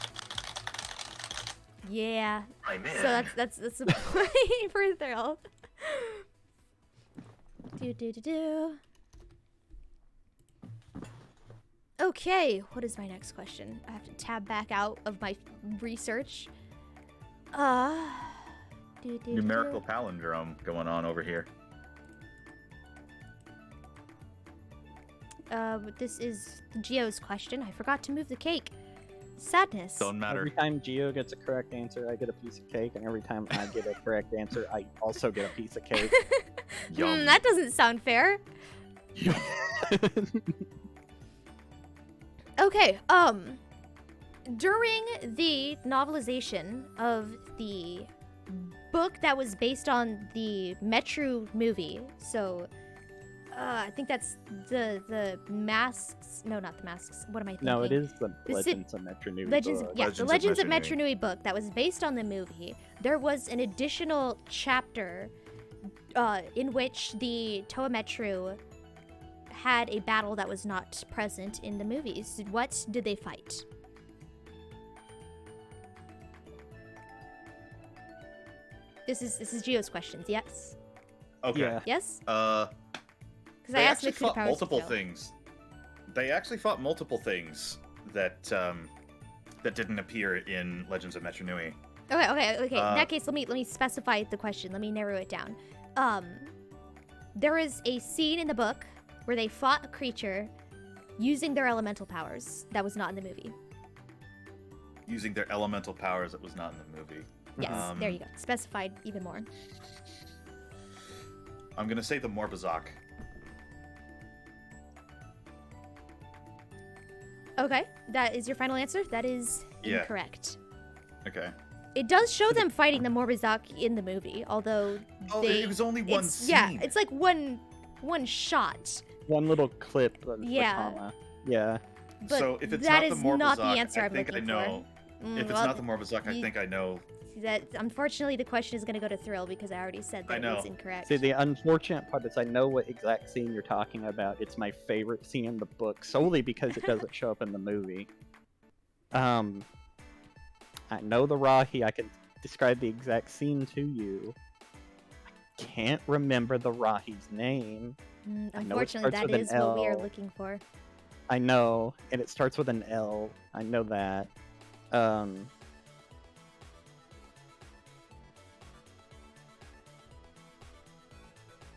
Yeah. I'm in. So that's a point for Thrill. Do. Okay, what is my next question? I have to tab back out of my research. Numerical palindrome going on over here. This is Geo's question. I forgot to move the cake. Sadness. Don't matter. Every time Geo gets a correct answer, I get a piece of cake, and every time I get a correct answer, I also get a piece of cake. Yum. That doesn't sound fair. Okay, during the novelization of the book that was based on the Metro movie, so I think that's the masks. No, not the masks. What am I thinking? No, it is the The Legends of Metro Nui Legends, book. yeah, Legends the of Legends of Metro Metro Nui book that was based on the movie. There was an additional chapter in which the Toa Metro had a battle that was not present in the movies. What did they fight? This is Geo's questions. Yes. Okay. Yeah. Yes. Uh, Because I they asked actually Mixed fought Powers. multiple things. They actually fought multiple things that that didn't appear in Legends of Metro Nui. Okay. In that case, let me specify the question. Let me narrow it down. There is a scene in the book where they fought a creature using their elemental powers that was not in the movie. Using their elemental powers that was not in the movie. Yes, there you go. Specified even more. I'm gonna say the Morbazak. Okay, that is your final answer. That is Yeah. incorrect. Okay. It does show them fighting the Morbazak in the movie, although Oh, they, it was only one it's, scene. Yeah, it's like one shot. One little clip of Yeah. the comma. Yeah. But so if it's that not the is Morbazak, not the answer I I'm think looking I know. for. If it's well, not the Morbazak, I you- think I know. That unfortunately the question is going to go to Thrill because I already said I that it was know. incorrect. See, the unfortunate part is I know what exact scene you're talking about. It's my favorite scene in the book, solely because it doesn't show up in the movie. I know the Rahi. I can describe the exact scene to you. I can't remember the Rahi's name. I know it Unfortunately, starts that with an is what we are L. looking for. I know, and it starts with an L. I know that.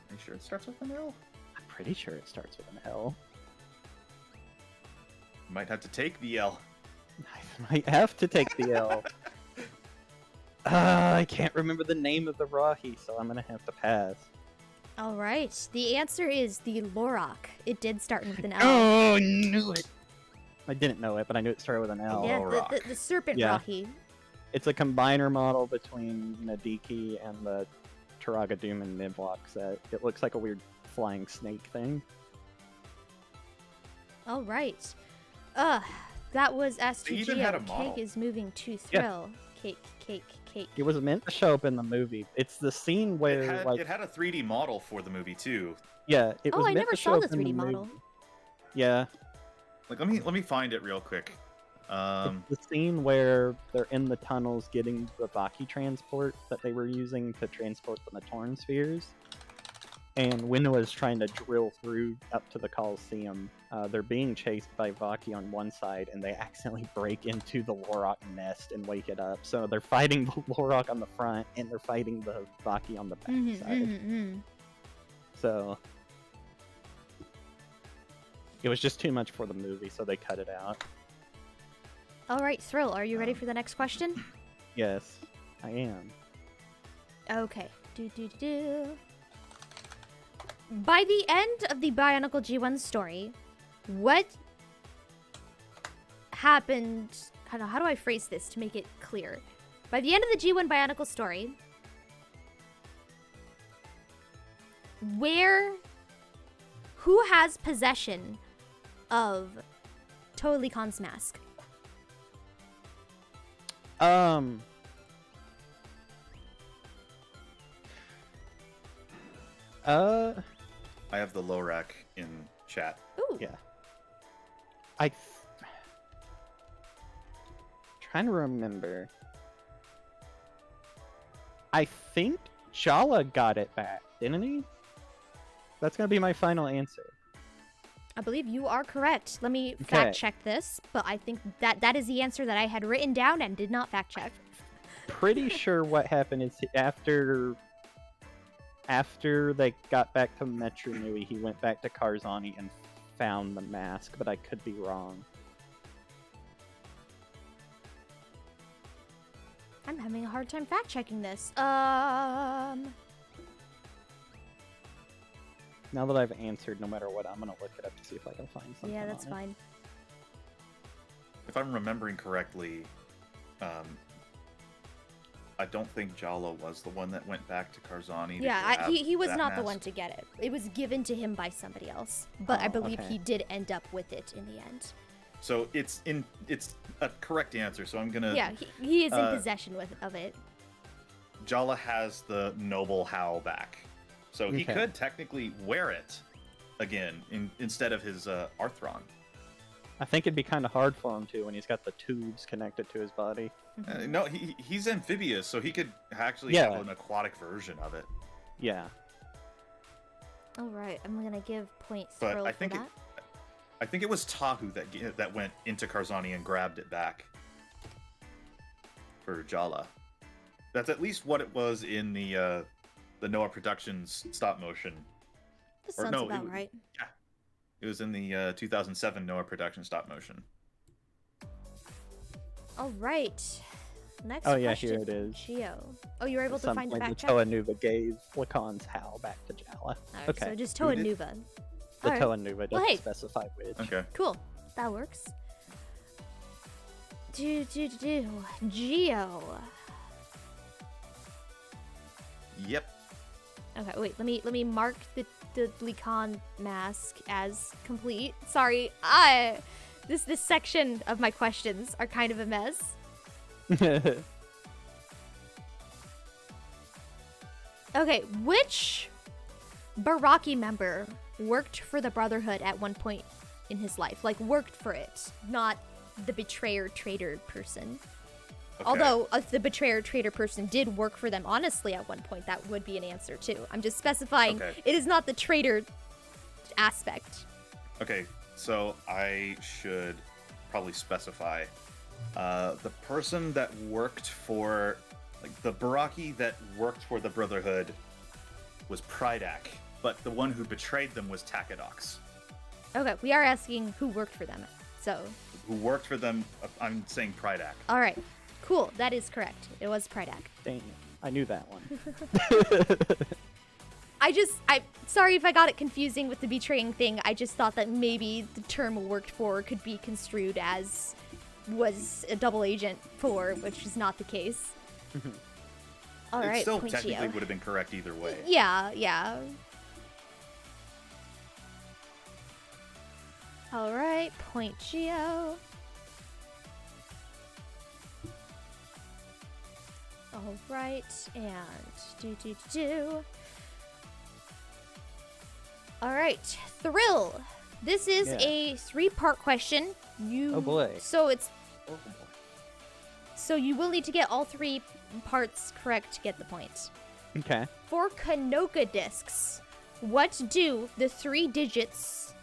Are you sure it starts with an L? I'm pretty sure it starts with an L. Might have to take the L. I might have to take the L. I can't remember the name of the Rahi, so I'm gonna have to pass. All right. The answer is the Lorak. It did start with an L. Oh, I knew it! I didn't know it, but I knew it started with an L. Yeah, Lorak. the serpent Yeah. Rahi. It's a combiner model between Nadiki and the Taraga-Doom and Nebvaux set. It looks like a weird flying snake thing. All right. That was asked to They even had a Geo. model. Cake is moving to Yeah. Thrill. Cake. It was meant to show up in the movie. It's the scene where, It had a 3D model for the movie too. yeah, it Oh, was I meant never to saw show the up in 3D movie. model. Yeah, Like let me find it real quick. it's the scene where they're in the tunnels getting the Baki transport that they were using to transport the Matorn spheres. And Winnowa's trying to drill through up to the Coliseum. They're being chased by Vaki on one side, and they accidentally break into the Lorok nest and wake it up. So they're fighting the Lorok on the front, and they're fighting the Vaki on the back side. So it was just too much for the movie, so they cut it out. All right, Thrill, are you ready for the next question? Yes, I am. Okay. By the end of the Bionicle G1 story, what happened? How do I phrase this to make it clear? By the end of the G1 Bionicle story, who has possession of Totally Khan's mask? I have the Lorak in chat. Ooh. Yeah. Trying to remember. I think Jala got it back, didn't he? That's gonna be my final answer. I believe you are correct. Let me fact check this, but I think that is the answer that I had written down and did not fact check. Pretty sure what happened is after they got back to Metro Nui, he went back to Karzani and found the mask, but I could be wrong. I'm having a hard time fact checking this. Now that I've answered, no matter what, I'm gonna look it up to see if I can find something. Yeah, that's on fine. If I'm remembering correctly, I don't think Jala was the one that went back to Karzani. Yeah, he was not the mask. one to get it. It was given to him by somebody else, but I believe okay. he did end up with it in the end. So it's a correct answer. So I'm gonna. Yeah, he is in possession of it. Jala has the noble Howl back, so he could technically wear it again instead of his Arthron. I think it'd be kind of hard for him to when he's got the tubes connected to his body. No, he's amphibious, so he could actually have an aquatic version of it. Yeah. All right, I'm gonna give points. But for I think that. I think it was Tahu that went into Karzani and grabbed it back for Jala. That's at least what it was in the Noah Productions stop motion. This sounds about right. Yeah, it was in the 2007 Noah Productions stop motion. All right. Next Oh yeah, question. here it is. Geo. Oh, you were able to find the fact check? Toa Nuva gave Lacan's Howl back to Jala. Right, okay. So just Toa Nuva. The All Toa Nuva doesn't hey. specify which. Okay. Cool. That works. Geo. Yep. Okay, wait. Let me mark the Lacan mask as complete. Sorry, this section of my questions are kind of a mess. Okay, which Baraki member worked for the Brotherhood at one point in his life? Like, worked for it, not the betrayer traitor person. Okay. Although, if the betrayer traitor person did work for them honestly at one point, that would be an answer too. I'm just specifying it is not the traitor aspect. Okay, so I should probably specify the person that worked for, like, the Baraki that worked for the Brotherhood was Prydak, but the one who betrayed them was Takadox. Okay, we are asking who worked for them. So, who worked for them, I'm saying Prydak. All right. Cool. That is correct. It was Prydak. Dang it. I knew that one. I'm sorry if I got it confusing with the betraying thing. I just thought that maybe the term worked for could be construed as was a double agent for, which is not the case. All right. It still Point technically Geo. would have been correct either way. Yeah. All right. Point Geo. All right, and do. All right, Thrill. This is a 3-part question. Oh boy. So you will need to get all 3 parts correct to get the point. Okay. For Kanoka discs, what do the 3 digits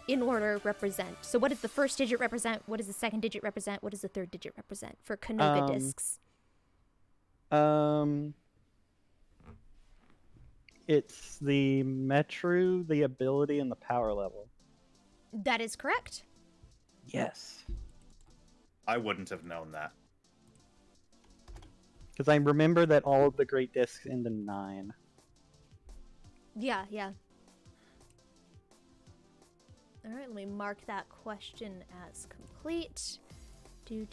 in order represent? So what does the first digit represent? What does the second digit represent? What does the third digit represent for Canoga discs? It's the metro, the ability, and the power level. That is correct. Yes. I wouldn't have known that. Because I remember that all of the great discs end in 9. Yeah. All right, let me mark that question as complete. Do.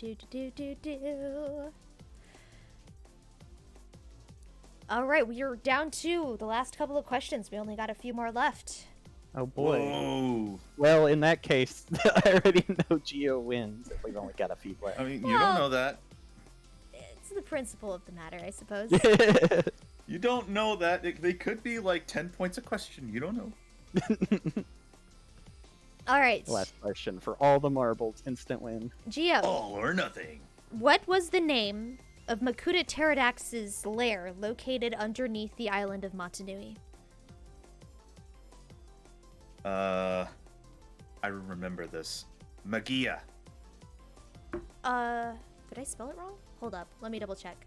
All right, we are down to the last couple of questions. We only got a few more left. Oh boy. Whoa. Well, in that case, I already know Geo wins if we've only got a few left. I mean, you don't know that. It's the principle of the matter, I suppose. You don't know that. They could be like 10 points a question. You don't know. All right. Last question for all the marbles, instant win. Geo. All or nothing. What was the name of Makuta Pterodax's lair located underneath the island of Motunui? I remember this. Magia. Did I spell it wrong? Hold up, let me double check.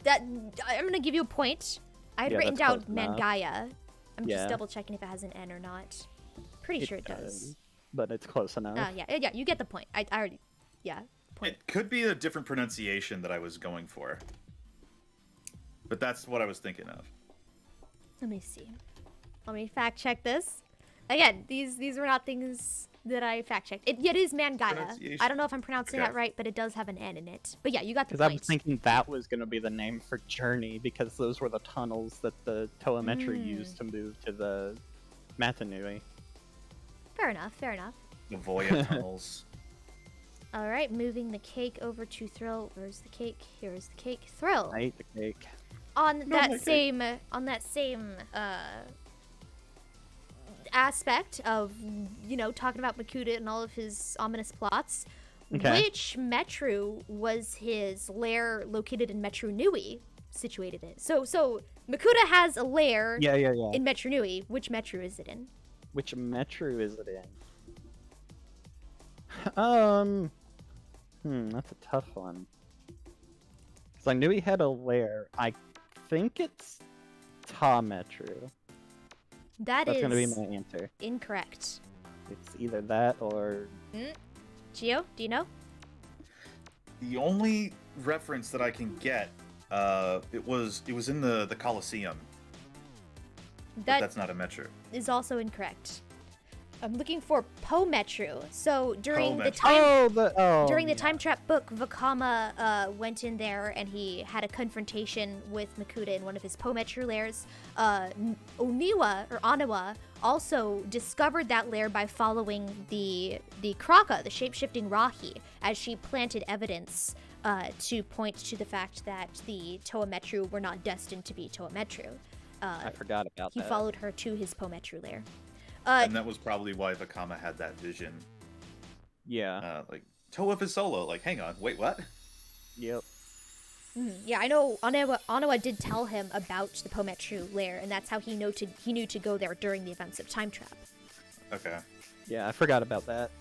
I'm gonna give you a point. I had written down Mangaya. I'm just double checking if it has an N or not. Pretty sure it does. But it's close enough. Yeah, you get the point. I already, point. It could be a different pronunciation that I was going for. But that's what I was thinking of. Let me see. Let me fact check this. Again, these were not things that I fact checked. It is Mangaya. I don't know if I'm pronouncing that right, but it does have an N in it. But yeah, you got the point. Because I was thinking that was going to be the name for Journey, because those were the tunnels that the Toa Metro used to move to the Motunui. Fair enough. The Voya tunnels. All right, moving the cake over to Thrill. Where's the cake? Here's the cake. Thrill. I ate the cake. On that same aspect of, talking about Makuta and all of his ominous plots, which Metru was his lair located in Metru Nui situated in? So Makuta has a lair in Metru Nui. Which Metru is it in? Which Metro is it in? That's a tough one. Because I knew he had a lair. I think it's Ta Metro. That's going to be my answer. Incorrect. It's either that or... Geo, do you know? The only reference that I can get, it was in the Colosseum. That's not a metro. Is also incorrect. I'm looking for Po Metru. So during the time trap book, Vakama went in there and he had a confrontation with Makuta in one of his Po Metru lairs. Oniwa also discovered that lair by following the Kraka, the shape-shifting Rahi, as she planted evidence to point to the fact that the Toa Metru were not destined to be Toa Metru. I forgot about that. He followed her to his Po Metru lair. And that was probably why Vakama had that vision. Yeah. Like, Toa is solo. Like, hang on, wait, what? Yep. Yeah, I know Oniwa did tell him about the Po Metru lair, and that's how he knew to go there during the events of Time Trap. Okay. Yeah, I forgot about that.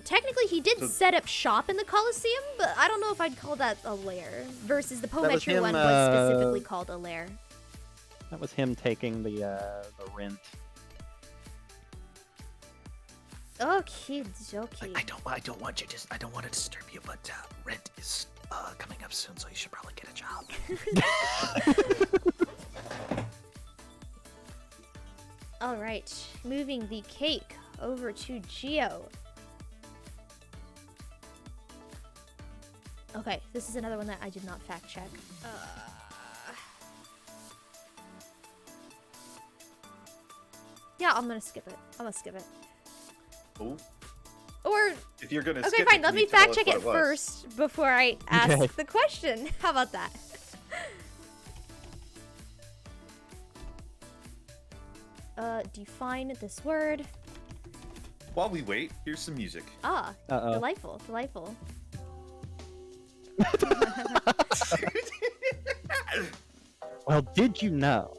Technically, he did set up shop in the Colosseum, but I don't know if I'd call that a lair. Versus the Po Metru one was specifically called a lair. That was him taking the rent. Okay. I don't want to disturb you, but rent is coming up soon, so you should probably get a job. All right, moving the cake over to Geo. Okay, this is another one that I did not fact check. Yeah, I'm gonna skip it. Ooh. Or if you're gonna okay, fine. Let me fact check it first before I ask the question. How about that? Define this word. While we wait, here's some music. Delightful. Well, did you know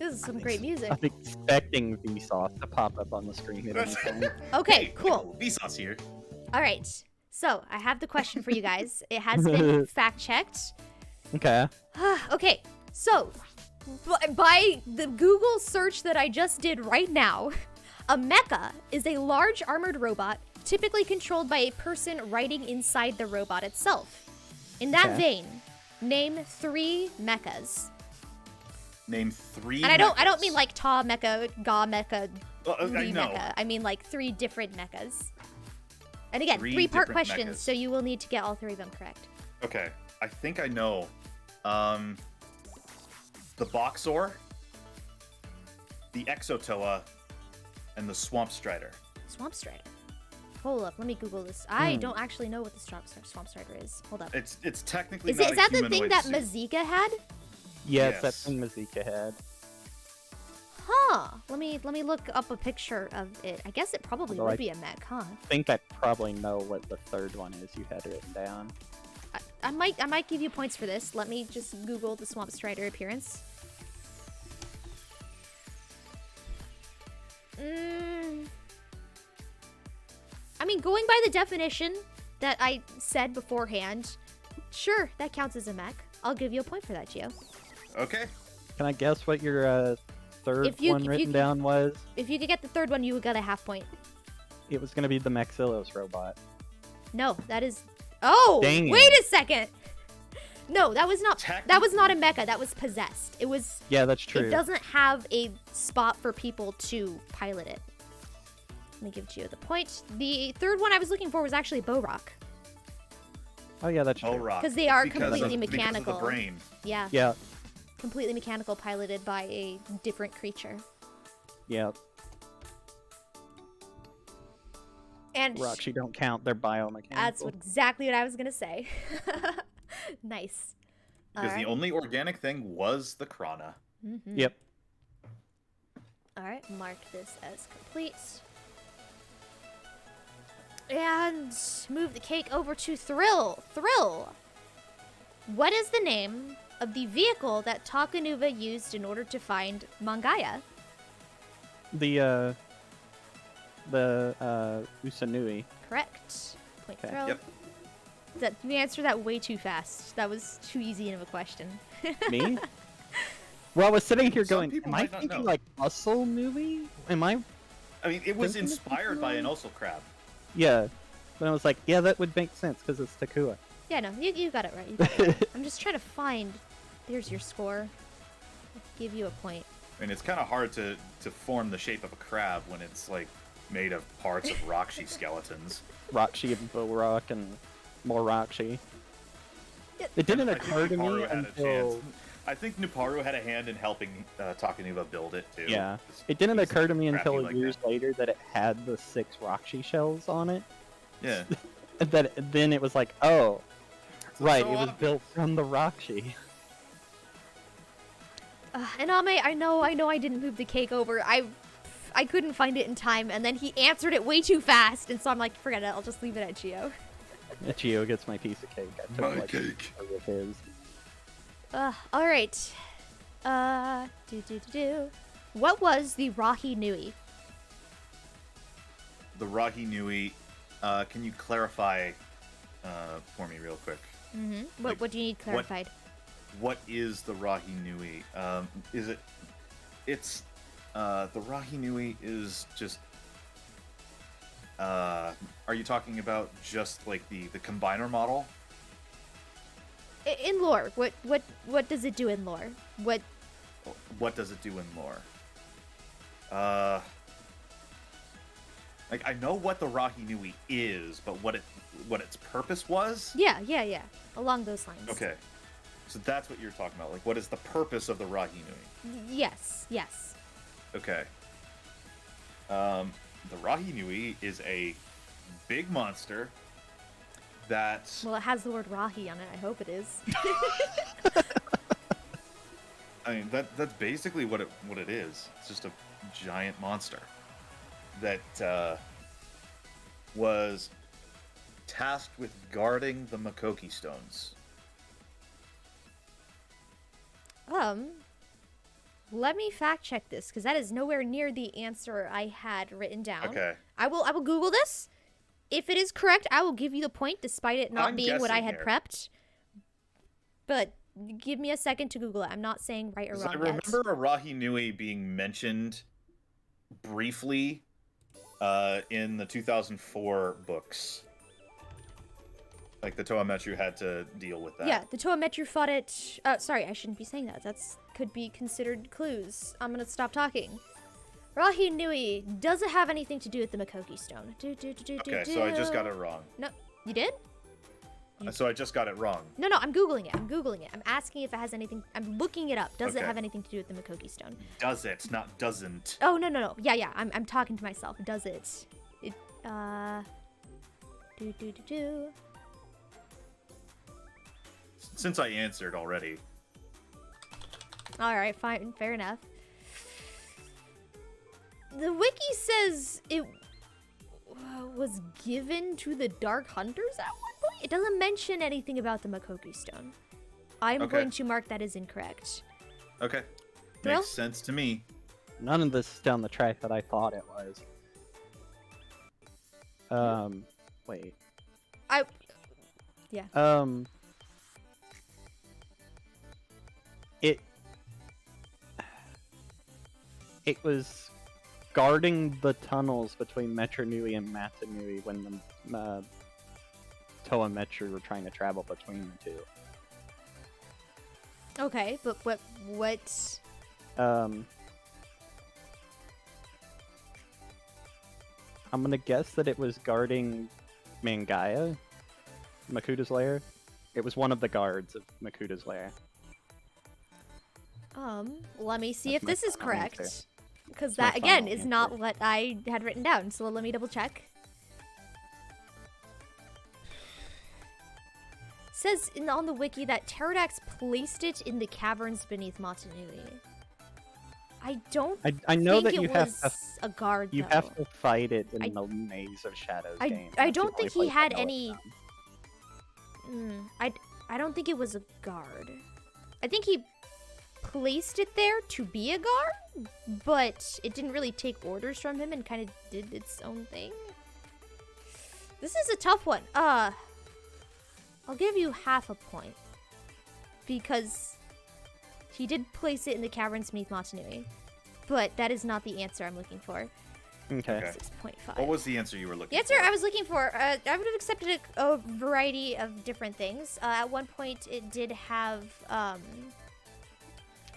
This is some great music. I'm expecting Vsauce to pop up on the screen at any time. Okay, Hey, cool. Vsauce here. All right. So I have the question for you guys. It has been fact checked. Okay. Okay. So by the Google search that I just did right now, a mecha is a large armored robot typically controlled by a person riding inside the robot itself. In that vein, name 3 mechas. Name 3. And I don't mean like Ta mecha, Ga mecha, I Lee know. mecha. I mean like 3 different mechas. And again, 3 3-part different questions, mechas. so you will need to get all 3 of them correct. Okay, I think I know. The Boxor, the Exotoa, and the Swamp Strider. Swamp Strider. Hold up, let me Google this. I don't actually know what the Swamp Strider is. Hold up. It's technically Is not that a the thing humanoid that suit. Mazika had? Yeah, it's that Yes. thing Mazika had. Huh. Let me look up a picture of it. I guess it probably Although would I be a mech, huh? I think I probably know what the third one is you had written down. I might give you points for this. Let me just Google the Swamp Strider appearance. I mean, going by the definition that I said beforehand, sure, that counts as a mech. I'll give you a point for that, Gio. Okay. Can I guess what your third If you- one if written you- down was? If you could get the third one, you would get a half point. It was gonna be the Maxillos robot. No, that is... Oh, Dang wait it. a second. No, that was not a mecha. That was possessed. It was... Yeah, that's true. It doesn't have a spot for people to pilot it. Let me give Gio the point. The third one I was looking for was actually Bow-Rock. Oh yeah, that's Oh, true. rock. 'Cause they are Because completely of- mechanical. Because of the brain. Yeah, Yeah, completely mechanical, piloted by a different creature. yeah. And Rocks, you don't count. They're biomechanical. that's exactly what I was gonna say. Nice. Because the Alright. only organic thing was the Krana. Yep. All right, mark this as complete. And move the cake over to Thrill. Thrill! What is the name of the vehicle that Takanuva used in order to find Mangaya? The Usanui. Correct. Point Okay. Thrill. Yep. You answered that way too fast. That was too easy of a question. Me? Well, I was sitting here Some going, people am I might not thinking know. like muscle movie? Am I? I mean, it was Thinking of inspired by an Osel crab. Yeah. But I was like, yeah, that would make sense because it's Takua. Yeah, no, you got it right. You got it right. I'm just trying to find... There's your score. I'll give you a point. I mean, it's kind of hard to form the shape of a crab when it's like made of parts of Rockshi skeletons. Rockshi and Rock and more Rockshi. Yeah. It didn't I think occur to me Nuparu had a until... chance. I think Nuparu had a hand in helping Takanuva build it too. Yeah. 'cause It didn't he's occur to me crafty until like years that. later that it had the 6 Rockshi shells on it. Yeah. And then it was like, oh, right, so it was obvious. built from the Rockshi. And Ame, I know I didn't move the cake over. I couldn't find it in time, and then he answered it way too fast, and so I'm like, forget it, I'll just leave it at Gio. Gio gets my piece of cake. I took My like cake. part of his. Alright. What was the Rahi Nui? The Rahi Nui. Can you clarify for me real quick? Mm-hmm. Like, What do you need clarified? What is the Rahi Nui? Is it? It's the Rahi Nui is just. Are you talking about just like the combiner model? In lore, what does it do in lore? What does it do in lore? Like I know what the Rahi Nui is, but what its purpose was? Yeah. Along those lines. Okay. So that's what you're talking about. Like what is the purpose of the Rahi Nui? Yes. Okay. The Rahi Nui is a big monster that Well, it has the word Rahi on it. I hope it is. I mean that's basically what it is. It's just a giant monster that was tasked with guarding the Makoki stones. Let me fact check this, because that is nowhere near the answer I had written down. Okay. I will Google this. If it is correct, I will give you the point, despite it not I'm being what I had guessing prepped. But give me a second to Google it. I'm not saying right or wrong I remember Arahi Nui being mentioned briefly in the 2004 books. Like, the Toa Metru had to deal with that. Yeah, the Toa Metru fought it... sorry, I shouldn't be saying that. That's could be considered clues. I'm gonna stop talking. Rahi Nui, does it have anything to do with the Makoki Stone? Okay, so I just got it wrong. No, you did? So I just got it wrong. No, I'm Googling it. I'm asking if it has anything... I'm looking it up. Does it Okay. have anything to do with the Makoki Stone? Does it, not doesn't. Oh, no. Yeah, I'm talking to myself. Does it? Since I answered already. Alright, fine. Fair enough. The wiki says it was given to the Dark Hunters at one point. It doesn't mention anything about the Makoki Stone. I'm Okay. going to mark that as incorrect. Okay. Thrill? Makes sense to me. None of this is down the track that I thought it was. Wait. Yeah. It was guarding the tunnels between Metru Nui and Mata Nui when the Toa Metru were trying to travel between the two. Okay, but what? I'm gonna guess that it was guarding Mangaya, Makuda's lair. It was one of the guards of Makuda's lair. Let me see That's if my this is final answer. correct. Because That's that, my again, final is not answer. what I had written down. So let me double check. Says on the wiki that Pterodax placed it in the caverns beneath Mata Nui. I don't I know think that you it have was to a guard, you though. have to fight it in I- the Maze of Shadows I- game. I That's the don't think only he place I had know it any- from. I don't think it was a guard. I think he placed it there to be a guard, but it didn't really take orders from him and kind of did its own thing. This is a tough one. I'll give you half a point because he did place it in the caverns beneath Mata Nui, but that is not the answer I'm looking for. Okay. 6.5. What was the answer you were looking The answer for? I was looking for, I would have accepted a variety of different things. At one point, it did have,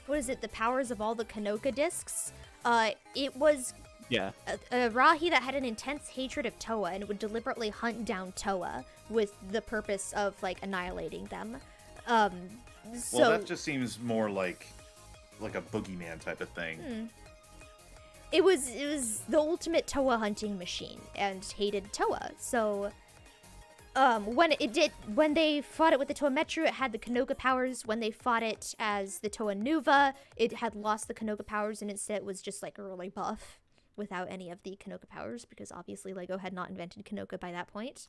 what is it, the powers of all the Kanoka discs. It was Yeah. a Rahi that had an intense hatred of Toa and would deliberately hunt down Toa with the purpose of, like, annihilating them. So... Well, that just seems more like a boogeyman type of thing. It was the ultimate Toa hunting machine and hated Toa. So when they fought it with the Toa Metru, it had the Kanoka powers. When they fought it as the Toa Nuva, it had lost the Kanoka powers and instead was just like a really buff without any of the Kanoka powers because obviously Lego had not invented Kanoka by that point.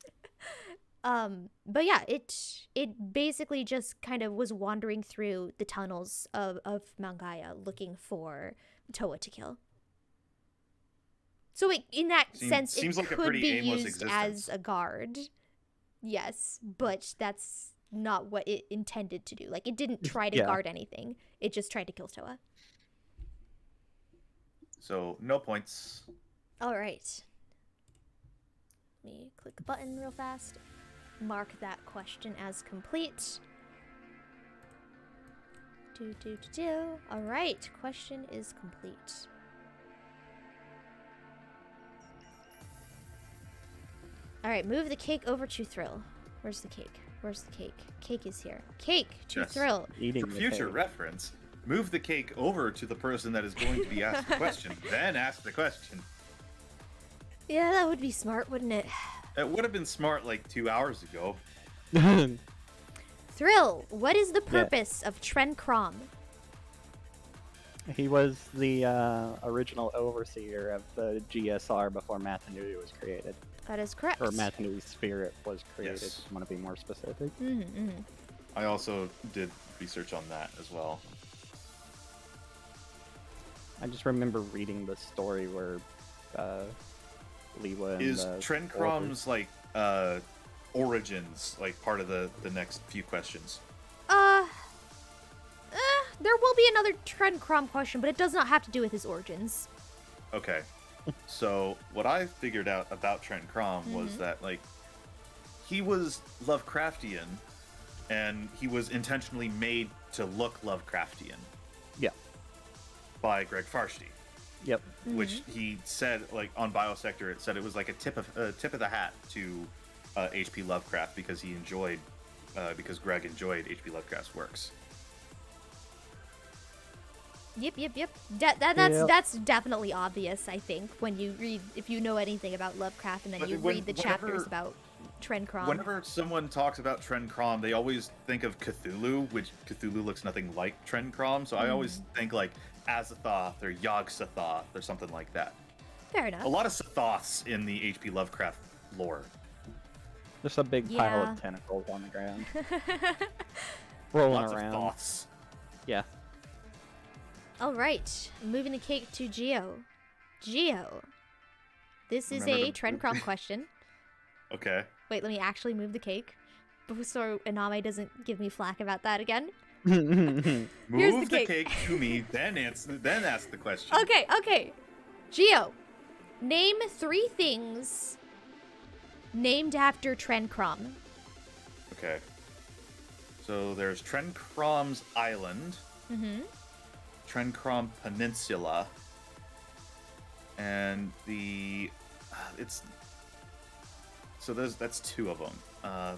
But yeah, it basically just kind of was wandering through the tunnels of Mangaya looking for Toa to kill. So in that sense, seems it like a could pretty be aimless used existence. as a guard. Yes, but that's not what it intended to do. Like, it didn't try to Yeah. guard anything. It just tried to kill Toa. So, no points. All right. Let me click the button real fast. Mark that question as complete. All right, question is complete. All right, move the cake over to Thrill. Where's the cake? Where's the cake? Cake is here. Cake to Yes. Thrill. Eating For the future cake. reference, move the cake over to the person that is going to be asked the question, then ask the question. Yeah, that would be smart, wouldn't it? It would have been smart like 2 hours ago. Thrill, what is the purpose of Tren Krom? He was the original overseer of the GSR before Mata Nui was created. That is correct. Or Mata Nui's spirit was created. Yes. I want to be more specific. I also did research on that as well. I just remember reading the story where Liwa and Is Trencrom's like origins like part of the next few questions? There will be another Trencrom question, but it does not have to do with his origins. Okay. So what I figured out about Trencrom was that like he was Lovecraftian, and he was intentionally made to look Lovecraftian. Yeah. By Greg Farshty. Yep. Which he said, like on Biosector, it said it was like a tip of the hat to H.P. Lovecraft because because Greg enjoyed H.P. Lovecraft's works. Yep. That's definitely obvious, I think, when you read, if you know anything about Lovecraft and then you read the chapters about Trencrom. Whenever someone talks about Trencrom, they always think of Cthulhu, which Cthulhu looks nothing like Trencrom, so I always think like Azathoth or Yog-Sothoth or something like that. Fair enough. A lot of Sothoths in the H.P. Lovecraft lore. There's a big pile of tentacles on the ground. Lots around. of Thoths. Yeah. All right, moving the cake to Geo. Geo, this is a Trencrom question. Okay. Wait, let me actually move the cake, so Iname doesn't give me flack about that again. Move the cake to me, then ask the question. Okay. Geo, name 3 things named after Trencrom. Okay. So there's Trencrom's Island. Trencrom Peninsula, and that's 2 of them.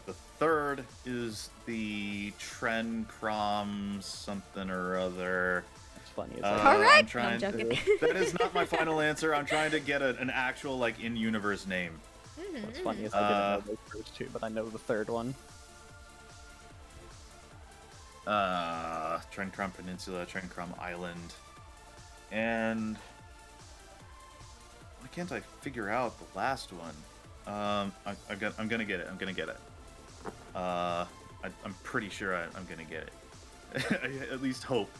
The third is the Trencrom something or other. It's funny. Correct. I'm joking. That is not my final answer. I'm trying to get an actual like in-universe name. What's funny is I didn't know those first 2, but I know the third one. Trencrom Peninsula, Trencrom Island, and why can't I figure out the last one? I'm gonna get it. I'm pretty sure I'm gonna get it. I at least hope.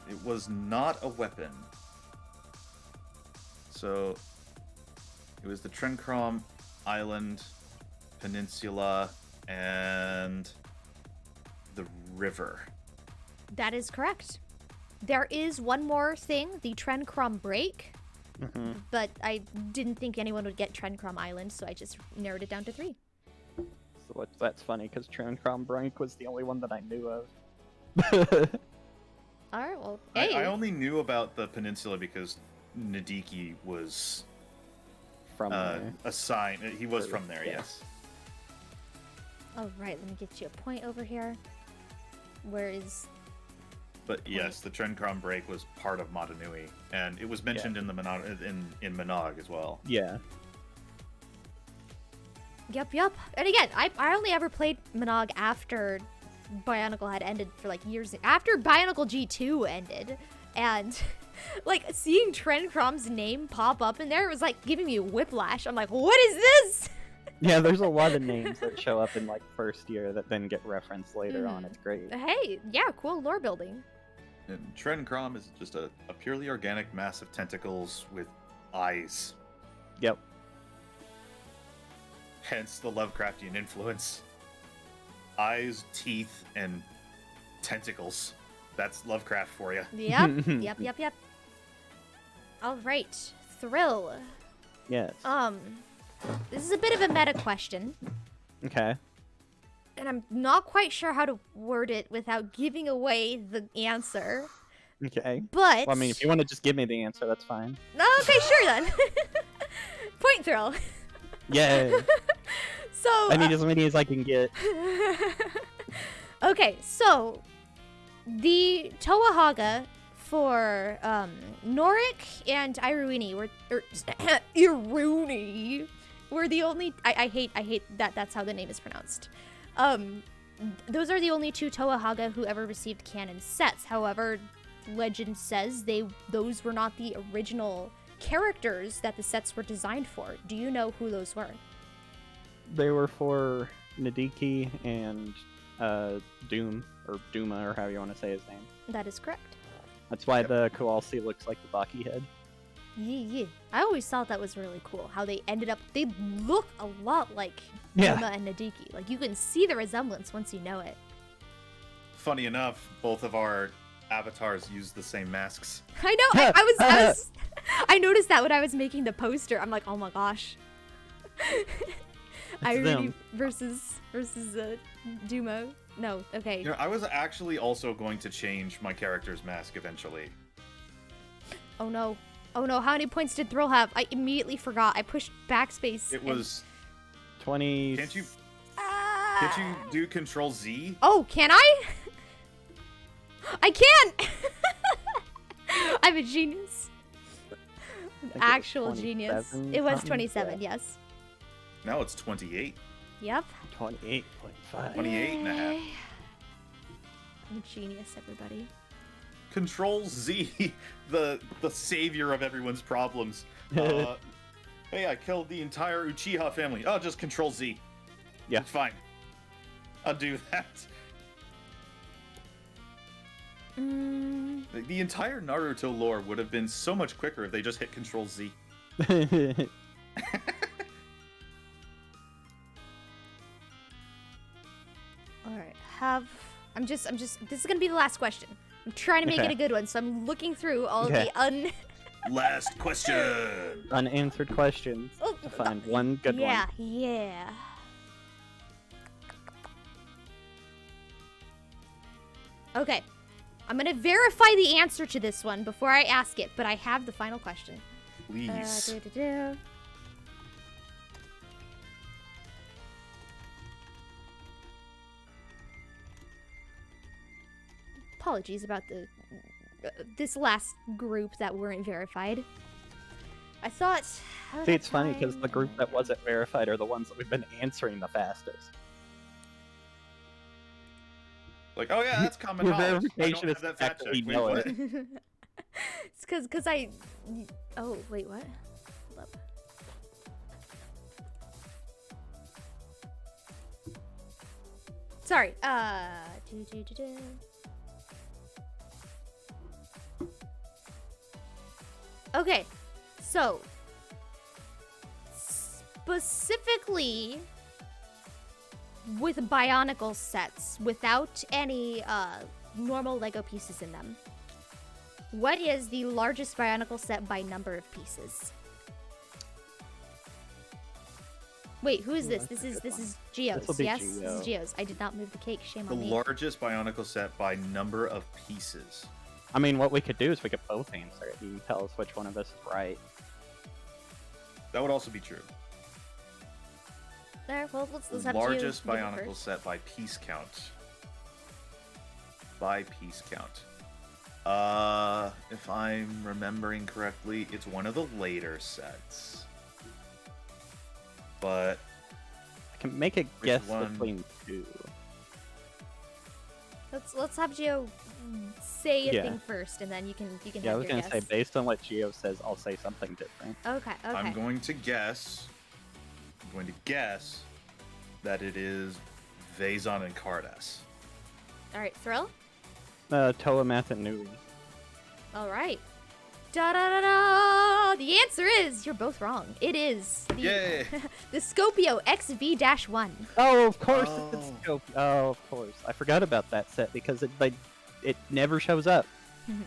It was not a weapon. So it was the Trencrom Island, Peninsula, and the river. That is correct. There is one more thing, the Trencrom break, but I didn't think anyone would get Trencrom Island, so I just narrowed it down to 3. So that's funny, because Trencrom Brink was the only one that I knew of. Alright, well, hey. I only knew about the peninsula because Nadiki was from there. assigned. He was from there, yes. Alright, let me get you a point over here. Where is... But yes, the Trencrom break was part of Motunui, and it was mentioned in the in Monog as well. Yeah. Yep. And again, I only ever played Monog after Bionicle had ended for like years. After Bionicle G2 ended, and like seeing Trencrom's name pop up in there was like giving me whiplash. I'm like, what is this? Yeah, there's a lot of names that show up in like first year that then get referenced later on. It's great. Hey, yeah, cool lore building. And Trencrom is just a purely organic mass of tentacles with eyes. Yep. Hence the Lovecraftian influence. Eyes, teeth, and tentacles. That's Lovecraft for you. Yep. All right, Thrill. Yes. This is a bit of a meta question. Okay. And I'm not quite sure how to word it without giving away the answer. Okay. But... Well, I mean, if you want to just give me the answer, that's fine. Okay, sure then. Point Thrill. Yeah. So... I need as many as I can get. Okay, so... The Toahaga for Norik and Iruni were the only... I hate that that's how the name is pronounced. Those are the only 2 Toahaga who ever received canon sets. However, legend says those were not the original characters that the sets were designed for. Do you know who those were? They were for Nadiki and Doom, or Duma, or however you want to say his name. That is correct. That's why the Kowalski looks like the Baki head. Yeah. I always thought that was really cool. How they ended up. They look a lot like Yeah. Duma and Nadiki. Like you can see the resemblance once you know it. Funny enough, both of our avatars use the same masks. I know. I was. I noticed that when I was making the poster. I'm like, oh my gosh. Irony them. versus Dumo. No, okay. You know, I was actually also going to change my character's mask eventually. Oh no. Oh no, how many points did Thrill have? I immediately forgot. I pushed backspace. It was 20. Can't you Ah! do Control Z? Oh, can I? I can't! I'm a genius. An it was actual genius. 27 It was something? 27, yes. Now it's 28. Yep. 28.5. 28 and a half. Yay. I'm a genius, everybody. Control Z, the savior of everyone's problems. Hey, I killed the entire Uchiha family. Oh, just Control Z. Yeah. It's fine. I'll do that. The entire Naruto lore would have been so much quicker if they just hit Control Z. Alright, I'm just, this is gonna be the last question. I'm trying to make it Okay. a good one, so I'm looking through all Okay. the Last question. Unanswered questions to find one good yeah, one. yeah. Okay, I'm gonna verify the answer to this one before I ask it, but I have the final question. Please. Do-do-do. Apologies about the this last group that weren't verified. I thought. See, it's funny because the group that wasn't verified are the ones that we've been answering the fastest. Like, oh yeah, that's common Your knowledge. I verification don't is have that fact check. actually Wait, know what? it. It's because I. Oh wait, what? Hold up. Sorry. Do-do-do-do. Okay, so specifically with Bionicle sets without any normal Lego pieces in them, what is the largest Bionicle set by number of pieces? Wait, who is Ooh, this? that's This a is good one. Geo's. This'll be Yes, this Geo. is Geo's. I did not move the cake. Shame The on me. largest Bionicle set by number of pieces. I mean, what we could do is we could both answer it. You can tell us which one of us is right. That would also be true. There, well, let's have Largest Geo give it Bionicle first. set by piece count. By piece count. If I'm remembering correctly, it's one of the later sets. But I can make a guess one? between two. Let's have Geo say a Yeah. thing first, and then you can Yeah, I have was your gonna say, guess. based on what Geo says, I'll say something different. Okay, okay. I'm going to guess that it is Vazon and Cardass. All right, Thrill. Toamath and Nui. All right. Da da da da. The answer is you're both wrong. It is the, Yay! the Scopio XV-1. Oh, of course Oh. it's Scope. Oh, of course. I forgot about that set because it never shows up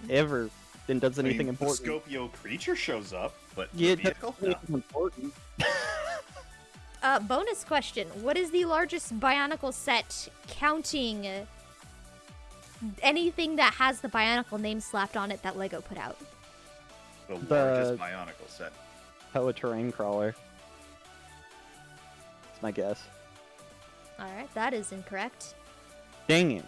ever and does anything The important. Scopio creature shows up, but Yeah, the it does vehicle? anything important. Bonus question. What is the largest Bionicle set counting anything that has the Bionicle name slapped on it that LEGO put out? The The- largest Bionicle set. Toa terrain crawler. That's my guess. All right, that is incorrect. Dang it.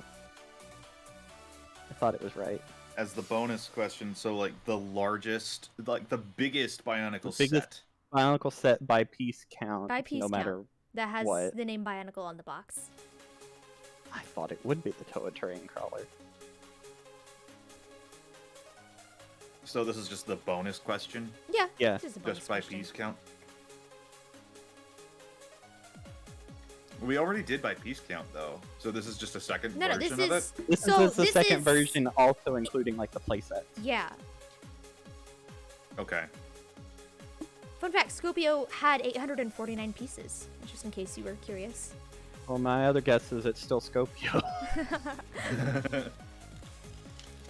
I thought it was right. As the bonus question, so like the largest, like the biggest Bionicle The biggest- set. Bionicle set by piece count. By piece no matter. count. That has what? the name Bionicle on the box. I thought it would be the Toa terrain crawler. So this is just the bonus question, Yeah. Yeah. Just, a bonus just by question. piece count. We already did by piece count though, so this is just a second No, version this of is it. This so is the this second is, version, also including like the playsets. Yeah. Okay. Fun fact: Scopio had 849 pieces, just in case you were curious. Well, my other guess is it's still Scopio.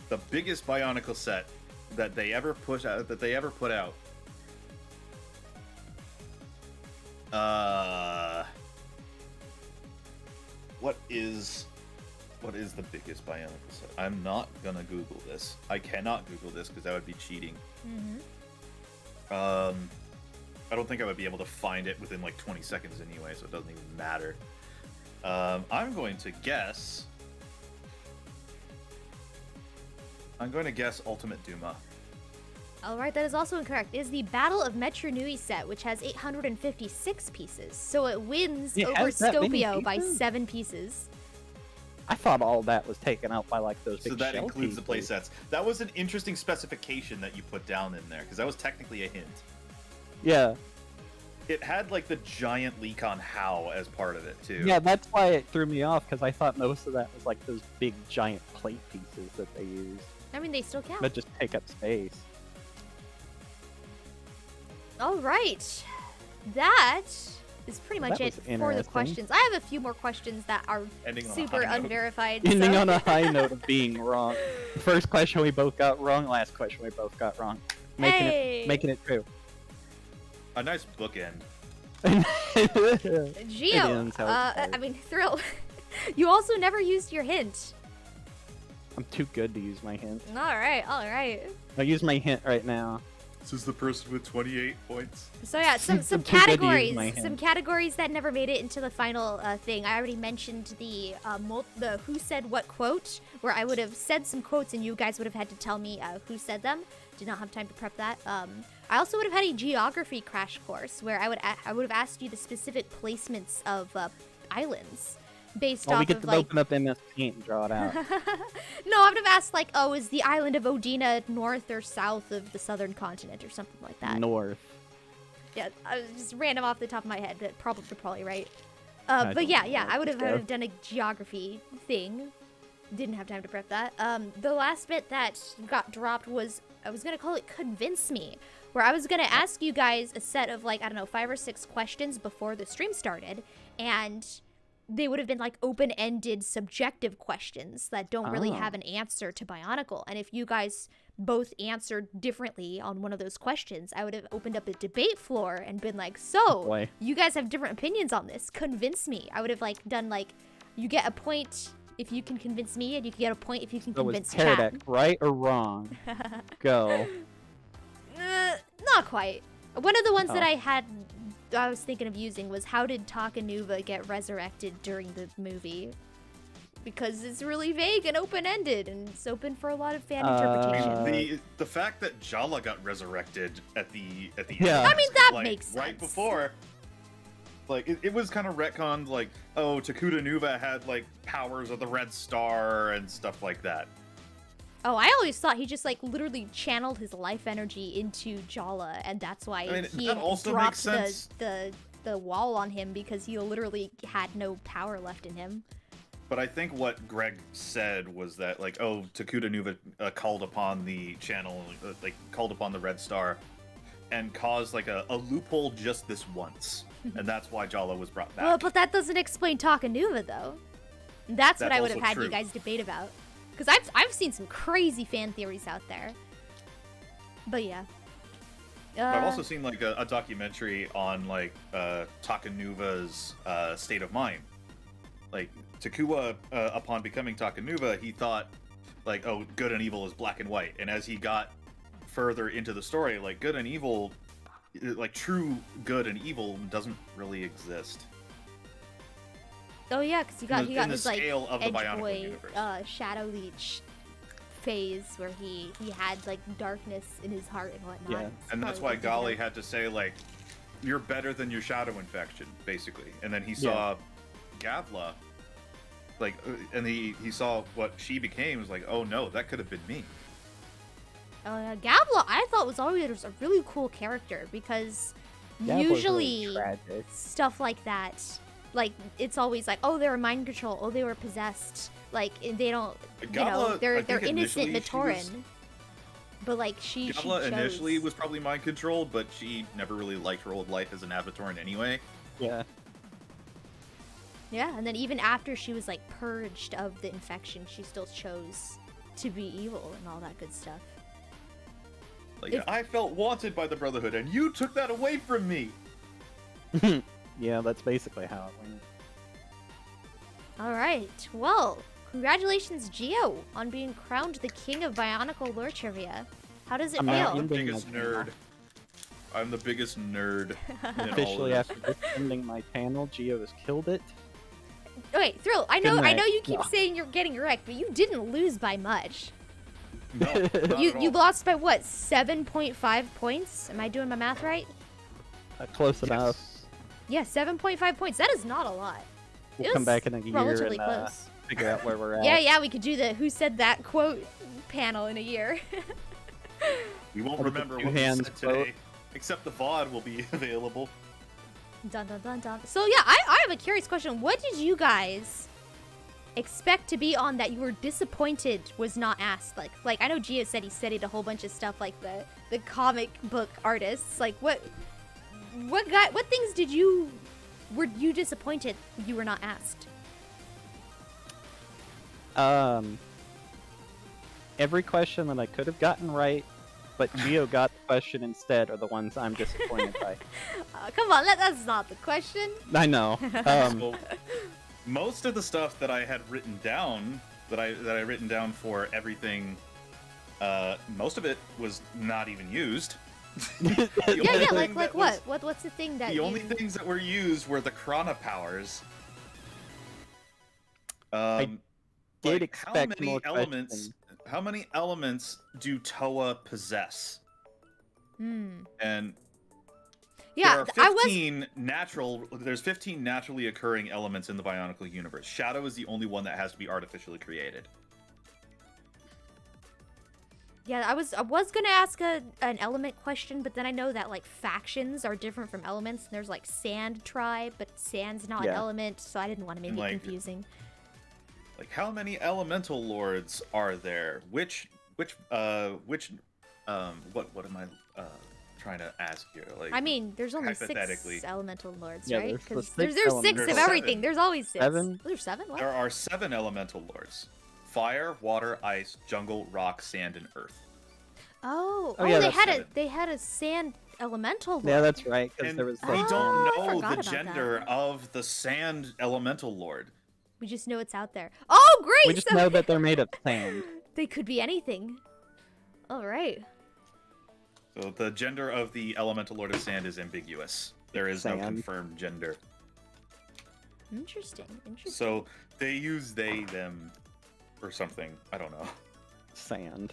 The biggest Bionicle set that they ever put out. What is the biggest Bionicle set? I'm not gonna Google this. I cannot Google this because that would be cheating. I don't think I would be able to find it within like 20 seconds anyway, so it doesn't even matter. I'm going to guess Ultimate Duma. Alright, that is also incorrect. It is the Battle of Metru Nui set, which has 856 pieces. So it wins It over has that many Scopio by pieces? 7 pieces. I thought all that was taken out by like those big So that shell includes the pieces. playsets. That was an interesting specification that you put down in there, because that was technically a hint. Yeah. It had like the giant leak on how as part of it too. Yeah, that's why it threw me off, because I thought most of that was like those big giant plate pieces that they use I mean, they still count. that just take up space. Alright. That is pretty much That it was for the interesting. questions. I have a few more questions that are Ending on a super high note. unverified. Ending so- on a high note of being wrong. The first question we both got wrong, last question we both got wrong. Hey! Making it true. A nice bookend. Geo, ends how it I mean, Thrill, you also never used your hint. I'm too good to use my hint. Alright. I'll use my hint right now. This is the person with 28 points. So yeah, some I'm too good to use categories, my hint. some categories that never made it into the final thing. I already mentioned the who said what quote, where I would have said some quotes and you guys would have had to tell me who said them. Did not have time to prep that. I also would have had a geography crash course where I would have asked you the specific placements of islands based Well, we off get of to like. open up MS Paint and draw it out. No, I would have asked like, oh, is the island of Odina north or south of the southern continent or something like that. North. Yeah, I was just random off the top of my head, but probably right. I But don't yeah, know. I would have Let's go. done a geography thing. Didn't have time to prep that. The last bit that got dropped was, I was gonna call it Convince Me, where I was gonna ask you guys a set of like, I don't know, 5 or 6 questions before the stream started, and they would have been like open-ended subjective questions that don't really have an answer to Bionicle. And if you guys both answered differently on one of those questions, I would have opened up a debate floor and been like, so boy. you guys have different opinions on this, convince me. I would have like done like, you get a point if you can convince me, and you can get a point if you can So was convince chat. Pterodactyl right or wrong? Go. Not quite. One of the ones that Oh. I was thinking of using was, how did Takanuva get resurrected during the movie? Because it's really vague and open-ended, and it's open for a lot of fan interpretation. The fact that Jala got resurrected at the Yeah. end, I mean, that like, makes right sense. before, like it was kind of retconned, like, oh, Takuda Nuva had like powers of the Red Star and stuff like that. Oh, I always thought he just like literally channeled his life energy into Jala, and that's why I mean, he that also dropped makes sense. the wall on him, because he literally had no power left in him. But I think what Greg said was that, like, oh, Takuda Nuva called upon the channel, like, called upon the Red Star, and caused, like, a loophole just this once. And that's why Jala was brought back. Well, but that doesn't explain Takanuva, though. That's what That's I would have also had true. you guys debate about. Because I've seen some crazy fan theories out there. But yeah. I've also seen, like, a documentary on, like, Takanuva's state of mind. Like, Takua, upon becoming Takanuva, he thought, like, oh, good and evil is black and white. And as he got further into the story, like, good and evil, like, true good and evil doesn't really exist. Oh yeah, because he got in the his like scale of the Edge Bionicle Boy universe. Shadow Leech phase where he had like darkness in his heart and whatnot. Yeah. It's And that's probably why what he Gali had to say, like, you're better than your shadow infection, basically. And then he saw Gavla, like, and he saw what she became, was like, oh no, that could have been me. Gabla, I thought was always a really cool character, because That was usually really tragic. stuff like that Like, it's always like, oh, they were mind control, oh, they were possessed. Like, they don't, Gabla, they're think innocent initially she was- Matoran. But like, she Gabla chose. initially was probably mind controlled, but she never really liked her old life as an Avatoran anyway. Yeah. Yeah, and then even after she was like purged of the infection, she still chose to be evil and all that good stuff. Like, I felt wanted by the Brotherhood, and you took that away from me! Yeah, that's basically how it went. Alright, well, congratulations, Geo, on being crowned the king of Bionicle lore trivia. How does it I'm feel? not I'm the ending biggest my nerd. panel. I'm the biggest nerd in Officially, all of after ending my panel, Geo has killed it. Wait, Thrill, I Good know night. you keep No. saying you're getting wrecked, but you didn't lose by much. this. No, not You at you all. lost by what, 7.5 points? Am I doing my math right? Close enough. Yeah, 7.5 points. That is not a lot. We'll It come was back in a year relatively and close. figure out where we're at. Yeah, we could do the who said that quote panel in a year. We won't Or the remember two what we hands said today, except the VOD will be available. Dun dun dun dun. So yeah, I have a curious question. What did you guys expect to be on that you were disappointed was not asked? Like I know Gio said he studied a whole bunch of stuff like the comic book artists. Like what things were you disappointed you were not asked? Every question that I could have gotten right, but Geo got the question instead, are the ones I'm disappointed by. Come on, that's not the question. I know. So, most of the stuff that I had written down, that I written down for everything, most of it was not even used. The only Yeah, thing like that was- what? What's the thing that The only you... things that were used were the Chrono powers. Did Like, expect more elements? How many elements do Toa possess? And Yeah, there are 15 natural. There's 15 naturally occurring elements in the Bionicle universe. Shadow is the only one that has to be artificially created. Yeah, I was gonna ask an element question, but then I know that like factions are different from elements. And there's like Sand Tribe, but Sand's not an Yeah. element, so I didn't want to make it Like- confusing. Like, how many elemental lords are there? What am I trying to ask you? Like, I mean, there's only hypothetically. 6 elemental lords, Yeah, right? there's the Because six there's 6 elements. of There's everything. 7. There's always 6. Seven? There's 7? What? there are 7 elemental lords: fire, water, ice, jungle, rock, sand, and earth. Oh, yeah, they that's had 7. they had a sand elemental lord. Yeah, that's right, because And there was we like, Oh, don't I know forgot the about gender that. of the sand elemental lord. We just know it's out there. Oh, great! we just so know that they're made of sand. they could be anything. All right. So the gender of the elemental lord of sand is ambiguous. There is no Sand. confirmed gender. Interesting. So they use they, them, or something. I don't know. Sand.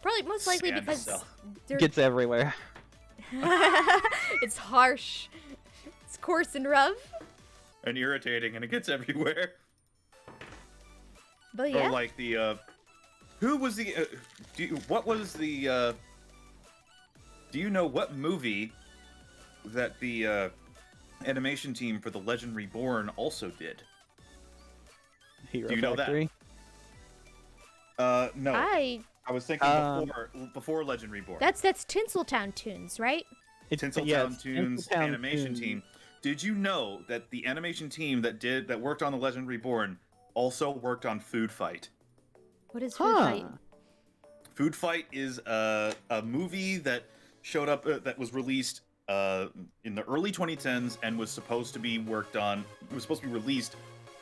Probably most likely Sand because cell. they're Gets everywhere. it's harsh. It's coarse and rough. And irritating, and it gets everywhere. But yeah. Or like the, who was the, what was the, do you know what movie that the, animation team for The Legend Reborn also did? Hero Do you know that? Factory. No. I I was thinking Um, before Legend Reborn. that's Tinseltown Tunes, right? It's Tinseltown yeah, it's Tunes Tinseltown animation Tunes. team. Did you know that the animation team that worked on The Legend Reborn also worked on Food Fight? What is Food Fight? Food Fight is a movie that showed up that was released in the early 2010s and was supposed to be worked on. It was supposed to be released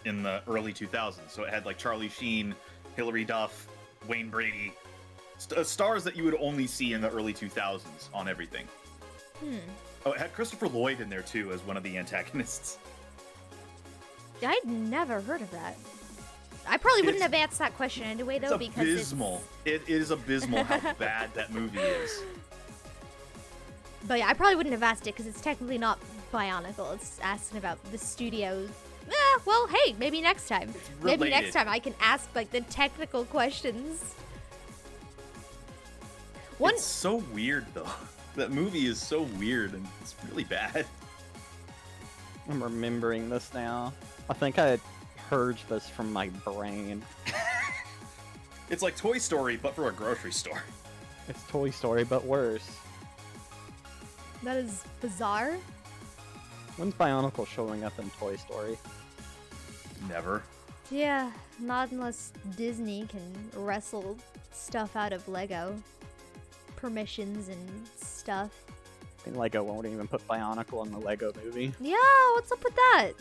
in the early 2000s. So it had like Charlie Sheen, Hilary Duff, Wayne Brady, stars that you would only see in the early 2000s on everything. Oh, it had Christopher Lloyd in there too as one of the antagonists. I'd never heard of that. I probably wouldn't It's- have asked that question anyway, though, It's because abysmal. It is abysmal how bad that movie is. But yeah, I probably wouldn't have asked it because it's technically not Bionicle. It's asking about the studios. Well, hey, maybe next time. Maybe next related. time I can ask like the technical questions. It's so weird though. That movie is so weird and it's really bad. I'm remembering this now. I think I had purged this from my brain. It's like Toy Story, but for a grocery store. It's Toy Story, but worse. That is bizarre. When's Bionicle showing up in Toy Story? Never. Yeah, not unless Disney can wrestle stuff out of Lego. Permissions and stuff. I mean, Lego won't even put Bionicle in the Lego movie. Yeah, what's up with that?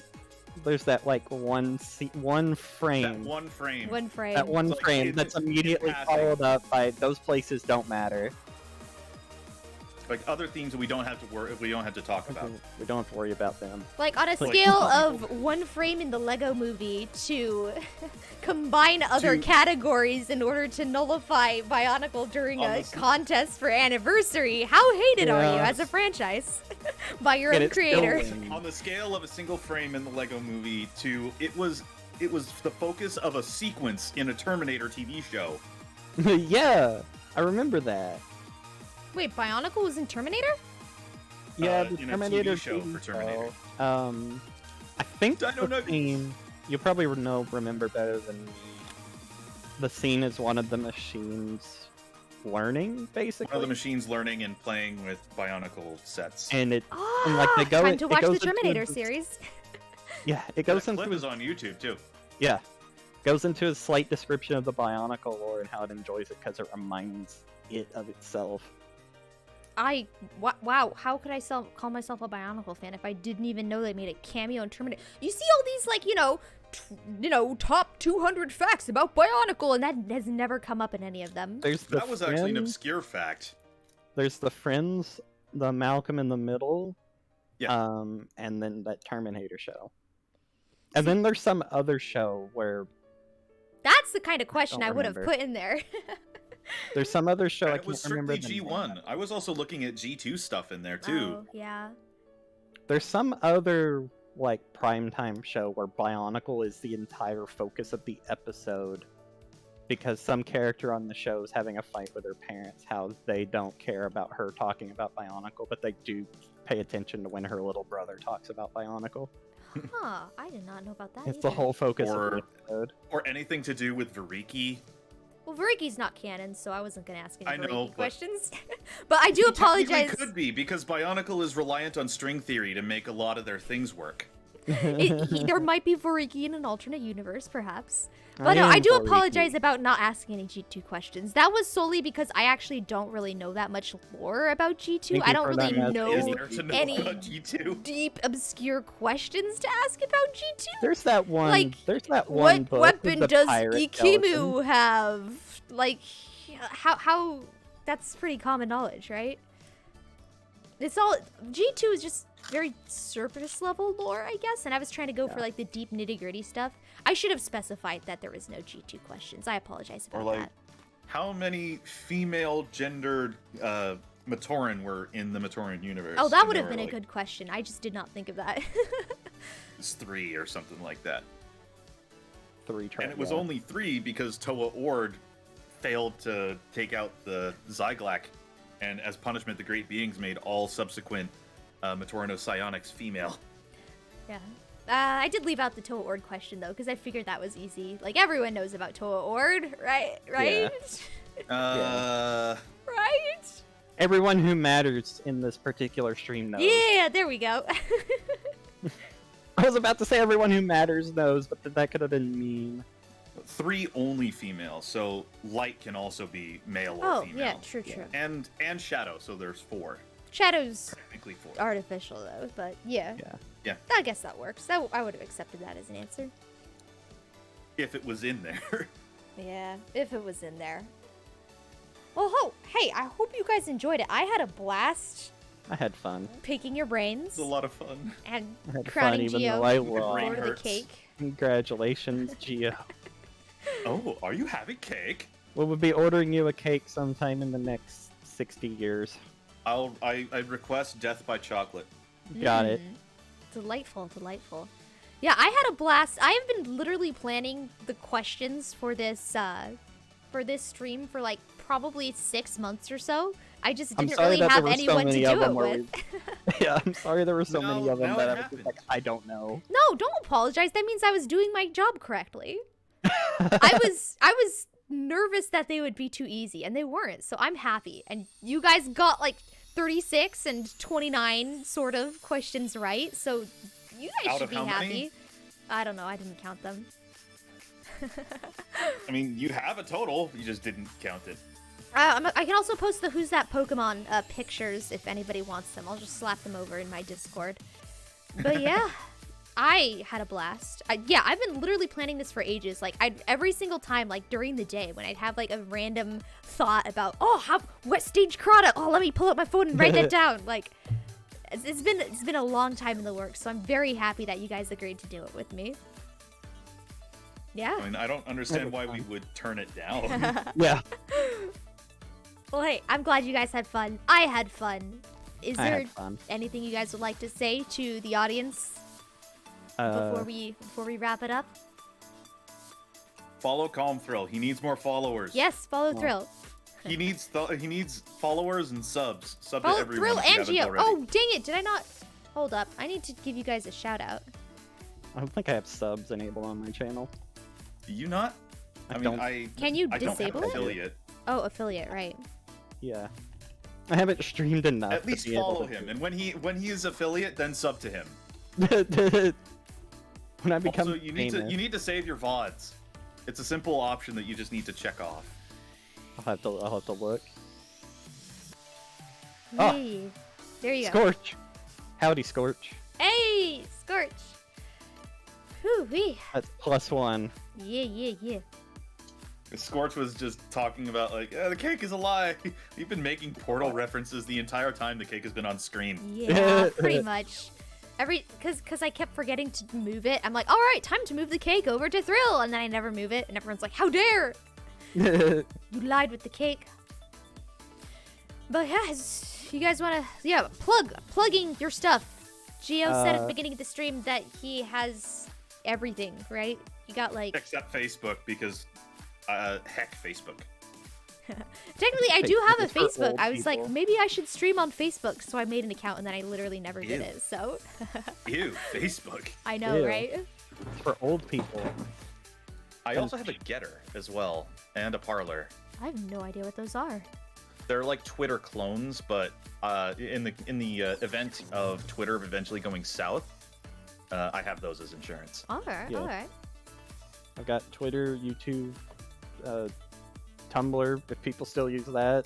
There's that like one frame. That one frame. One frame. That one It's like, frame it's that's immediately passing. followed up by those places don't matter. Like other themes that we don't have to worry. We don't have to talk about. We don't have to worry about them. Like on a Like, scale some of one frame in the Lego movie to combine other To- categories in order to nullify Bionicle during a Honestly. contest for anniversary, how hated are you Yeah. as a franchise by your And own it's still creator? winning. On the scale of a single frame in the Lego movie to it was the focus of a sequence in a Terminator TV show. Yeah, I remember that. Wait, Bionicle was in Terminator? Yeah, the in a Terminator TV show for Terminator. show. I think Dino the Nuggets. scene you probably remember better than me. The scene is one of the machines learning, basically, One of the machines learning and playing with Bionicle sets. and it Ah, And, like, they go- time to it watch the goes into Terminator this- series. yeah it That goes into clip his, is on YouTube too. yeah goes into a slight description of the Bionicle lore and how it enjoys it because it reminds it of itself. Wow, how could I call myself a Bionicle fan if I didn't even know they made a cameo in Terminator? You see all these, like, top 200 facts about Bionicle, and that has never come up in any of them. There's the That was actually an Friends- obscure fact. There's the Friends, the Malcolm in the Middle, Yeah. and then that Terminator show. And then there's some other show where That's the kind of question don't I would have remember. put in there. there's some other show And I it was can't remember strictly the G1. name. I was also looking at G2 stuff in there too. Oh, yeah. There's some other like primetime show where Bionicle is the entire focus of the episode because some character on the show is having a fight with her parents, how they don't care about her talking about Bionicle, but they do pay attention to when her little brother talks about Bionicle. Huh, I did not know about that It's either. the whole focus of Or- the episode. Or anything to do with Variki. Well, Variki's not canon, so I wasn't going to ask any I know, Variki but- questions. But I do He technically apologize. could be because Bionicle is reliant on string theory to make a lot of their things work. There might be Variki in an alternate universe, perhaps. But no, am I do Variki. apologize about not asking any G2 questions. That was solely because I actually don't really know that much lore about G2. Thank I you don't for really not know Is asking there to know any about G2? deep, obscure questions to ask about G2. There's that one. Like, there's that one What book with weapon the does pirate Ikimu skeleton. have? Like, how? That's pretty common knowledge, right? It's all G2 is just very surface level lore, I guess. And I was trying to go for like the deep nitty gritty stuff. I should have specified that there was no G2 questions. I apologize Or about like, that. how many female gendered Matoran were in the Matoran universe? Oh, that And would they have were been a like, good question. I just did not think of that. It's 3 or something like that. 3 And it was yeah. only 3 because Toa Ord failed to take out the Zyglak, and as punishment, the Great Beings made all subsequent Matorano psionics female. Yeah. I did leave out the Toa Ord question, though, because I figured that was easy. Like, everyone knows about Toa Ord, right? Right? Right? Everyone who matters in this particular stream knows. Yeah, there we go. I was about to say everyone who matters knows, but that could have been mean. 3 only female, so Light can also be male or Oh, female. yeah, true. And Shadow, so there's 4. Shadow's Technically 4. artificial, though, but yeah. Yeah. I guess that works. I would have accepted that as an answer. If it was in there. Yeah, if it was in there. Well, hey, I hope you guys enjoyed it. I had a blast I had fun. picking your brains It's a lot of fun. and I had fun crowning even Geo though I brain lost. for the hurts. cake. Congratulations, Geo. Oh, are you having cake? We will be ordering you a cake sometime in the next 60 years. I request Death by Chocolate. Got it. Delightful. Yeah, I had a blast. I have been literally planning the questions for this stream for like probably 6 months or so, I just I'm didn't sorry really that have there were so anyone to many do of them it where with. Yeah, I'm sorry there were so many of them now that it I was just like, happened. I don't know. No, don't apologize. That means I was doing my job correctly. I was nervous that they would be too easy, and they weren't. So I'm happy. And you guys got like 36 and 29 sort of questions right. So you guys Out should of be how happy. many? I don't know. I didn't count them. I mean, you have a total, you just didn't count it. I can also post the Who's That Pokemon pictures if anybody wants them. I'll just slap them over in my Discord. But yeah, I had a blast. Yeah, I've been literally planning this for ages. Like, every single time, like, during the day, when I'd have, like, a random thought about, what stage Karada? Oh, let me pull up my phone and write that down. Like, it's been a long time in the works, so I'm very happy that you guys agreed to do it with me. Yeah. I mean, I don't understand why we would turn it down. Yeah. Well, hey, I'm glad you guys had fun. I had fun. Is I there had fun. anything you guys would like to say to the audience before we wrap it up? Follow CalmThrill. He needs more followers. Yes, follow Thrill. He needs followers and subs. Sub to Follow everyone Thrill if you and haven't Geo. already. Oh, dang it. Did I not? Hold up. I need to give you guys a shout out. I don't think I have subs enabled on my channel. Do you not? I mean, don't. Can you I don't have disable an it? affiliate. Oh, affiliate, right. Yeah. I haven't streamed enough. At least to be able follow to him, do and when he is affiliate, then sub to him. it. When I become Also, you need to save your vods. It's a simple option that you just need to check off. I'll have to look. Oh. Yay. There you go. Scorch. Howdy, Scorch. Hey, Scorch. Whew-wee. That's +1. Yeah. Scorch was just talking about like, the cake is a lie. We've been making Portal references the entire time the cake has been on screen. Yeah, pretty much. Cause I kept forgetting to move it. I'm like, all right, time to move the cake over to Thrill, and then I never move it, and everyone's like, how dare you lied with the cake. But yeah, you guys wanna plugging your stuff. Geo said at the beginning of the stream that he has everything, right? You got like Except Facebook, because heck Facebook. technically I do have a Facebook is for Facebook. old I was like, people. maybe I should stream on Facebook, so I made an account and then I literally never did Ew. it. So Ew, Facebook. I know, Ew. right? It's for old people. I also have a Getter as well, and a Parlor. I have no idea what those are. They're like Twitter clones, but in the event of Twitter eventually going south, I have those as insurance. Alright, Yeah. alright. I've got Twitter, YouTube, Tumblr, if people still use that.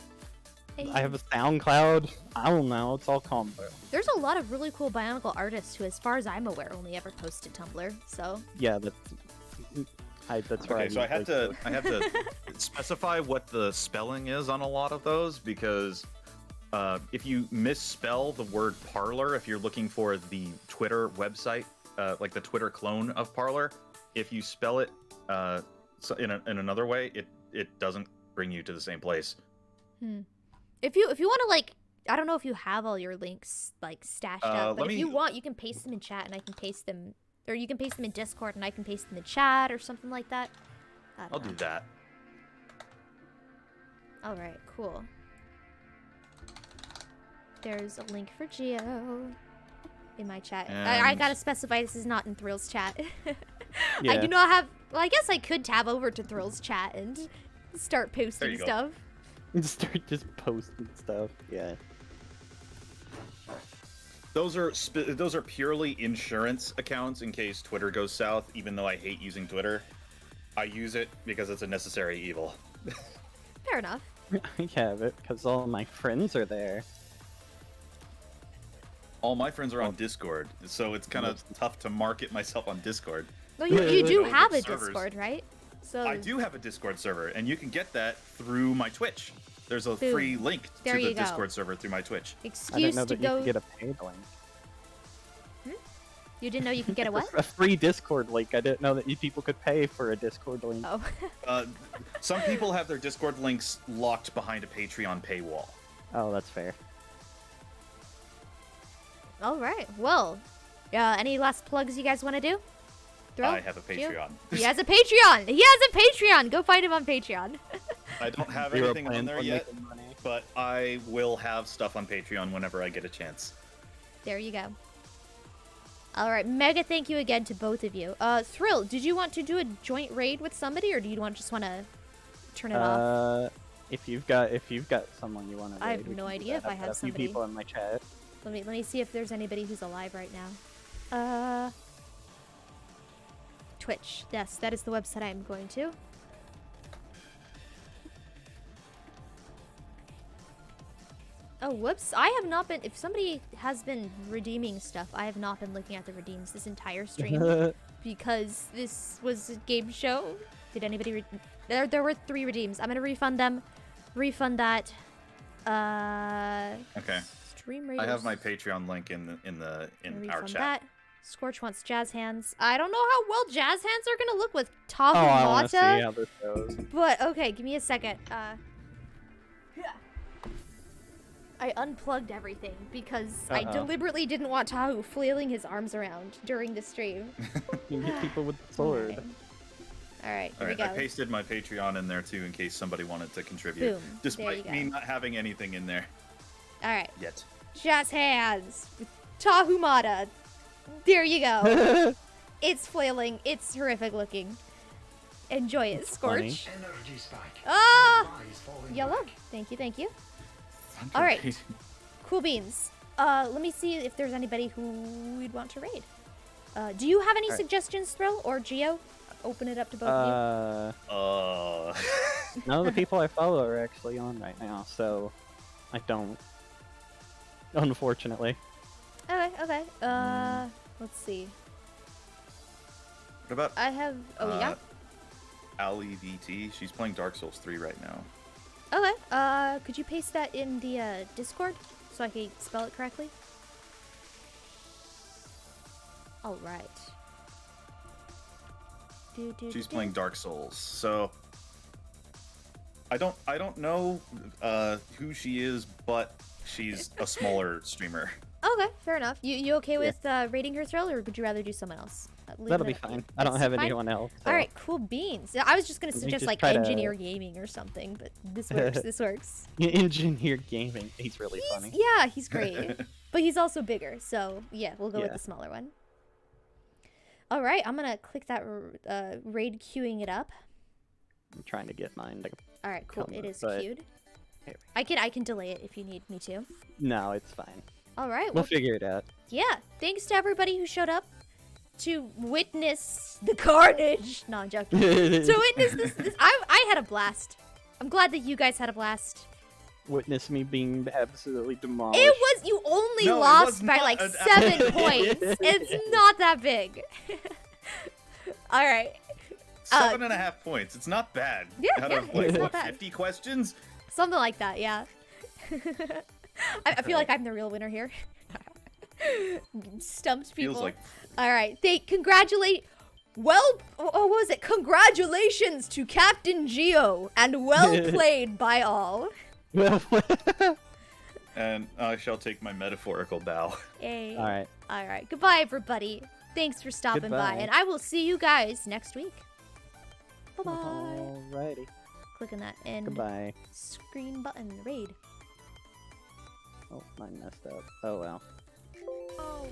Hey. I have a SoundCloud. I don't know. It's all CalmThrill. There's a lot of really cool Bionicle artists who, as far as I'm aware, only ever posted Tumblr. So Yeah, that's where Okay, so I use have those. to specify what the spelling is on a lot of those, because if you misspell the word Parlor, if you're looking for the Twitter website, like the Twitter clone of Parlor, if you spell it in another way, it doesn't bring you to the same place. if you want to, like, I don't know if you have all your links like stashed up, but let if you me- want, you can paste them in chat and I can paste them, or you can paste them in Discord and I can paste them in chat or something like that. I don't I'll know. do that. All right, cool. There's a link for Geo in my chat. I And- gotta specify this is not in Thrill's chat. I Yeah. do not have. Well, I guess I could tab over to Thrill's chat and start posting you go. stuff. Start just posting stuff. Yeah. Those are purely insurance accounts in case Twitter goes south. Even though I hate using Twitter, I use it because it's a necessary evil. Fair enough. I have it because all my friends are there. All my friends are on Discord, so it's kind of tough to market myself on Discord. Well, you Yeah, do like, have a servers. Discord, right? So I do have a Discord server, and you can get that through my Twitch. There's a Boom. free link There to you the go. Discord server through my Twitch. I didn't excuse know to that you go. could get a paid link. You didn't know you could get a what? A free Discord link. I didn't know that you people could pay for a Discord link. Oh. Some people have their Discord links locked behind a Patreon paywall. Oh, that's fair. All right. Well, any last plugs you guys want to do? Thrill? I have a Geo? Patreon. He has a Patreon. He has a Patreon. Go find him on Patreon. I don't have Zero anything on plans there on yet. making money. but I will have stuff on Patreon whenever I get a chance. There you go. All right, mega thank you again to both of you. Thrill, did you want to do a joint raid with somebody, or do you just want to turn it off? If you've got someone you want to, I have no idea if I have a few somebody. people in my chat. Let me see if there's anybody who's alive right now. Twitch. Yes, that is the website I'm going to. Oh, whoops. I have not been... If somebody has been redeeming stuff, I have not been looking at the redeems this entire stream. Because this was a game show. Did anybody... There were 3 redeems. I'm going to refund them. Refund that. Okay. Stream raiders. I have my Patreon link in our chat. That. Scorch wants jazz hands. I don't know how well jazz hands are gonna look with Tahumata. Oh, I want to see how this goes. But okay, give me a second. I unplugged everything because I deliberately didn't want Tahu flailing his arms around during the stream. You can hit people with the sword. Alright, here we Alright, go. I pasted my Patreon in there too in case somebody wanted to contribute. Boom. Despite me not having anything in there. Alright. Yet. Jazz hands with Tahumata. There you go. It's flailing. It's horrific looking. Enjoy it, Scorch. Ah! Yellow. Thank you, thank you. All right. Cool beans. Let me see if there's anybody who we'd want to raid. Do you have any suggestions, Thrill or Geo? Open it up to both of you. None of the people I follow are actually on right now, so I don't. Unfortunately. Okay. Let's see. What about I have. Oh yeah. Ali VT? She's playing Dark Souls 3 right now. Okay. Could you paste that in the Discord so I can spell it correctly? All right. She's playing Dark Souls, so I don't know who she is, but she's a smaller streamer. Okay, fair enough. You okay with rating her, Thrill, or would you rather do someone else? That'll be fine. I don't have anyone else. So. All right, cool beans. I was just gonna suggest like Engineer Gaming or something, but this works. This works. Engineer Gaming. He's really funny. Yeah, he's great, but he's also bigger. So yeah, we'll go with the smaller one. All right, I'm gonna click that raid queuing it up. I'm trying to get mine. All right, cool. It is queued. I can delay it if you need me to. No, it's fine. All right, we'll figure it out. Yeah, thanks to everybody who showed up to witness the carnage. No, I'm joking. To witness this. I had a blast. I'm glad that you guys had a blast. Witness me being absolutely demolished. It was, you only lost by like 7 points. It's not that big. All right. 7.5 points. It's not bad. Yeah, Out of it's not what, bad. 50 questions? Something like that, yeah. I feel like I'm the real winner here. Stumped people. Feels like... All right. What was it? Congratulations to Captain Geo, and well played by all. And I shall take my metaphorical bow. Yay. All right. All right. Goodbye, everybody. Thanks for stopping by, and I will see you guys next week. Bye-bye. Alrighty. Clicking that end Goodbye. screen button. Raid. Oh, mine messed up. Oh well. Oh.